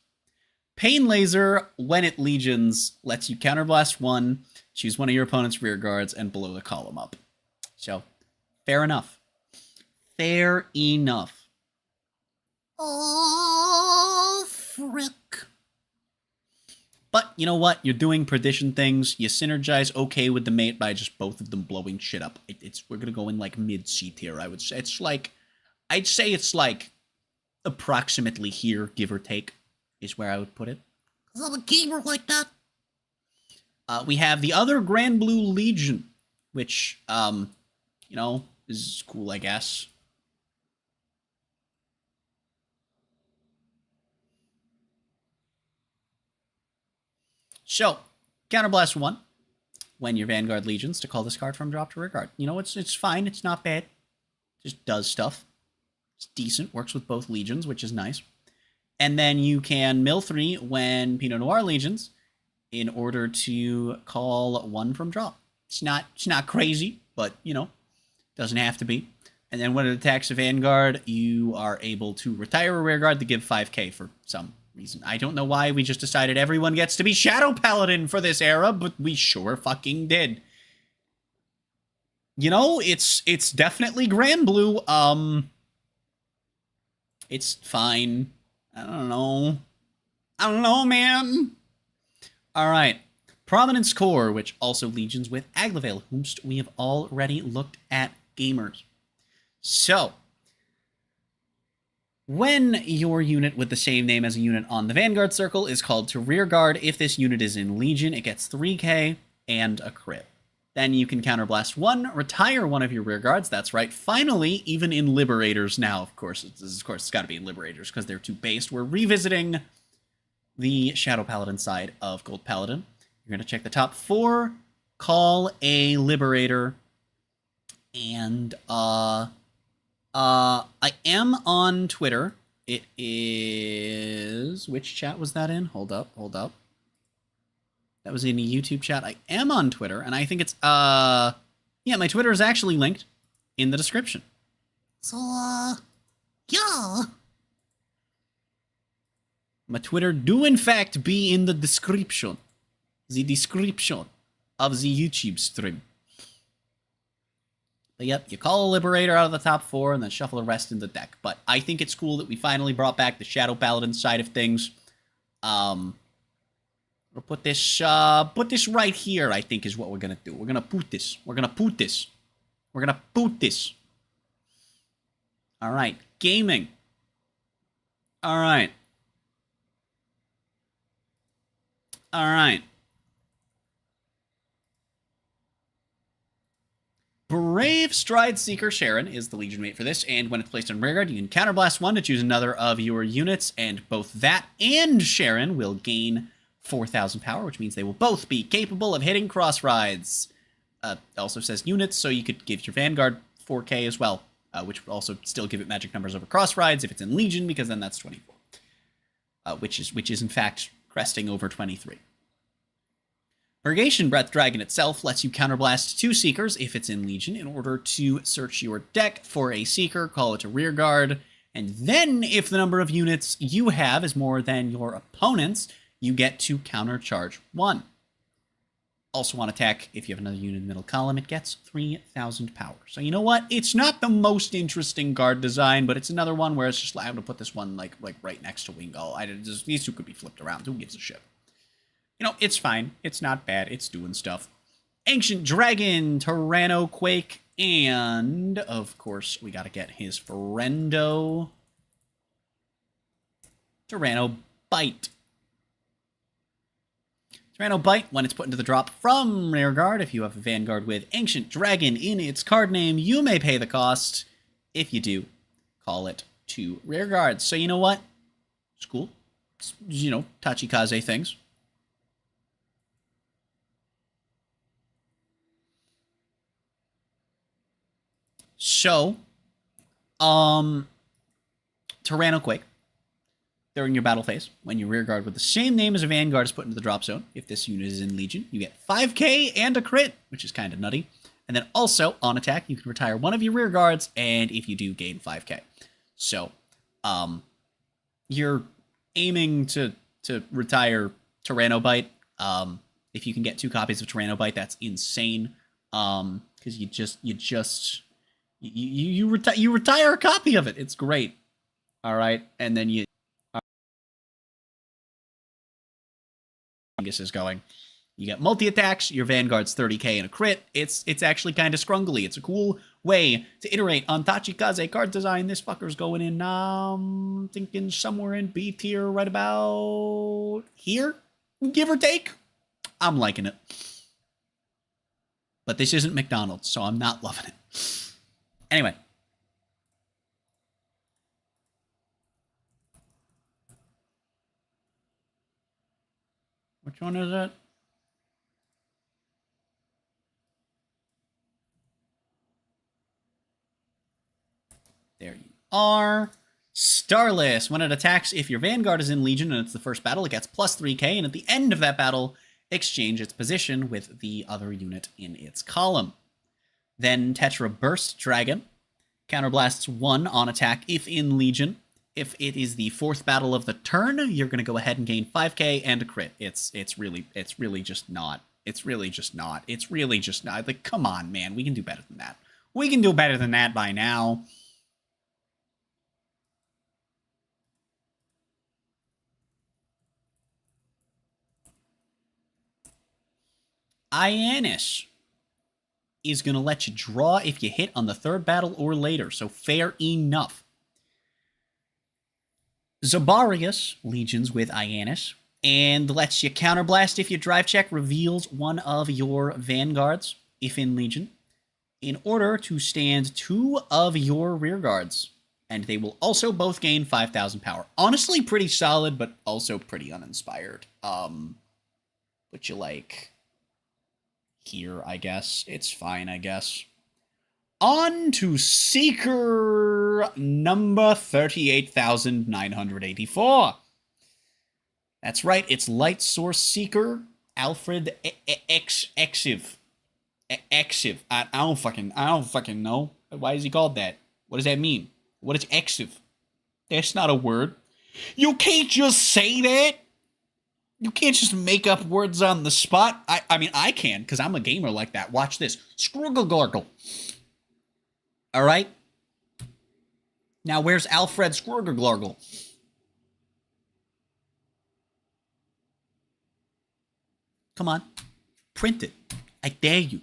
Pain Laser, when it legions, lets you counterblast 1, choose one of your opponent's rear guards, and blow the column up. So, fair enough. Fair enough.
Oh, frick.
But you know what? You're doing Perdition things. You synergize okay with the mate by just both of them blowing shit up. We're gonna go in like mid C tier. I would say I'd say it's like approximately here, give or take, is where I would put it.
'Cause I'm a gamer like that.
We have the other Grand Blue Legion, which you know, is cool, I guess. So, counterblast 1 when your Vanguard Legions to call this card from drop to rear guard. You know, it's fine, it's not bad. Just does stuff. It's decent, works with both Legions, which is nice. And then you can mill 3 when Pinot Noir Legions in order to call 1 from drop. It's not crazy, but you know, doesn't have to be. And then when it attacks a Vanguard, you are able to retire a rear guard to give 5k for some reason. I don't know why we just decided everyone gets to be Shadow Paladin for this era, but we sure fucking did. You know, it's definitely Grand Blue. It's fine. I don't know, man. Alright. Prominence Core, which also legions with Aglavale, whomst we have already looked at, gamers. So, when your unit with the same name as a unit on the Vanguard circle is called to rear guard, if this unit is in Legion, it gets 3k and a crit. Then you can counterblast 1, retire one of your rear guards. That's right, finally, even in Liberators now, of course, it's got to be in Liberators because they're too based. We're revisiting the Shadow Paladin side of Gold Paladin. You're going to check the top 4, call a Liberator, and I am on Twitter. It is... Which chat was that in? Hold up. That was in a YouTube chat. I am on Twitter, and I think it's, yeah, my Twitter is actually linked in the description.
So, yeah.
My Twitter do, in fact, be in the description. The description of the YouTube stream. But yep, you call a Liberator out of the top 4 and then shuffle the rest in the deck. But I think it's cool that we finally brought back the Shadow Paladin side of things. We'll put this right here, I think is what we're gonna do. We're gonna put this. Alright, gaming. Alright. Brave Stride Seeker Sharon is the Legion mate for this, and when it's placed on rearguard, you can counterblast 1 to choose another of your units, and both that and Sharon will gain 4,000 power, which means they will both be capable of hitting cross rides. Also says units, so you could give your Vanguard 4k as well, which would also still give it magic numbers over cross rides if it's in Legion, because then that's 24. Which is in fact cresting over 23. Purgation Breath Dragon itself lets you counterblast 2 Seekers if it's in Legion in order to search your deck for a Seeker, call it a Rearguard, and then if the number of units you have is more than your opponent's, you get to countercharge 1. Also on attack, if you have another unit in the middle column, it gets 3,000 power. So you know what? It's not the most interesting guard design, but it's another one where it's just like, I'm going to put this one like right next to Wingull. These two could be flipped around. Who gives a shit? You know, it's fine. It's not bad. It's doing stuff. Ancient Dragon, Tyrannoquake, and, of course, we gotta get his friendo, Tyrannobite. Tyrannobite, when it's put into the drop from Rearguard, if you have a Vanguard with Ancient Dragon in its card name, you may pay the cost. If you do, call it 2 Rearguards. So you know what? It's cool. It's, you know, Tachikaze things. So, Tyrannoquake, during your battle phase, when your rearguard with the same name as a Vanguard is put into the drop zone, if this unit is in Legion, you get 5k and a crit, which is kind of nutty. And then also, on attack, you can retire one of your rearguards, and if you do, gain 5k. So, you're aiming to retire Tyrannobite. If you can get 2 copies of Tyrannobite, that's insane. Because you retire a copy of it. It's great. All right, and then you. This is going. You get multi attacks. Your Vanguard's 30k and a crit. It's actually kind of scrungly. It's a cool way to iterate on Tachikaze card design. This fucker's going in. Thinking somewhere in B tier, right about here, give or take. I'm liking it. But this isn't McDonald's, so I'm not loving it. Anyway. Which one is it? There you are. Starless. When it attacks, if your Vanguard is in Legion and it's the first battle, it gets plus 3k, and at the end of that battle, exchange its position with the other unit in its column. Then Tetra Burst Dragon counterblasts 1 on attack if in Legion. If it is the 4th battle of the turn, you're going to go ahead and gain 5k and a crit. It's really just not. Like, come on, man. We can do better than that. We can do better than that by now. Ionis is going to let you draw if you hit on the 3rd battle or later, so fair enough. Zabarius legions with Ionis and lets you counterblast if your drive check reveals one of your Vanguards, if in Legion, in order to stand 2 of your rearguards. And they will also both gain 5,000 power. Honestly, pretty solid, but also pretty uninspired. But you like here, I guess. It's fine, I guess. On to Seeker number 38,984. That's right, it's Light Source Seeker Alfred Exiv. Exiv. I don't fucking know. Why is he called that? What does that mean? What is Exiv? That's not a word. You can't just say that. You can't just make up words on the spot. I mean, I can, because I'm a gamer like that. Watch this. Skruggle. All right? Now, where's Alfred Skruggle? Come on. Print it. I dare you.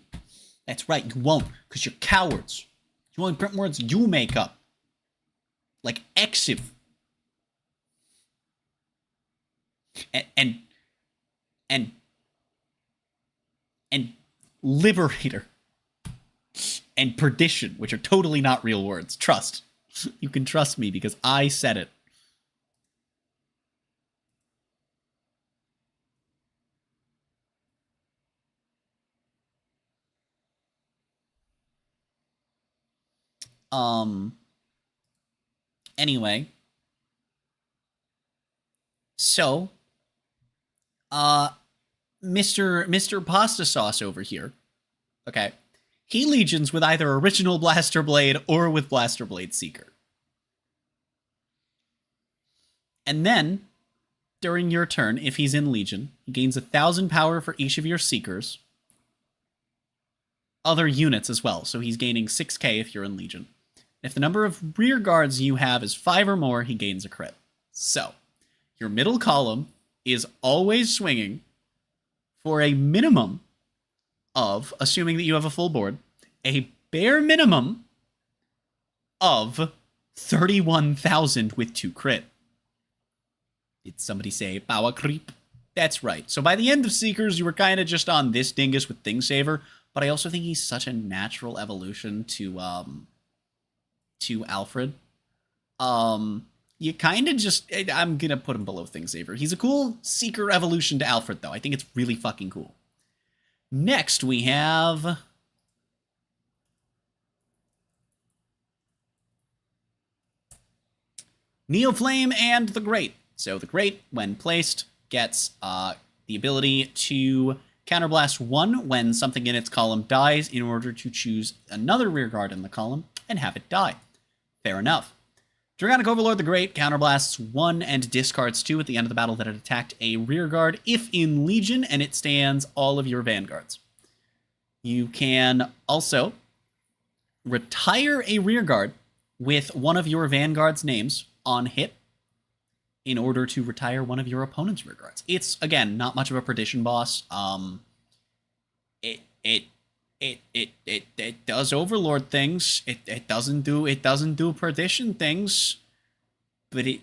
That's right, you won't, because you're cowards. You only print words you make up. Like Exiv. And Liberator. And Perdition, which are totally not real words. Trust. You can trust me because I said it. Anyway. So, Mr. Pasta Sauce over here, okay, he legions with either original Blaster Blade or with Blaster Blade Seeker. And then, during your turn, if he's in Legion, he gains 1,000 power for each of your Seekers. Other units as well, so he's gaining 6k if you're in Legion. If the number of rear guards you have is 5 or more, he gains a crit. So, your middle column is always swinging for a minimum of, assuming that you have a full board, a bare minimum of 31,000 with 2 crit. Did somebody say power creep? That's right. So by the end of Seekers, you were kind of just on this dingus with Thing Saver, but I also think he's such a natural evolution to Alfred. You kind of just... I'm going to put him below Thing Saver. He's a cool Seeker evolution to Alfred, though. I think it's really fucking cool. Next, we have... Neoflame and the Great. So the Great, when placed, gets the ability to counterblast 1 when something in its column dies in order to choose another rearguard in the column and have it die. Fair enough. Dragonic Overlord the Great counterblasts 1 and discards 2 at the end of the battle that it attacked a rearguard if in Legion, and it stands all of your vanguards. You can also retire a rearguard with one of your vanguard's names on hit in order to retire one of your opponent's rearguards. It's, again, not much of a perdition boss. It does overlord things. It doesn't do perdition things. But it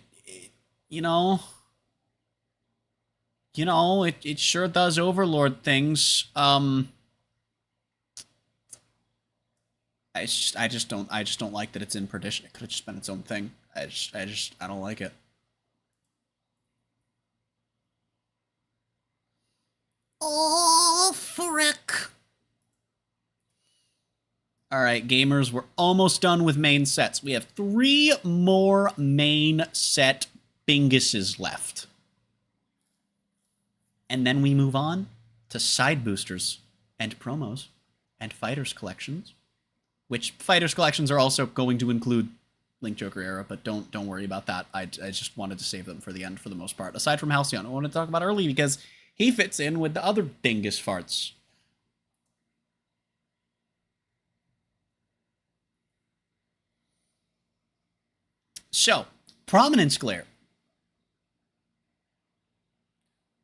sure does overlord things. I just don't like that it's in perdition. It could have just been its own thing. I don't like it.
Oh, frick.
Alright, gamers, we're almost done with main sets. We have 3 more main set binguses left. And then we move on to side boosters and promos and fighters collections. Which fighters collections are also going to include Link Joker era, but don't worry about that. I just wanted to save them for the end for the most part. Aside from Halcyon, I want to talk about early because he fits in with the other dingus farts. So, Prominence Glare.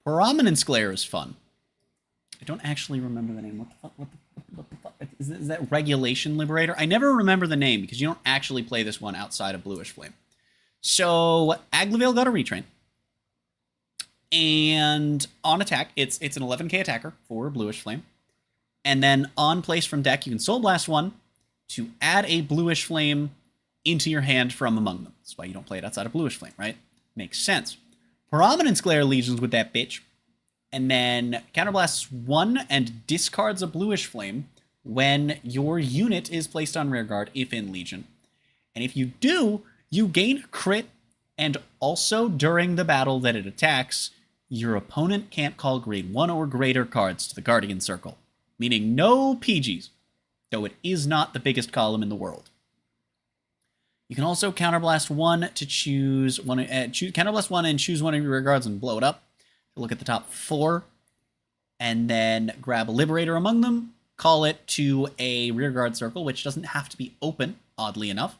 Prominence Glare is fun. I don't actually remember the name. What the fuck? Is that Regulation Liberator? I never remember the name because you don't actually play this one outside of Bluish Flame. So, Aglavale got a retrain. And on attack, it's an 11k attacker for Bluish Flame. And then on place from deck, you can Soul Blast 1 to add a Bluish Flame into your hand from among them. That's why you don't play it outside of Bluish Flame, right? Makes sense. Prominence Glare Legions with that bitch. And then counterblasts 1 and discards a Bluish Flame when your unit is placed on rearguard, if in Legion. And if you do, you gain crit, and also during the battle that it attacks, your opponent can't call grade 1 or greater cards to the Guardian Circle, meaning no PGs, though it is not the biggest column in the world. You can also counterblast 1 to choose one. Counterblast 1 and choose one of your rearguards and blow it up. Look at the top 4, and then grab a Liberator among them. Call it to a rearguard circle, which doesn't have to be open, oddly enough,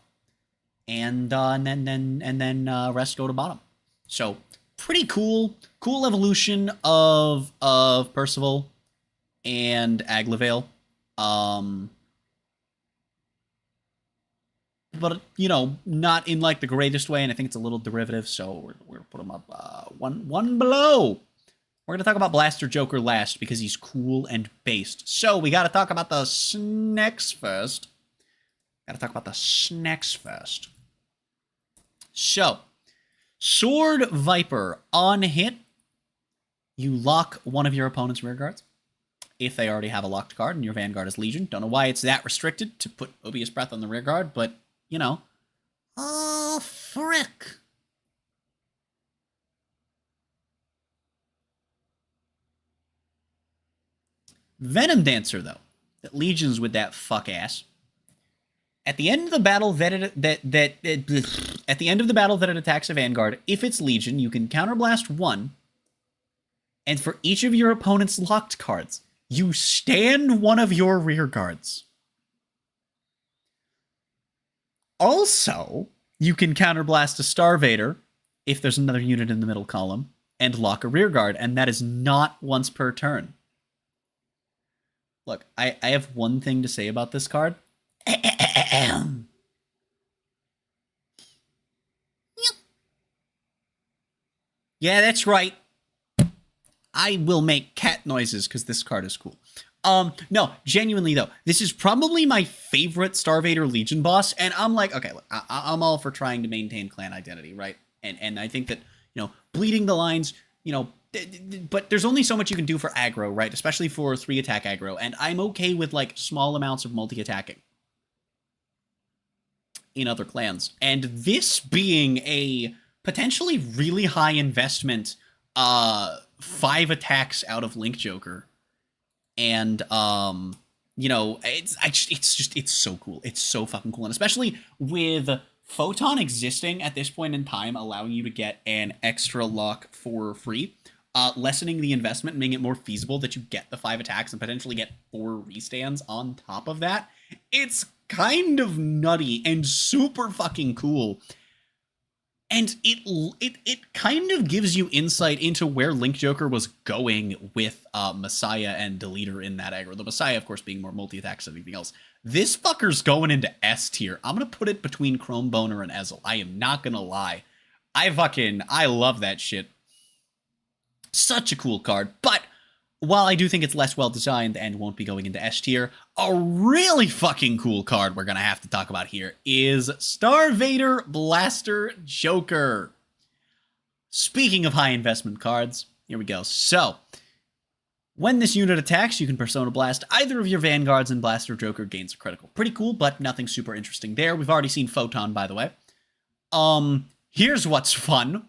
and then rest go to bottom. So pretty cool evolution of Percival and Aglavale. But, not in, like, the greatest way, and I think it's a little derivative, so we're going to put him up one below. We're going to talk about Blaster Joker last, because he's cool and based. So, we got to talk about the snacks first. So, Sword Viper. On hit, you lock one of your opponent's rearguards. If they already have a locked card and your Vanguard is Legion. Don't know why it's that restricted to put Obius Breath on the rearguard, but...
Oh, frick.
Venom Dancer, though, that legions with that fuck ass. At the end of the battle that it attacks a Vanguard, if it's Legion, you can counterblast 1, and for each of your opponent's locked cards, you stand one of your rear guards. Also, you can counterblast a Starvader if there's another unit in the middle column, and lock a rear guard, and that is not once per turn. Look, I have one thing to say about this card. Yeah, that's right. I will make cat noises because this card is cool. No, genuinely though, this is probably my favorite Starvader Legion boss, and I'm like, okay, look, I'm all for trying to maintain clan identity, right? And I think that, bleeding the lines, but there's only so much you can do for aggro, right? Especially for 3-attack aggro, and I'm okay with, like, small amounts of multi-attacking in other clans. And this being a potentially really high investment 5 attacks out of Link Joker, and it's so cool. It's so fucking cool, and especially with Photon existing at this point in time, allowing you to get an extra lock for free, lessening the investment, making it more feasible that you get the 5 attacks and potentially get 4 restands on top of that. It's kind of nutty and super fucking cool. And it kind of gives you insight into where Link Joker was going with Messiah and Deleter in that aggro. The Messiah, of course, being more multi-attacks than anything else. This fucker's going into S tier. I'm going to put it between Chrome Boner and Ezel. I am not going to lie. I love that shit. Such a cool card. But while I do think it's less well-designed and won't be going into S tier, a really fucking cool card we're going to have to talk about here is Starvader Blaster Joker. Speaking of high investment cards, here we go. So, when this unit attacks, you can Persona Blast either of your Vanguards, and Blaster Joker gains a critical. Pretty cool, but nothing super interesting there. We've already seen Photon, by the way. Here's what's fun.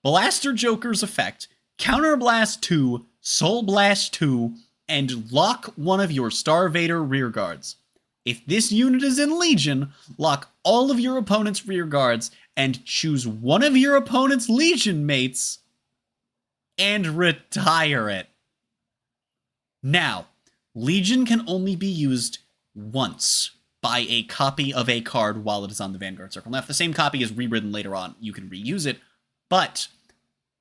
Blaster Joker's effect, Counterblast 2, Soul Blast 2, and lock one of your Starvader rear guards. If this unit is in Legion, lock all of your opponent's rear guards and choose one of your opponent's Legion mates and retire it. Now, Legion can only be used once by a copy of a card while it is on the Vanguard Circle. Now, if the same copy is rewritten later on, you can reuse it, but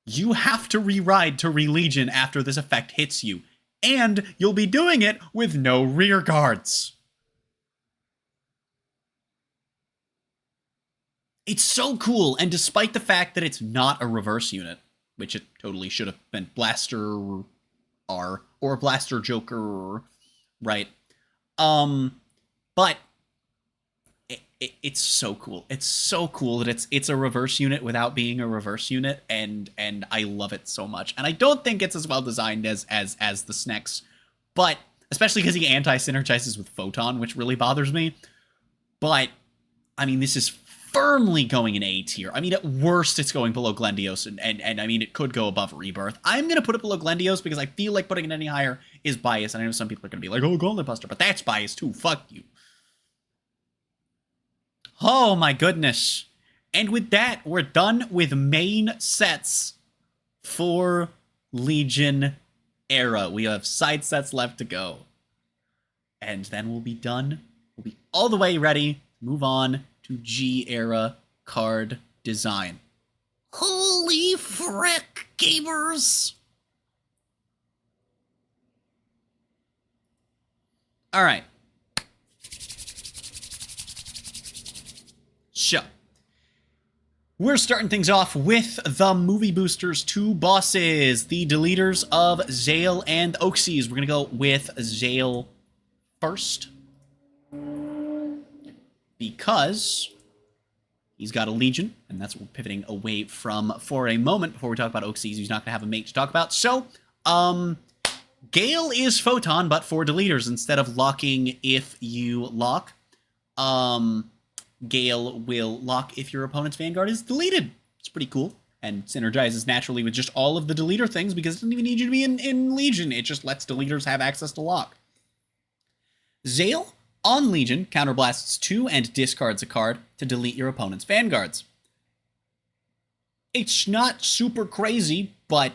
you have to re-ride to re-Legion after this effect hits you, and you'll be doing it with no rear guards. It's so cool, and despite the fact that it's not a reverse unit, which it totally should have been Blaster R or Blaster Joker, right? But it's so cool. It's so cool that it's a reverse unit without being a reverse unit, and I love it so much. And I don't think it's as well designed as the Snex, but especially because he anti-synergizes with Photon, which really bothers me. But I mean, this is firmly going in A tier. I mean, at worst, it's going below Glendios, and I mean, it could go above Rebirth. I'm going to put it below Glendios because I feel like putting it any higher is biased, and I know some people are going to be like, oh, Gauntlet Buster, but that's biased too. Fuck you. Oh my goodness. And with that, we're done with main sets for Legion era. We have side sets left to go. And then we'll be done. We'll be all the way ready to move on to G era card design.
Holy frick, gamers!
All right. So, we're starting things off with the Movie Boosters 2 bosses, the deleters of Zale and Oxys. We're going to go with Zale first, because he's got a Legion, and that's what we're pivoting away from for a moment before we talk about Oxys. He's not going to have a mate to talk about. So, Gale is Photon, but for deleters, instead of locking if you lock, Gale will lock if your opponent's Vanguard is deleted. It's pretty cool. and synergizes naturally with just all of the deleter things because it doesn't even need you to be in Legion. It just lets deleters have access to lock. Zale, on Legion, counterblasts 2 and discards a card to delete your opponent's vanguards. It's not super crazy, but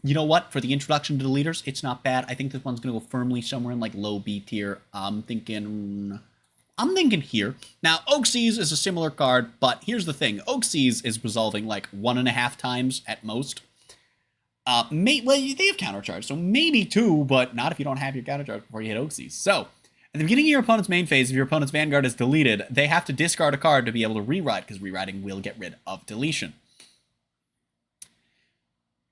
you know what? For the introduction to deleters, it's not bad. I think this one's going to go firmly somewhere in like low B tier. I'm thinking here. Now, Oaksies is a similar card, but here's the thing. Oaksies is resolving like 1.5 times at most. Well, they have countercharge, so maybe 2, but not if you don't have your countercharge before you hit Oaksies. So, at the beginning of your opponent's main phase, if your opponent's Vanguard is deleted, they have to discard a card to be able to rewrite, because rewriting will get rid of deletion.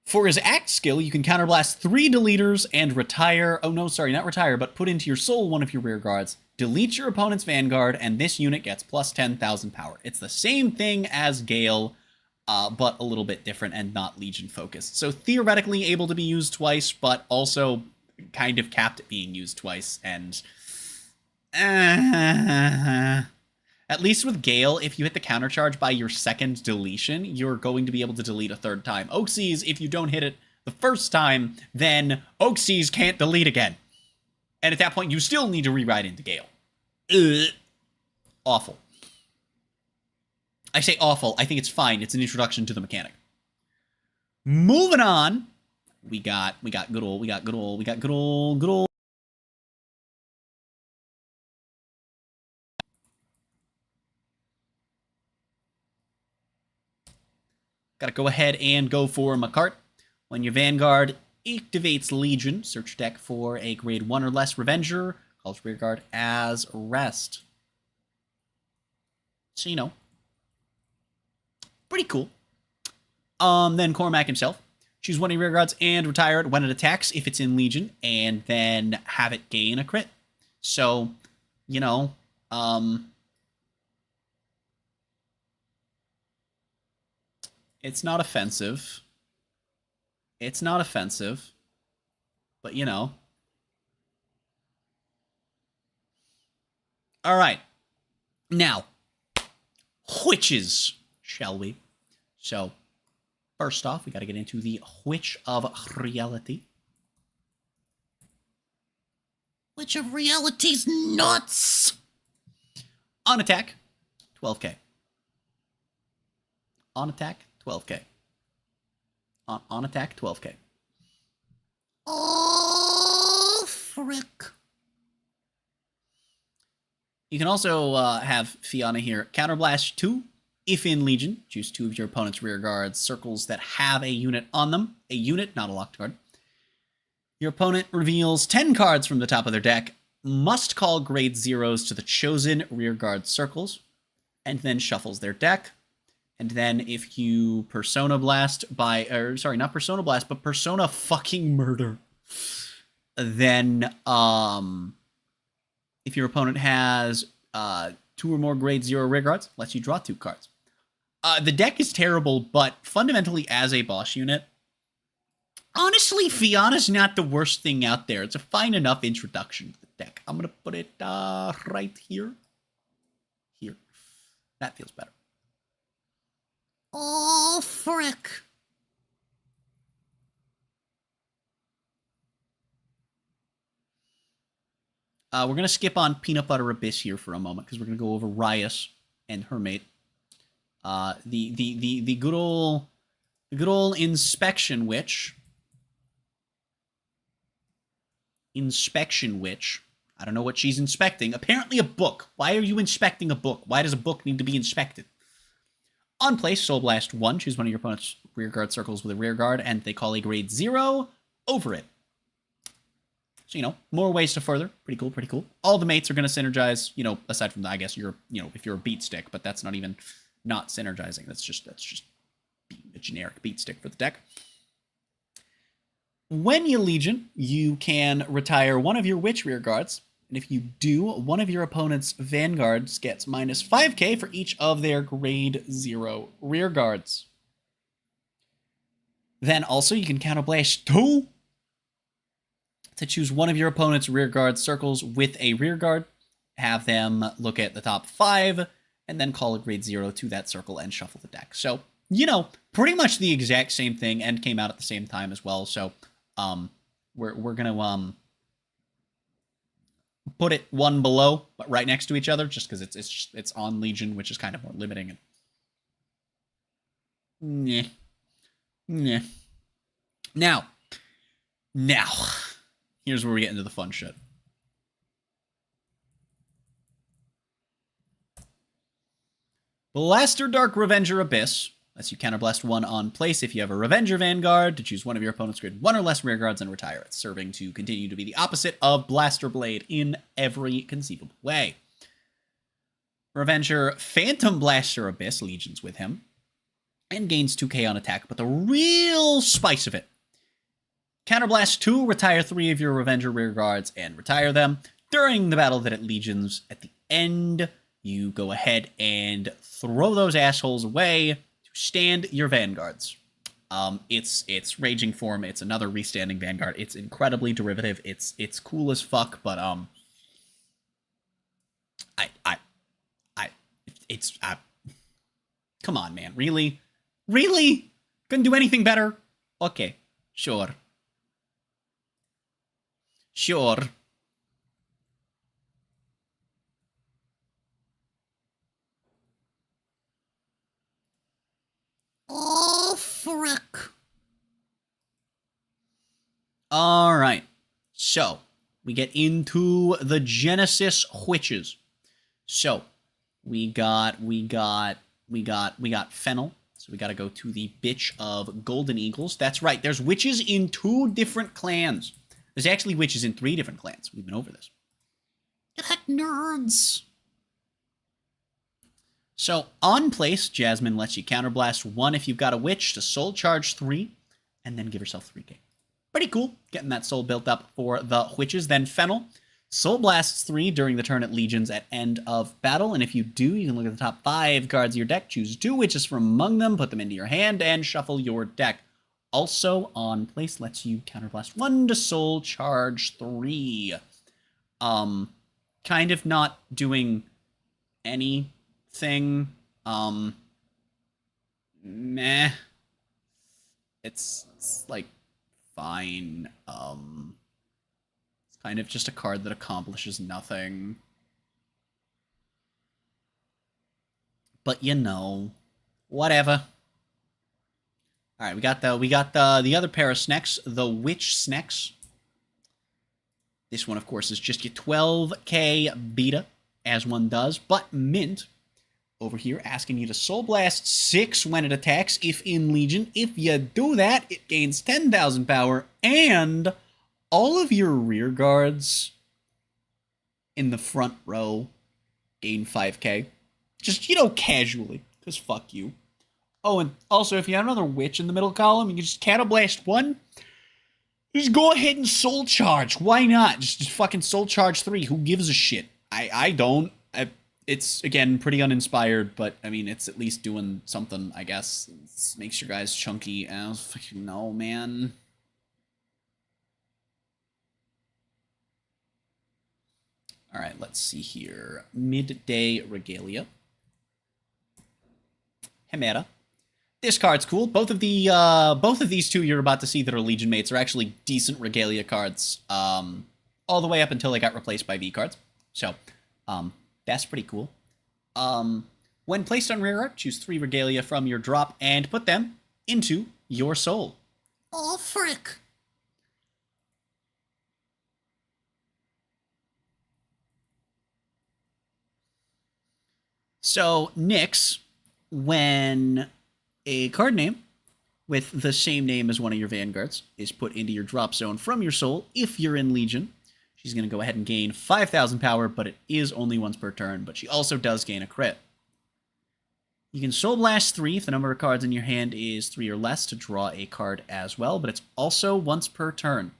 For his Act skill, you can counterblast 3 deleters and retire, oh no, sorry, not retire, but put into your soul one of your rear guards, delete your opponent's Vanguard, and this unit gets plus 10,000 power. It's the same thing as Gale, but a little bit different and not Legion focused. So theoretically able to be used twice, but also kind of capped at being used twice, and at least with Gale, if you hit the countercharge by your second deletion, you're going to be able to delete a 3rd time. Oaksies, if you don't hit it the first time, then Oaksies can't delete again. And at that point, you still need to rewrite into Gale. Awful. I say awful. I think it's fine. It's an introduction to the mechanic. Moving on, we got good old. Gotta go ahead and go for my cart. When your Vanguard activates Legion, search deck for a grade 1 or less Revenger, calls rear guard as rest. So, you know, pretty cool. Then Cormac himself. Choose one of your rear guards and retire it when it attacks if it's in Legion, and then have it gain a crit. So, you know, it's not offensive. It's not offensive. But, you know. All right. Now, witches, shall we? So, first off, we got to get into the Witch of Reality.
Witch of Reality's nuts!
On attack, 12k. On attack, 12k. On attack, 12k.
Oh, frick.
You can also have Fiona here. Counterblast 2. If in Legion, choose 2 of your opponent's rear guards, circles that have a unit on them. A unit, not a locked card. Your opponent reveals 10 cards from the top of their deck, must call grade 0s to the chosen rear guard circles, and then shuffles their deck. And then if you Persona Blast not Persona Blast, but Persona fucking Murder, then if your opponent has 2 or more grade 0 rear guards, lets you draw 2 cards. The deck is terrible, but fundamentally as a boss unit, honestly, Fiona's not the worst thing out there. It's a fine enough introduction to the deck. I'm going to put it right here. Here. That feels better.
Oh, frick.
We're going to skip on Peanut Butter Abyss here for a moment, because we're going to go over Rias and her mate. The good old Inspection Witch. Inspection Witch. I don't know what she's inspecting. Apparently a book. Why are you inspecting a book? Why does a book need to be inspected? On place, Soul Blast 1. Choose one of your opponent's rear guard circles with a rear guard, and they call a grade 0 over it. So, you know, more ways to further. Pretty cool, pretty cool. All the mates are going to synergize, you know, aside from, I guess, if you're a beat stick, but that's not even not synergizing. That's just a generic beat stick for the deck. When you Legion, you can retire one of your Witch rear guards, and if you do, one of your opponent's Vanguards gets minus 5k for each of their grade 0 rear guards. Then also you can counterblast 2 to choose one of your opponent's rear guard circles with a rear guard, have them look at the top 5, and then call a grade 0 to that circle and shuffle the deck. So, you know, pretty much the exact same thing and came out at the same time as well. So, we're gonna put it one below, but right next to each other, just because it's on Legion, which is kind of more limiting. And yeah, yeah. Now, here's where we get into the fun shit. Blaster Dark Revenger Abyss lets you counterblast one on place if you have a Revenger Vanguard to choose one of your opponent's grid 1 or less rear guards and retire it, serving to continue to be the opposite of Blaster Blade in every conceivable way. Revenger Phantom Blaster Abyss legions with him and gains 2k on attack, but the real spice of it. Counterblast 2, retire 3 of your Revenger rear guards and retire them. During the battle that it legions, at the end, you go ahead and throw those assholes away to stand your vanguards. It's Raging Form. It's another restanding vanguard. It's incredibly derivative. It's cool as fuck, but come on, man. Really? Couldn't do anything better? Okay, sure.
Oh, frick.
All right. So, we get into the Genesis Witches. So, we got Fennel. So we got to go to the Bitch of Golden Eagles. That's right. There's witches in 2 different clans. There's actually witches in 3 different clans. We've been over this.
Get heck, nerds.
So, on place, Jasmine lets you counterblast 1 if you've got a witch to soul charge 3, and then give yourself 3k. Pretty cool, getting that soul built up for the witches. Then Fennel, soul blasts 3 during the turn at legions at end of battle, and if you do, you can look at the top 5 cards of your deck, choose 2 witches from among them, put them into your hand, and shuffle your deck. Also, on place, lets you counterblast 1 to soul charge 3. Kind of not doing anything. Meh. It's like fine. It's kind of just a card that accomplishes nothing. But you know, whatever. All right, we got the other pair of snacks, the Witch Snacks. This one, of course, is just your 12k beta, as one does, but mint over here asking you to Soul Blast 6 when it attacks if in Legion. If you do that, it gains 10,000 power, and all of your rear guards in the front row gain 5k. Just, you know, casually, because fuck you. Oh, and also, if you have another witch in the middle column, you can just Counterblast 1. Just go ahead and Soul Charge. Why not? Just fucking Soul Charge 3. Who gives a shit? I don't. It's, again, pretty uninspired, but, I mean, it's at least doing something, I guess. It makes your guys chunky. I don't fucking know, man. Alright, let's see here. Midday Regalia. Hemera. This card's cool. Both of these two you're about to see that are Legion mates are actually decent Regalia cards. All the way up until they got replaced by V cards. So, that's pretty cool. When placed on rear guard, choose 3 Regalia from your drop and put them into your soul.
Oh, frick.
So, Nyx, when a card name with the same name as one of your vanguards is put into your drop zone from your soul, if you're in Legion, she's going to go ahead and gain 5,000 power, but it is only once per turn, but she also does gain a crit. You can Soul Blast 3 if the number of cards in your hand is 3 or less to draw a card as well, but it's also once per turn.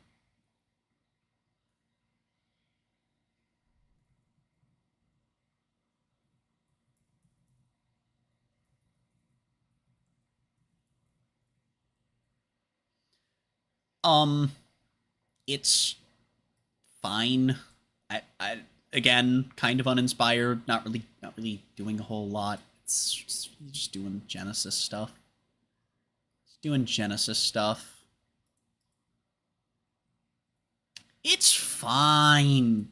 It's fine. I again, kind of uninspired, not really doing a whole lot. It's just doing Genesis stuff. Doing Genesis stuff. It's fine.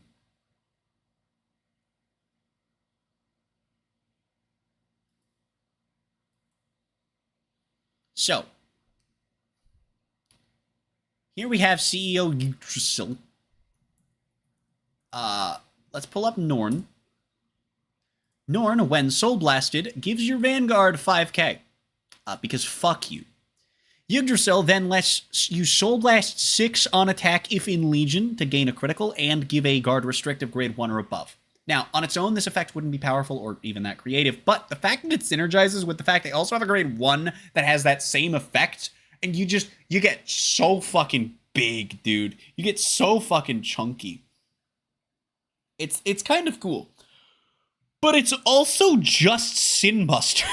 So, here we have CEO Yggdrasil. Let's pull up Norn. Norn, when Soul Blasted, gives your Vanguard 5k. Because fuck you. Yggdrasil then lets you Soul Blast 6 on attack if in Legion to gain a critical and give a guard restrictive grade 1 or above. Now, on its own, this effect wouldn't be powerful or even that creative, but the fact that it synergizes with the fact they also have a grade 1 that has that same effect, and you get so fucking big, dude. You get so fucking chunky. It's kind of cool. But it's also just Sinbuster.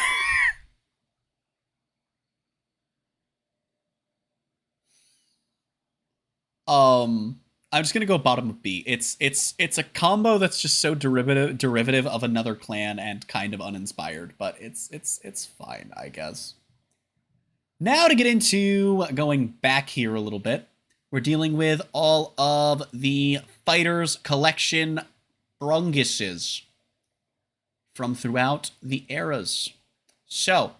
I'm just gonna go bottom of B. It's a combo that's just so derivative of another clan and kind of uninspired, but it's fine, I guess. Now to get into going back here a little bit, we're dealing with all of the Fighters Collection Brunguses from throughout the eras. So,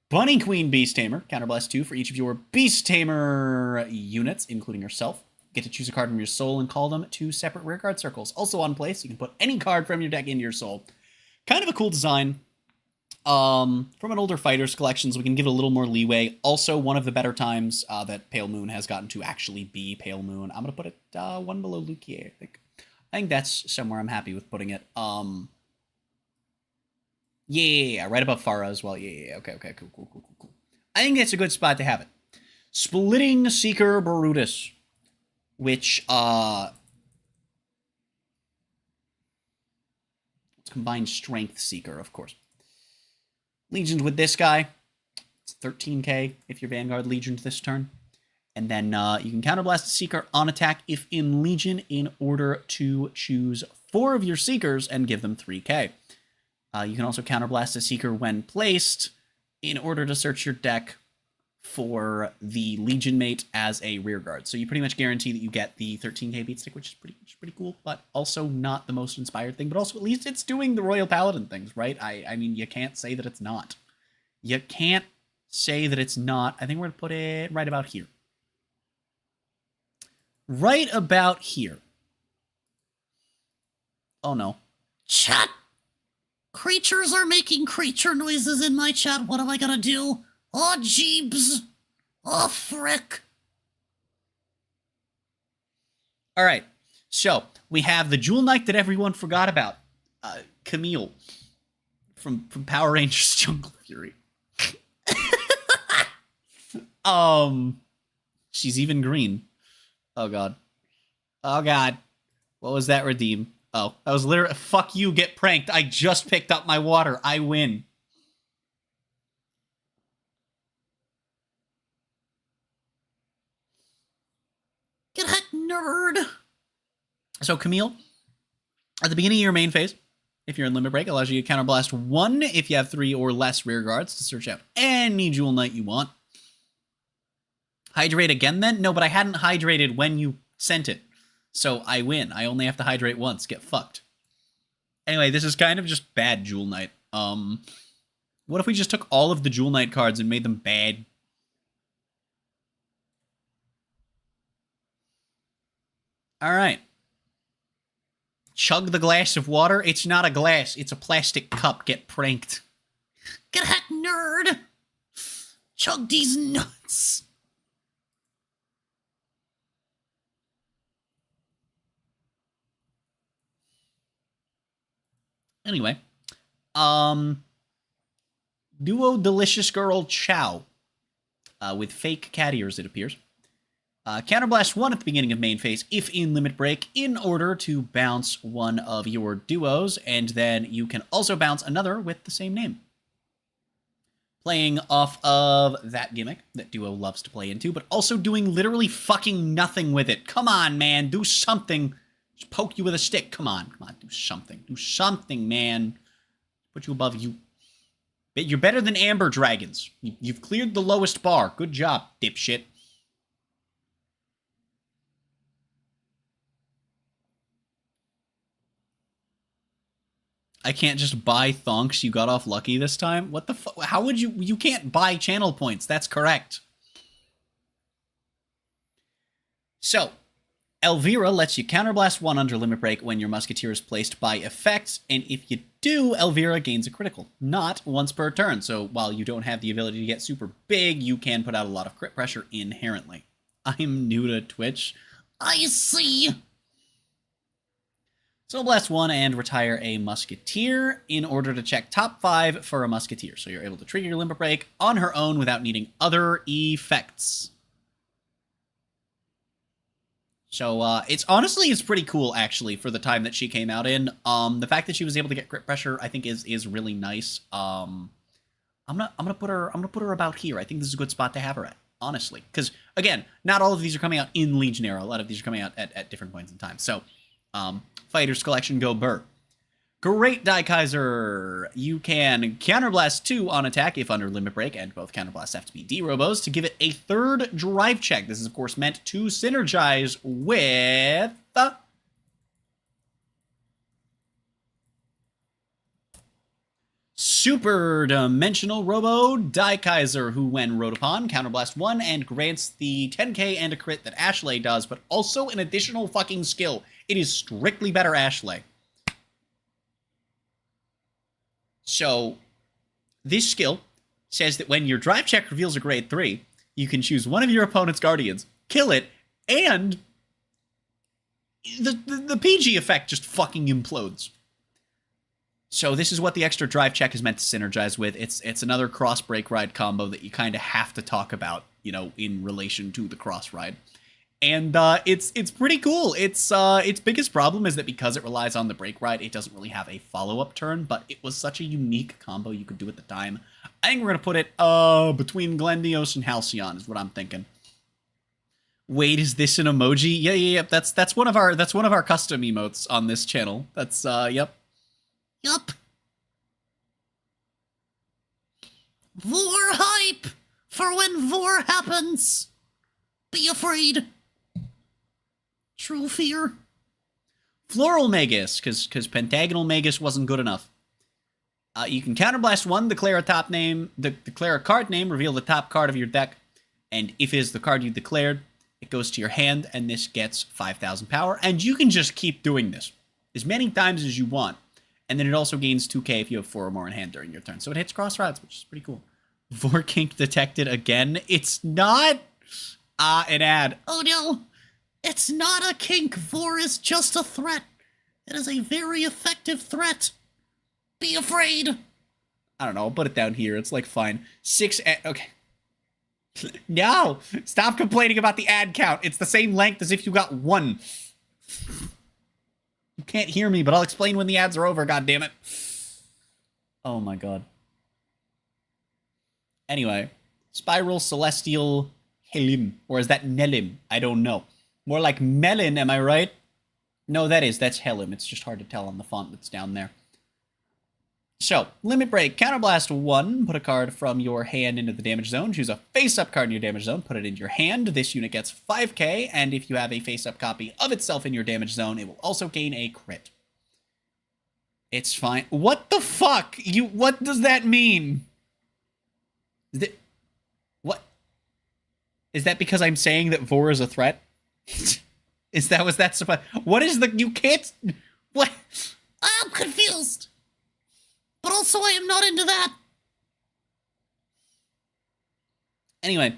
Bunny Queen Beast Tamer, Counterblast 2 for each of your Beast Tamer units, including yourself. Get to choose a card from your soul and call them 2 separate rearguard circles. Also on place, you can put any card from your deck into your soul. Kind of a cool design. From an older Fighters collections, we can give it a little more leeway. Also, one of the better times that Pale Moon has gotten to actually be Pale Moon. I'm going to put it one below Lukier, I think. I think that's somewhere I'm happy with putting it. Yeah, right above Farah as well. Yeah, okay, cool. I think that's a good spot to have it. Splitting Seeker Brutus, which, let's combine Strength Seeker, of course. Legioned with this guy. It's 13k if you're Vanguard Legioned this turn. And then you can counterblast the Seeker on attack if in Legion in order to choose 4 of your Seekers and give them 3k. You can also counterblast a Seeker when placed in order to search your deck for the Legion mate as a rearguard. So you pretty much guarantee that you get the 13k beat stick, which is pretty cool, but also not the most inspired thing. But also at least it's doing the Royal Paladin things, right? I mean, you can't say that it's not. You can't say that it's not. I think we're going to put it right about here. Right about here. Oh no.
Chat! Creatures are making creature noises in my chat. What am I gonna do? Oh, jeebs. Oh, frick.
Alright, so we have the Jewel Knight that everyone forgot about. Camille from Power Rangers Jungle Fury. She's even green. Oh god. Oh god. What was that redeem? Oh, that was literally, fuck you, get pranked. I just picked up my water. I win.
Get heck, nerd.
So Camille, at the beginning of your main phase, if you're in Limit Break, allows you to counterblast 1 if you have 3 or less rear guards to search out any Jewel Knight you want. Hydrate again then? No, but I hadn't hydrated when you sent it. So I win. I only have to hydrate once. Get fucked. Anyway, this is kind of just bad Jewel Knight. What if we just took all of the Jewel Knight cards and made them bad? Alright. Chug the glass of water. It's not a glass. It's a plastic cup. Get pranked.
Get heck, nerd. Chug these nuts.
Anyway, Duo Delicious Girl Chow, with fake cat ears, it appears. Counterblast 1 at the beginning of main phase if in Limit Break in order to bounce one of your duos, and then you can also bounce another with the same name. Playing off of that gimmick that Duo loves to play into, but also doing literally fucking nothing with it. Come on, man, do something. Just poke you with a stick. Come on, do something. Do something, man. Put you above you You're better than Amber Dragons. You've cleared the lowest bar. Good job, dipshit. I can't just buy thonks. You got off lucky this time? What the fuck? How would you... You can't buy channel points. That's correct. So, Elvira lets you counterblast 1 under Limit Break when your Musketeer is placed by effect, and if you do, Elvira gains a critical, not once per turn. So while you don't have the ability to get super big, you can put out a lot of crit pressure inherently. I'm new to Twitch.
I see.
So blast 1 and retire a Musketeer in order to check top 5 for a Musketeer. So you're able to trigger your Limit Break on her own without needing other effects. So, it's pretty cool, actually, for the time that she came out in. The fact that she was able to get crit pressure, I think, is really nice. I'm gonna put her about here. I think this is a good spot to have her at, honestly. Because, again, not all of these are coming out in Legionnaire. A lot of these are coming out at different points in time. So, Fighters Collection, go Burr. Great Die Kaiser! You can Counterblast 2 on attack if under Limit Break, and both Counterblasts have to be D-Robos to give it a 3rd drive check. This is, of course, meant to synergize with... Super Dimensional Robo Die Kaiser, who, when rode upon, Counterblast 1 and grants the 10k and a crit that Ashley does, but also an additional fucking skill. It is strictly better Ashley. So, this skill says that when your drive check reveals a grade 3, you can choose one of your opponent's guardians, kill it, and the PG effect just fucking implodes. So this is what the extra drive check is meant to synergize with. It's another cross break ride combo that you kind of have to talk about, you know, in relation to the cross ride. And it's pretty cool. Its biggest problem is that because it relies on the break ride, it doesn't really have a follow-up turn, but it was such a unique combo you could do at the time. I think we're gonna put it between Glendios and Halcyon is what I'm thinking. Wait, is this an emoji? Yeah. That's one of our custom emotes on this channel. That's yep.
Yup. Vor hype for when Vor happens. Be afraid. True fear.
Floral Magus, because Pentagonal Magus wasn't good enough. You can Counterblast 1, declare a top name, declare a card name, reveal the top card of your deck, and if it is the card you declared, it goes to your hand, and this gets 5,000 power, and you can just keep doing this as many times as you want, and then it also gains 2k if you have 4 or more in hand during your turn, so it hits cross rods, which is pretty cool. Vorkink detected again. It's not an ad.
Oh no, it's not a kink. Vor is just a threat. It is a very effective threat. Be afraid.
I don't know, I'll put it down here. It's like fine. 6 okay. No! Stop complaining about the ad count. It's the same length as if you got 1. You can't hear me, but I'll explain when the ads are over, goddammit. Oh my god. Anyway. Spiral Celestial Helim. Or is that Nelim? I don't know. More like Melon, am I right? No, that's Helim. It's just hard to tell on the font that's down there. So, Limit Break, Counterblast 1, put a card from your hand into the damage zone, choose a face-up card in your damage zone, put it in your hand, this unit gets 5k, and if you have a face-up copy of itself in your damage zone, it will also gain a crit. It's fine. What the fuck? What does that mean? What? Is that because I'm saying that Vor is a threat? Was that supposed? What is you can't, what?
I'm confused. But also, I am not into that.
Anyway,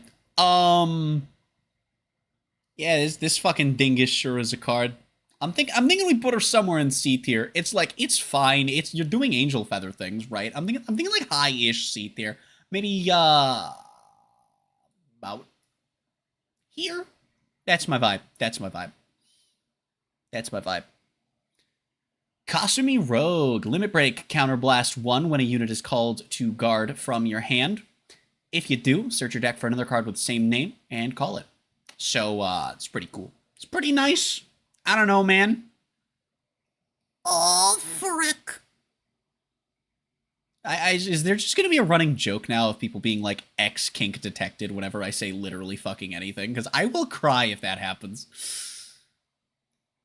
yeah, this fucking dingus sure is a card. I'm thinking we put her somewhere in C tier. It's like, it's fine. You're doing angel feather things, right? I'm thinking like high-ish C tier. Maybe about here. That's my vibe. Kasumi Rogue. Limit Break, Counterblast 1 when a unit is called to guard from your hand. If you do, search your deck for another card with the same name and call it. So, it's pretty cool. It's pretty nice. I don't know, man.
Oh, frick.
Is there just going to be a running joke now of people being like X kink detected whenever I say literally fucking anything? Because I will cry if that happens.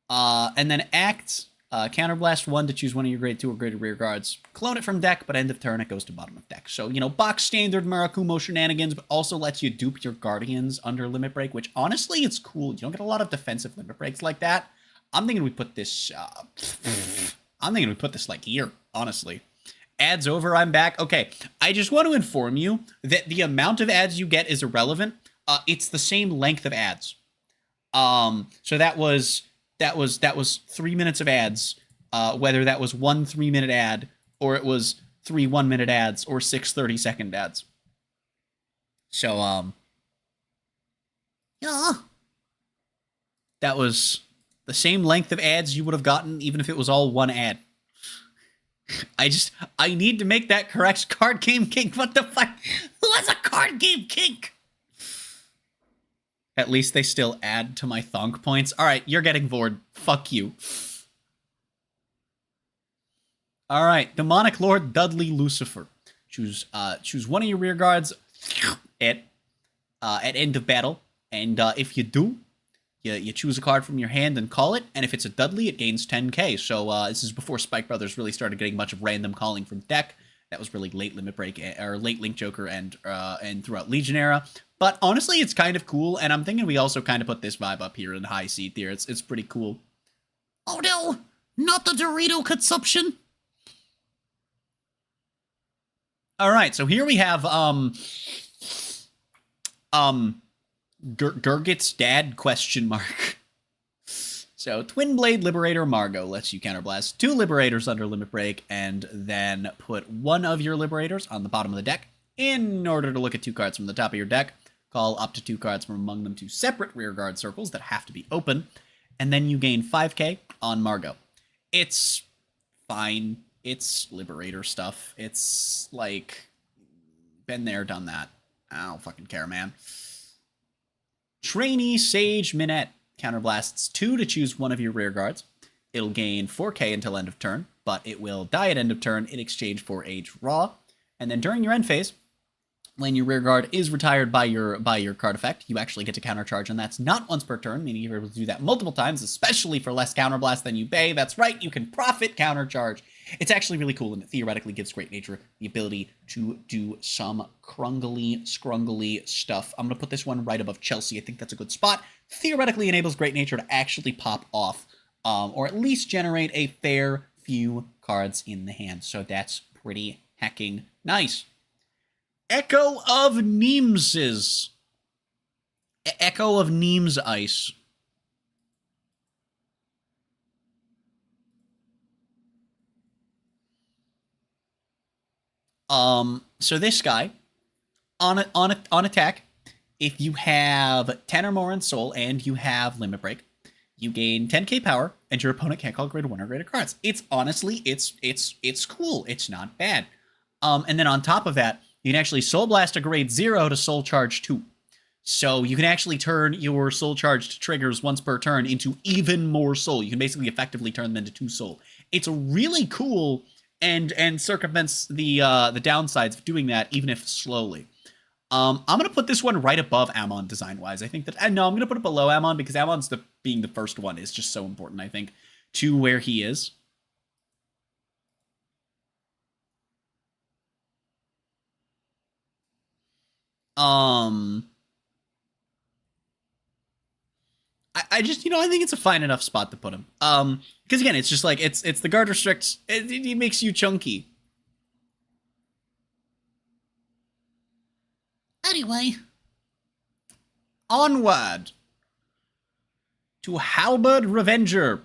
And then act, counterblast 1 to choose one of your grade 2 or greater rear guards. Clone it from deck, but end of turn it goes to bottom of deck. So, you know, box standard Murakumo shenanigans, but also lets you dupe your guardians under limit break, which honestly, it's cool. You don't get a lot of defensive limit breaks like that. I'm thinking we put this, like here, honestly. Ads over, I'm back. Okay, I just want to inform you that the amount of ads you get is irrelevant. It's the same length of ads. So that was 3 minutes of ads, whether that was 1 3-minute ad, or it was 3 1-minute ads, or 6 30-second ads. So,
Yeah.
that was the same length of ads you would have gotten, even if it was all one ad. I need to make that correct. Card game kink, what the fuck?
Who has a card game kink?
At least they still add to my thonk points. Alright, you're getting bored. Fuck you. Alright, Demonic Lord Dudley Lucifer. Choose one of your rear guards at end of battle. And if you do, you choose a card from your hand and call it, and if it's a Dudley, it gains 10k. So this is before Spike Brothers really started getting much of random calling from deck. That was really late Limit Break, or late Link Joker and throughout Legion era. But honestly, it's kind of cool, and I'm thinking we also kind of put this vibe up here in high C tier. It's pretty cool.
Oh no, not the Dorito consumption.
All right, so here we have Gurgit's dad ? So, Twin Blade Liberator Margot lets you counterblast 2 Liberators under Limit Break, and then put 1 of your Liberators on the bottom of the deck. In order to look at 2 cards from the top of your deck, call up to 2 cards from among them to separate rearguard circles that have to be open, and then you gain 5k on Margot. It's fine. It's Liberator stuff. It's, like, been there, done that. I don't fucking care, man. Trainee Sage Minette counterblasts 2 to choose one of your rear guards. It'll gain 4k until end of turn, but it will die at end of turn in exchange for a draw. And then during your end phase, when your rear guard is retired by your card effect, you actually get to countercharge, and that's not once per turn, meaning you're able to do that multiple times, especially for less counterblast than you pay. That's right, you can profit countercharge. It's actually really cool, and it theoretically gives Great Nature the ability to do some scrungly stuff. I'm going to put this one right above Chelsea. I think that's a good spot. Theoretically enables Great Nature to actually pop off, or at least generate a fair few cards in the hand. So that's pretty hecking nice. Echo of Nemesis. Echo of Nemes Ice. So this guy, on attack, if you have 10 or more in soul and you have limit break, you gain 10k power, and your opponent can't call grade 1 or greater cards. It's honestly, it's cool. It's not bad. And then on top of that, you can actually soul blast a grade 0 to soul charge 2. So you can actually turn your soul charged triggers once per turn into even more soul. You can basically effectively turn them into 2 soul. It's really cool and circumvents the downsides of doing that, even if slowly. I'm gonna put this one right above Amon design wise. I think that no, I'm gonna put it below Amon because Amon's being the first one is just so important, I think, to where he is. I just, I think it's a fine enough spot to put him. Because again, it's just like, it's the guard restricts, it makes you chunky.
Anyway.
Onward. To Halberd Revenger.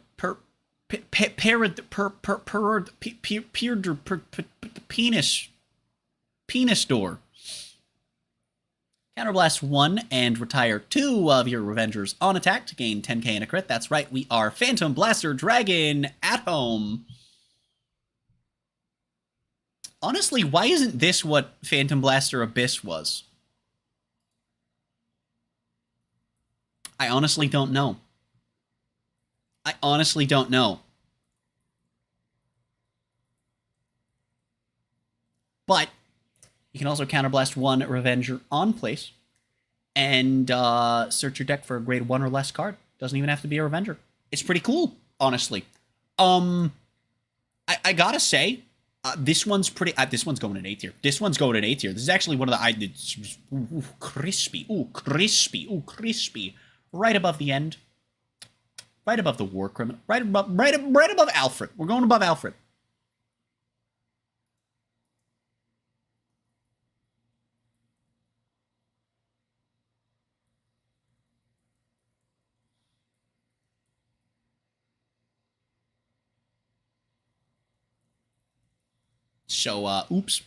Penis door. Counterblast 1 and retire 2 of your Revengers on attack to gain 10k and a crit. That's right, we are Phantom Blaster Dragon at home. Honestly, why isn't this what Phantom Blaster Abyss was? I honestly don't know. I honestly don't know. But you can also counterblast one Revenger on place and search your deck for a grade 1 or less card. Doesn't even have to be a Revenger. It's pretty cool, honestly. I gotta say, this one's pretty. This one's going in A tier. This one's going in A tier. This is actually one of the. Ooh, crispy. Ooh, crispy. Ooh, crispy. Right above the end. Right above the War Criminal. Right above Alfred. We're going above Alfred. So, oops.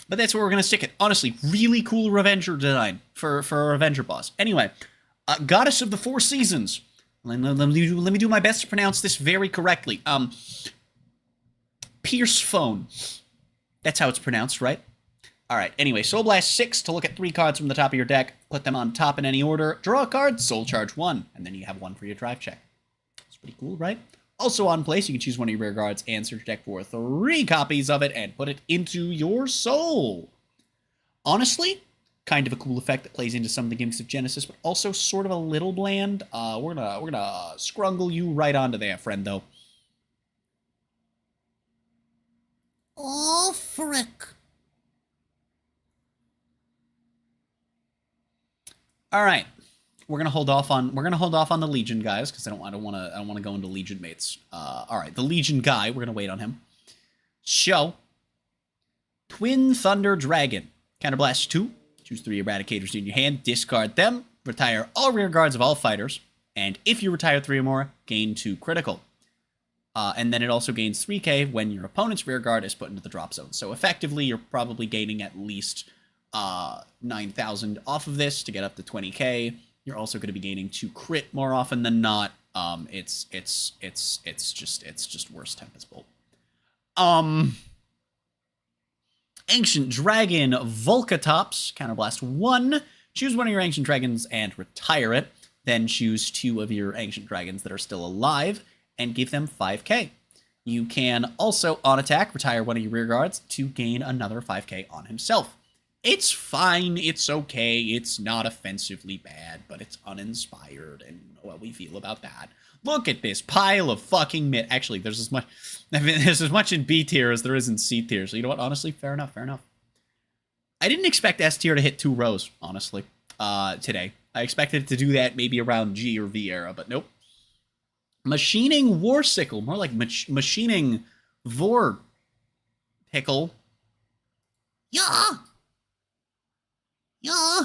But that's where we're going to stick it. Honestly, really cool Revenger design for a Revenger boss. Anyway, Goddess of the Four Seasons. Let me do my best to pronounce this very correctly. Pierce Phone. That's how it's pronounced, right? Alright, anyway, Soul Blast 6 to look at 3 cards from the top of your deck. Put them on top in any order. Draw a card, Soul Charge 1. And then you have 1 for your drive check. It's pretty cool, right? Also on place, you can choose one of your rear guards and search deck for 3 copies of it and put it into your soul. Honestly, kind of a cool effect that plays into some of the gimmicks of Genesis, but also sort of a little bland. We're gonna scrungle you right onto there, friendo.
Oh, frick.
All right. We're gonna hold off on the Legion guys because I don't want to go into Legion mates. All right, the Legion guy, we're gonna wait on him. So, Twin Thunder Dragon, counterblast 2. Choose 3 Eradicators in your hand, discard them, retire all rear guards of all fighters, and if you retire 3 or more, gain 2 critical. And then it also gains 3k when your opponent's rear guard is put into the drop zone. So effectively, you're probably gaining at least 9,000 off of this to get up to 20k. You're also going to be gaining 2 crit more often than not. It's just worse Tempest Bolt. Ancient Dragon Volcatops, counterblast 1. Choose one of your Ancient Dragons and retire it. Then choose 2 of your Ancient Dragons that are still alive and give them 5k. You can also, on attack, retire one of your rear guards to gain another 5k on himself. It's fine, it's okay, it's not offensively bad, but it's uninspired, and what we feel about that. Look at this pile of fucking mid. Actually, there's as much in B tier as there is in C tier, so you know what, honestly, fair enough. I didn't expect S tier to hit 2 rows, honestly, today. I expected it to do that maybe around G or V era, but nope. Machining Warsickle, more like machining Vor Pickle.
Yeah. Yeah.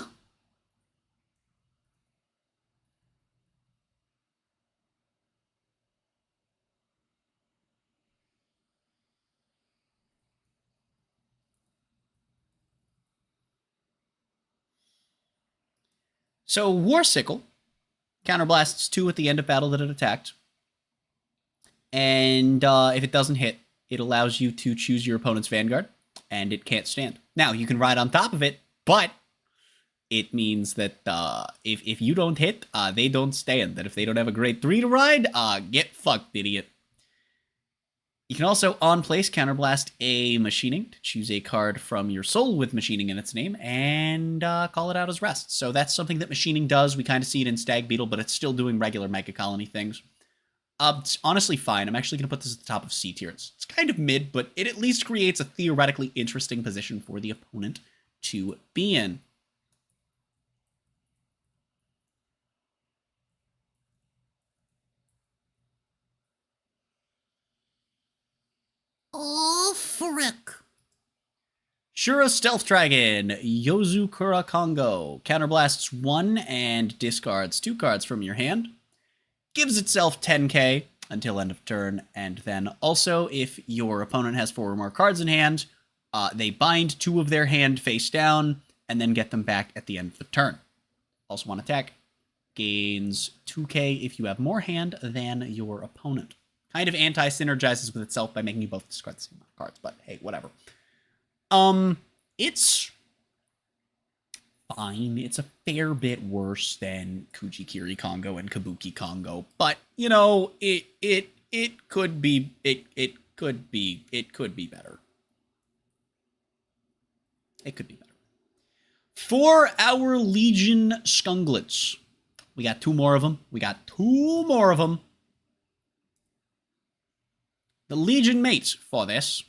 So Warsickle counterblasts 2 at the end of battle that it attacked. And if it doesn't hit, it allows you to choose your opponent's Vanguard, and it can't stand. Now, you can ride on top of it, but it means that if you don't hit, they don't stand. That if they don't have a grade 3 to ride, get fucked, idiot. You can also, on place, counterblast a Machining to choose a card from your soul with Machining in its name and call it out as rest. So that's something that Machining does. We kind of see it in Stag Beetle, but it's still doing regular Mega Colony things. It's honestly fine. I'm actually going to put this at the top of C tier. It's kind of mid, but it at least creates a theoretically interesting position for the opponent to be in.
Oh, frick.
Shura Stealth Dragon, Yozukura Kongo, counterblasts 1 and discards 2 cards from your hand. Gives itself 10k until end of turn, and then also, if your opponent has 4 or more cards in hand, they bind 2 of their hand face down, and then get them back at the end of the turn. Also on attack, gains 2k if you have more hand than your opponent. Kind of anti-synergizes with itself by making you both discard the same amount of cards, but hey, whatever. It's fine. It's a fair bit worse than Kujikiri Kongo and Kabuki Kongo, but you know, it could be better. It could be better. For our Legion Skunglets, we got 2 more of them. The Legion mates for this.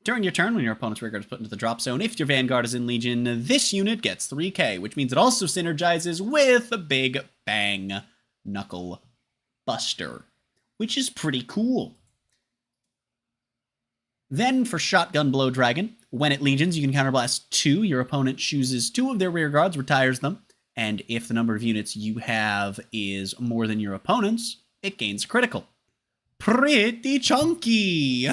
During your turn, when your opponent's rear guard is put into the drop zone, if your Vanguard is in Legion, this unit gets 3k, which means it also synergizes with a Big Bang Knuckle Buster, which is pretty cool. Then for Shotgun Blow Dragon, when it legions, you can counterblast 2. Your opponent chooses 2 of their rear guards, retires them, and if the number of units you have is more than your opponent's, it gains critical. Pretty chunky!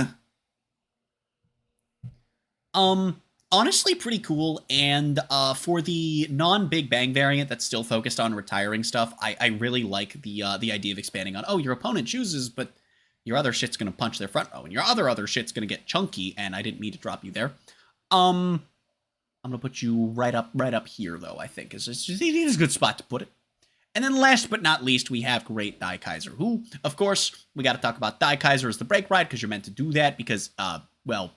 Honestly pretty cool, and for the non-Big Bang variant that's still focused on retiring stuff, I really like the idea of expanding on, oh, your opponent chooses, but your other shit's gonna punch their front row, and your other shit's gonna get chunky, and I didn't mean to drop you there. I'm gonna put you right up here, though, I think. It's a good spot to put it. And then last but not least, we have Great Daikaiser, who, of course, we gotta talk about Daikaiser as the break ride, because you're meant to do that, because, well,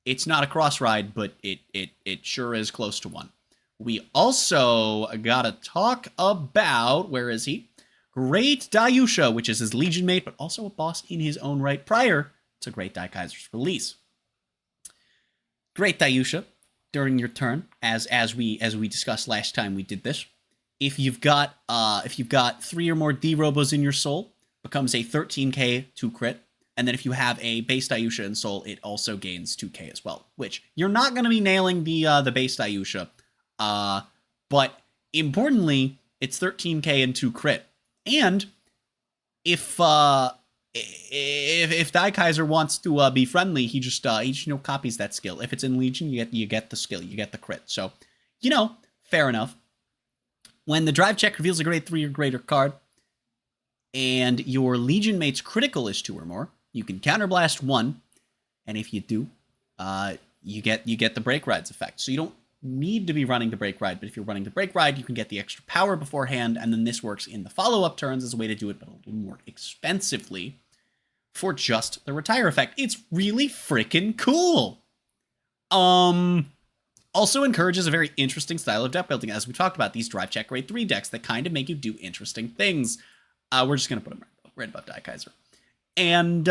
it's not a cross ride, but it sure is close to one. We also gotta talk about, where is he? Great Dayusha, which is his Legion mate, but also a boss in his own right prior to Great Daikaiser's release. Great Dayusha, during your turn, as we discussed last time we did this, if you've got 3 or more D-Robos in your soul, becomes a 13k 2 crit, and then if you have a base Dayusha in soul, it also gains 2k as well, which you're not going to be nailing the base Dayusha, but importantly, it's 13k and 2 crit. And if Daikaiser wants to be friendly, he just copies that skill. If it's in Legion, you get the skill, you get the crit. So, fair enough. When the drive check reveals a grade 3 or greater card, and your Legion mate's critical is 2 or more, you can counterblast 1, and if you do, you get the break rides effect. So you don't need to be running the break ride, but if you're running the break ride, you can get the extra power beforehand, and then this works in the follow-up turns as a way to do it, but a little more expensively for just the retire effect. It's really freaking cool. Also encourages a very interesting style of deck building, as we talked about, these drive check grade 3 decks that kind of make you do interesting things. We're just going to put them right above Daikaiser. And,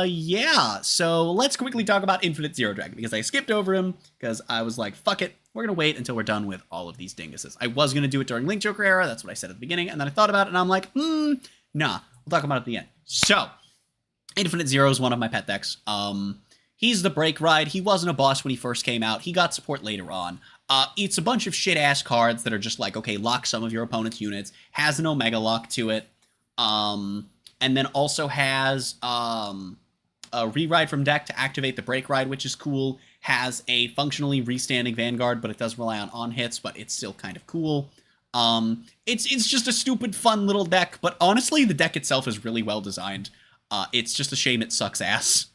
yeah, so let's quickly talk about Infinite Zero Dragon, because I skipped over him, because I was like, fuck it, we're going to wait until we're done with all of these dinguses. I was going to do it during Link Joker era, that's what I said at the beginning, and then I thought about it, and I'm like, nah, we'll talk about it at the end. So, Infinite Zero is one of my pet decks. He's the break ride. He wasn't a boss when he first came out. He got support later on. It's a bunch of shit-ass cards that are just like, okay, lock some of your opponent's units, has an Omega lock to it, and then also has a reride from deck to activate the break ride, which is cool. Has a functionally restanding Vanguard, but it does rely on hits, but it's still kind of cool. It's just a stupid, fun little deck, but honestly, the deck itself is really well designed. It's just a shame it sucks ass.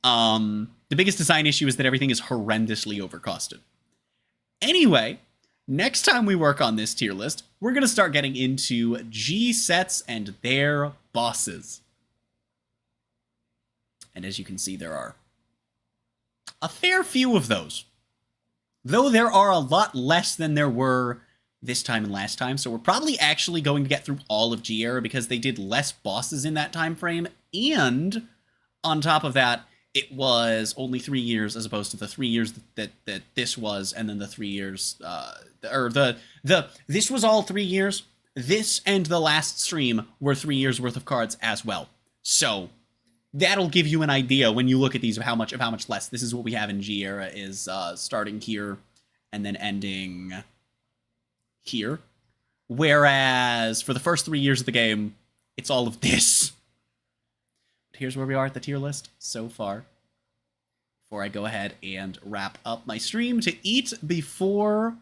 The biggest design issue is that everything is horrendously overcosted. Anyway, next time we work on this tier list, we're going to start getting into G sets and their bosses. And as you can see, there are a fair few of those. Though there are a lot less than there were this time and last time, so we're probably actually going to get through all of G era because they did less bosses in that time frame, and on top of that, it was only 3 years as opposed to the 3 years that this was, and then the 3 years, this was all 3 years. This and the last stream were 3 years worth of cards as well. So that'll give you an idea when you look at these of how much less. This is what we have in G era is starting here and then ending here. Whereas for the first 3 years of the game, it's all of this. Here's where we are at the tier list so far. Before I go ahead and wrap up my stream to eat before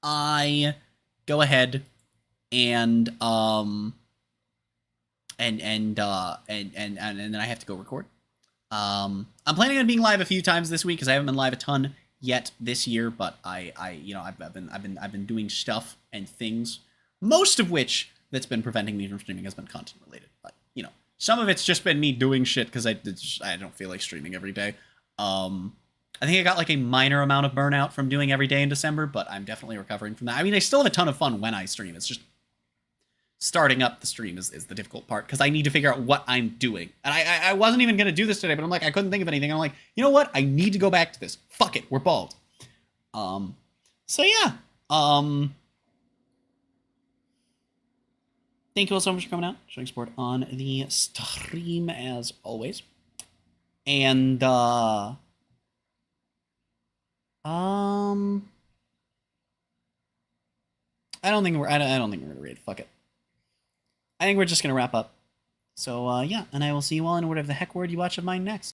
I go ahead and then I have to go record. I'm planning on being live a few times this week because I haven't been live a ton yet this year, but I've been doing stuff and things, most of which that's been preventing me from streaming has been content related, but some of it's just been me doing shit because I don't feel like streaming every day. I think I got like a minor amount of burnout from doing every day in December, but I'm definitely recovering from that. I mean, I still have a ton of fun when I stream. It's just starting up the stream is the difficult part because I need to figure out what I'm doing. And I wasn't even going to do this today, but I'm like, I couldn't think of anything. I'm like, you know what? I need to go back to this. Fuck it. We're bald. So yeah. Thank you all so much for coming out, showing support on the stream as always. And I don't think we're gonna raid. Fuck it. I think we're just gonna wrap up. So yeah, and I will see you all in whatever the heck word you watch of mine next.